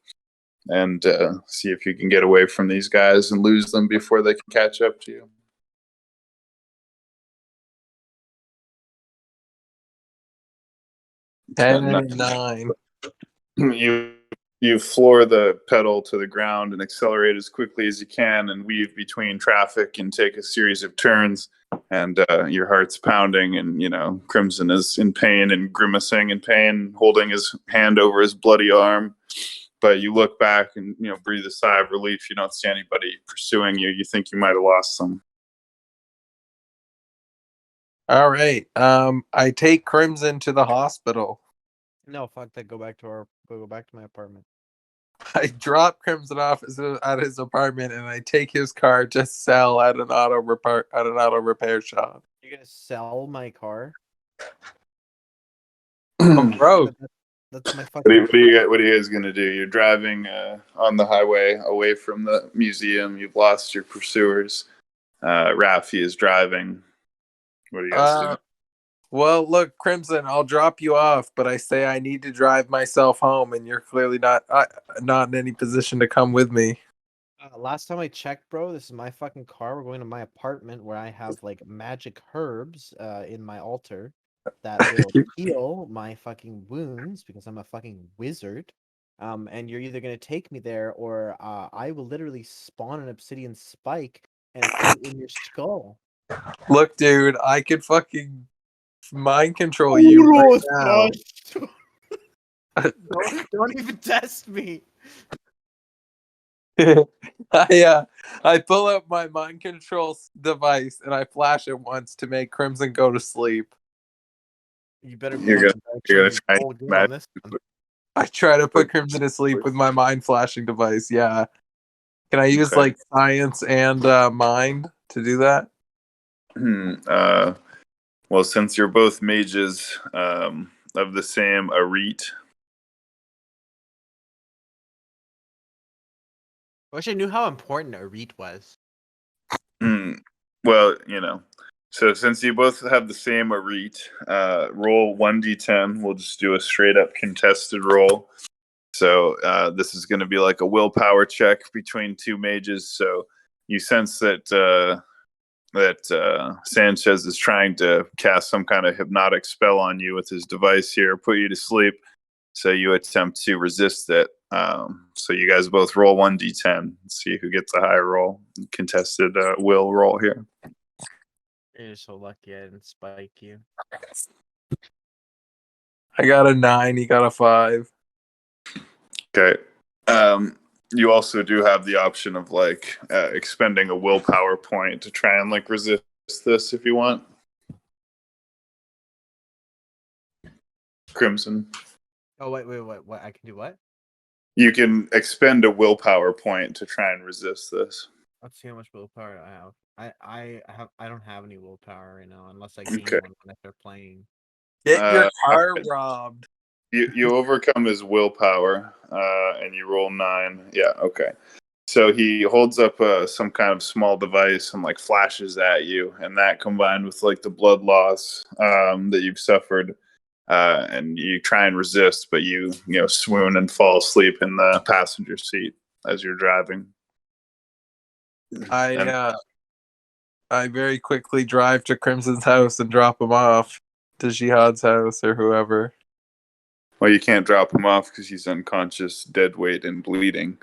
and see if you can get away from these guys and lose them before they can catch up to you. 10 and 9. You floor the pedal to the ground and accelerate as quickly as you can, and weave between traffic and take a series of turns. And your heart's pounding, and Crimson is in pain and grimacing in pain, holding his hand over his bloody arm. But you look back and breathe a sigh of relief. You don't see anybody pursuing you. You think you might have lost them. All right. I take Crimson to the hospital. No, fuck that. Go back to my apartment. I drop Crimson off at his apartment, and I take his car to sell at an auto repair shop. You're gonna sell my car? I'm broke. That's my What fucking. are you guys gonna do? You're driving on the highway away from the museum. You've lost your pursuers. Rafi is driving. What are you guys doing? Well, look, Crimson, I'll drop you off, but I say I need to drive myself home, and you're clearly not in any position to come with me. Last time I checked, bro, this is my fucking car. We're going to my apartment where I have magic herbs in my altar that will heal my fucking wounds because I'm a fucking wizard. And you're either gonna take me there or I will literally spawn an obsidian spike and put it in your skull. Look, dude, I could fucking mind control you right now. Don't even test me. I pull out my mind control device and I flash it once to make Crimson go to sleep. You better be You're gonna try on this one. I try to put Crimson to sleep with my mind flashing device. Yeah. Can I use science and mind to do that? Well, since you're both mages of the same Arit, I wish I knew how important a read was. well, So since you both have the same arete, roll 1d10. We'll just do a straight up contested roll. So this is going to be like a willpower check between two mages. So you sense that Sanchez is trying to cast some kind of hypnotic spell on you with his device here, put you to sleep. So you attempt to resist it. So you guys both roll 1d10. See who gets a higher roll. Contested will roll here. You're so lucky I didn't spike you. I got a 9. He got a 5. Okay. You also do have the option of like expending a willpower point to try and like resist this if you want. Crimson. Oh wait, what? I can do what? You can expend a willpower point to try and resist this. Let's see how much willpower I have. I don't have any willpower right now unless I gain Okay. one when I start playing. Get your car okay. robbed. You overcome his willpower, and you roll 9. Yeah, okay. So he holds up some kind of small device and like flashes at you, and that combined with like the blood loss that you've suffered, and you try and resist, but you swoon and fall asleep in the passenger seat as you're driving. I very quickly drive to Crimson's house and drop him off to Jihad's house or whoever. Well, you can't drop him off because he's unconscious, dead weight, and bleeding.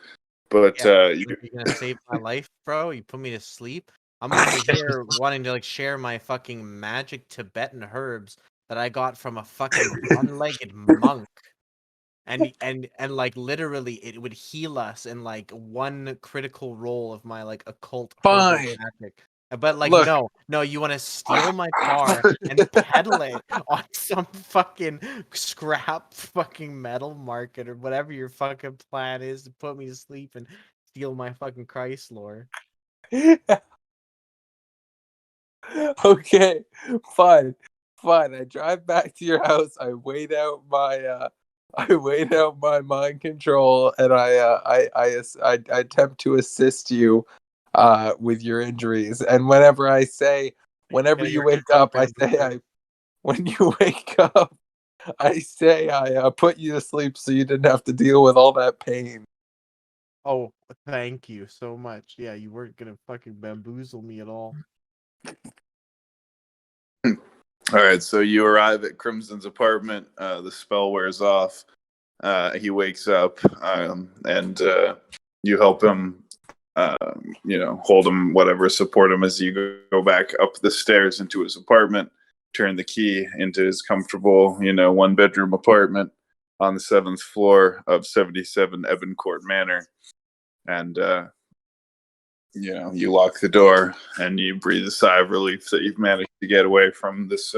But You're gonna save my life, bro. You put me to sleep. I'm over here wanting to like share my fucking magic Tibetan herbs that I got from a fucking one-legged monk. And like literally it would heal us in like one critical roll of my like occult herbal Fine. magic. But like Look. no, you want to steal my car and peddle it on some fucking scrap fucking metal market or whatever your fucking plan is to put me to sleep and steal my fucking Chrysler. Okay, fine. I drive back to your house. I wait out my mind control, and I attempt to assist you with your injuries. And whenever you wake up, when you wake up, I say I put you to sleep so you didn't have to deal with all that pain. Oh, thank you so much. Yeah, you weren't gonna fucking bamboozle me at all. all right, so you arrive at Crimson's apartment. The spell wears off. He wakes up, and you help him. Hold him, whatever, support him as you go back up the stairs into his apartment. Turn the key into his comfortable, one-bedroom apartment on the 7th floor of 77 Eboncourt Manor, and you lock the door and you breathe a sigh of relief that you've managed to get away from this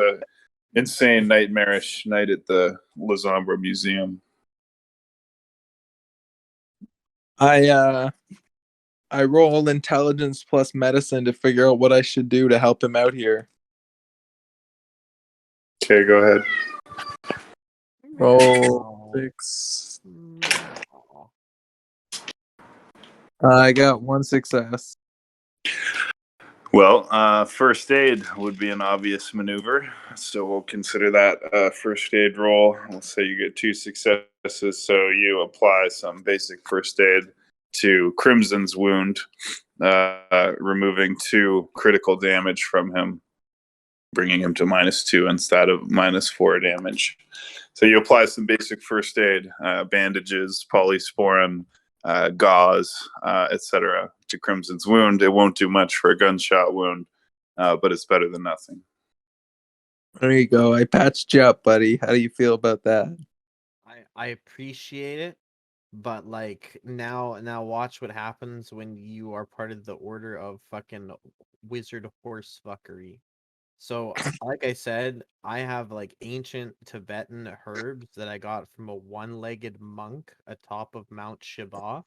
insane, nightmarish night at the La Zombra Museum. I roll intelligence plus medicine to figure out what I should do to help him out here. Okay, go ahead. Roll 6. I got 1 success. Well, first aid would be an obvious maneuver, so we'll consider that first aid roll. Let's say you get 2 successes, so you apply some basic first aid to Crimson's wound, removing 2 critical damage from him, bringing him to -2 instead of -4 damage. So you apply some basic first aid, bandages, polysporin, gauze, etc. to Crimson's wound. It won't do much for a gunshot wound, but it's better than nothing. There you go. I patched you up, buddy. How do you feel about that? I appreciate it, but like now watch what happens when you are part of the order of fucking wizard horse fuckery. So like I said, I have like ancient Tibetan herbs that I got from a one-legged monk atop of Mount Shiba,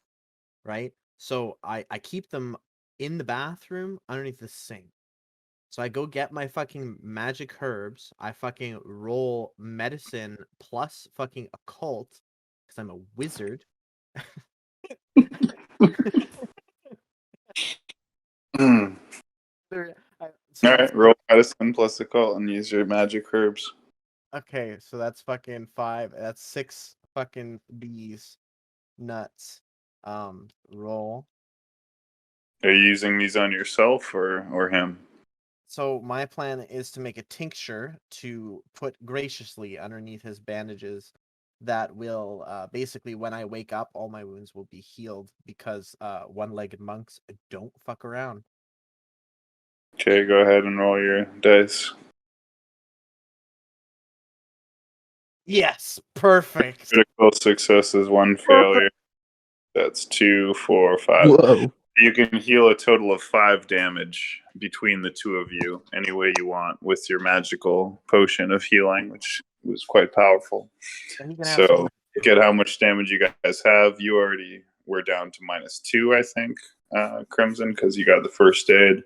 right? So I keep them in the bathroom underneath the sink. So I go get my fucking magic herbs. I fucking roll medicine plus fucking occult because I'm a wizard. All right, roll medicine plus occult and use your magic herbs. Okay, so that's fucking 5. That's 6 fucking bees. Nuts. Roll. Are you using these on yourself or him? So my plan is to make a tincture to put graciously underneath his bandages that will basically when I wake up all my wounds will be healed because one-legged monks don't fuck around. Okay, go ahead and roll your dice. Yes, perfect. Critical success is 1 failure. That's 2, 4, 5. Whoa. You can heal a total of 5 damage between the two of you any way you want with your magical potion of healing, which was quite powerful. And you can have So look at how much damage you guys have. You already were down to -2, I think, Crimson, because you got the first aid.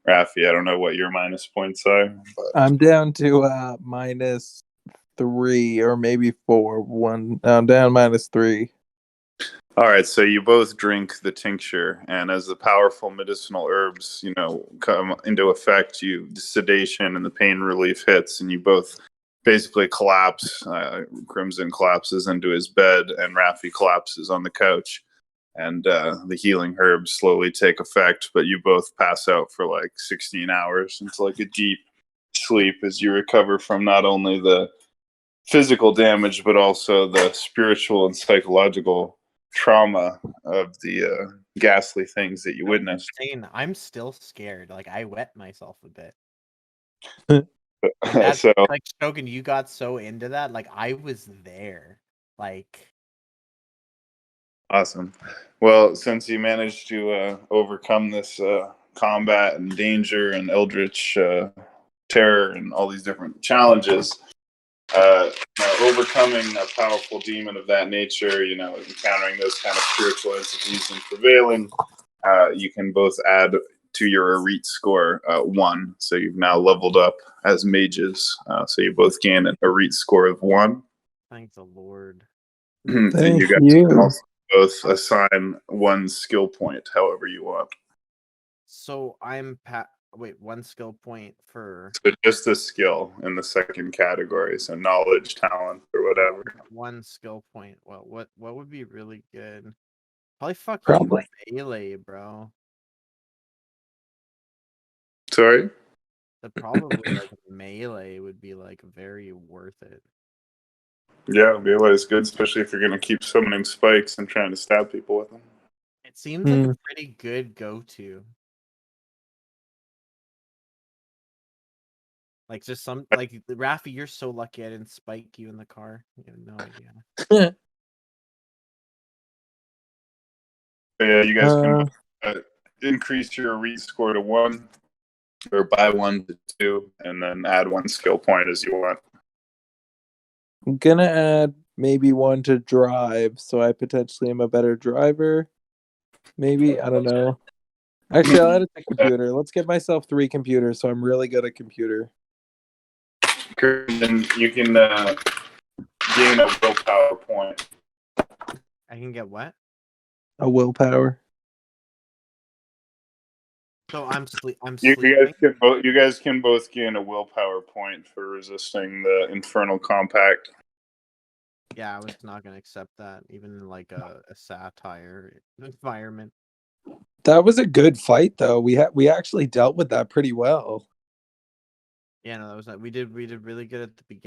Rafi, I don't know what your minus points are, but I'm down to -3 or maybe 4. I'm down -3. all right. So you both drink the tincture, and as the powerful medicinal herbs, come into effect, the sedation and the pain relief hits, and you both basically collapse. Crimson collapses into his bed, and Rafi collapses on the couch. And the healing herbs slowly take effect, but you both pass out for like 16 hours into like a deep sleep as you recover from not only the physical damage, but also the spiritual and psychological trauma of the ghastly things that you witnessed. insane. I'm still scared. Like I wet myself a bit. Like that's So, like Shogun, you got so into that. Like I was there. Like awesome. Well, since you managed to overcome this combat and danger and eldritch terror and all these different challenges, overcoming a powerful demon of that nature, encountering those kind of spiritual entities and prevailing, you can both add to your Arete score 1. So you've now leveled up as mages. So you both gain an Arete score of 1. thank the Lord. And Thank you guys you. can also both assign 1 skill point however you want. So I'm wait, 1 skill point for So just a skill in the second category. So knowledge, talent, or whatever. 1 skill point. Well, what would be really good? Probably fucking Probably. melee, bro. Sorry? Probably like melee would be like very worth it. Yeah, melee is good, especially if you're going to keep summoning spikes and trying to stab people with them. It seems like a pretty good go-to. Like just like Rafi, you're so lucky I didn't spike you in the car. You have no idea. So yeah, you guys can increase your Arete score to 1, or buy 1 to 2, and then add 1 skill point as you want. I'm gonna add maybe 1 to drive, so I potentially am a better driver. Maybe, I don't know. Actually, I'll add it to computer. Let's get myself 3 computers, so I'm really good at computer. Then you can gain a willpower point. I can get what? A willpower. So I'm You sleeping. guys can both gain a willpower point for resisting the infernal compact. Yeah, I was not gonna accept that, even in like a satire environment. That was a good fight, though. We actually dealt with that pretty well. Yeah, no, that was we did really good at the beginning.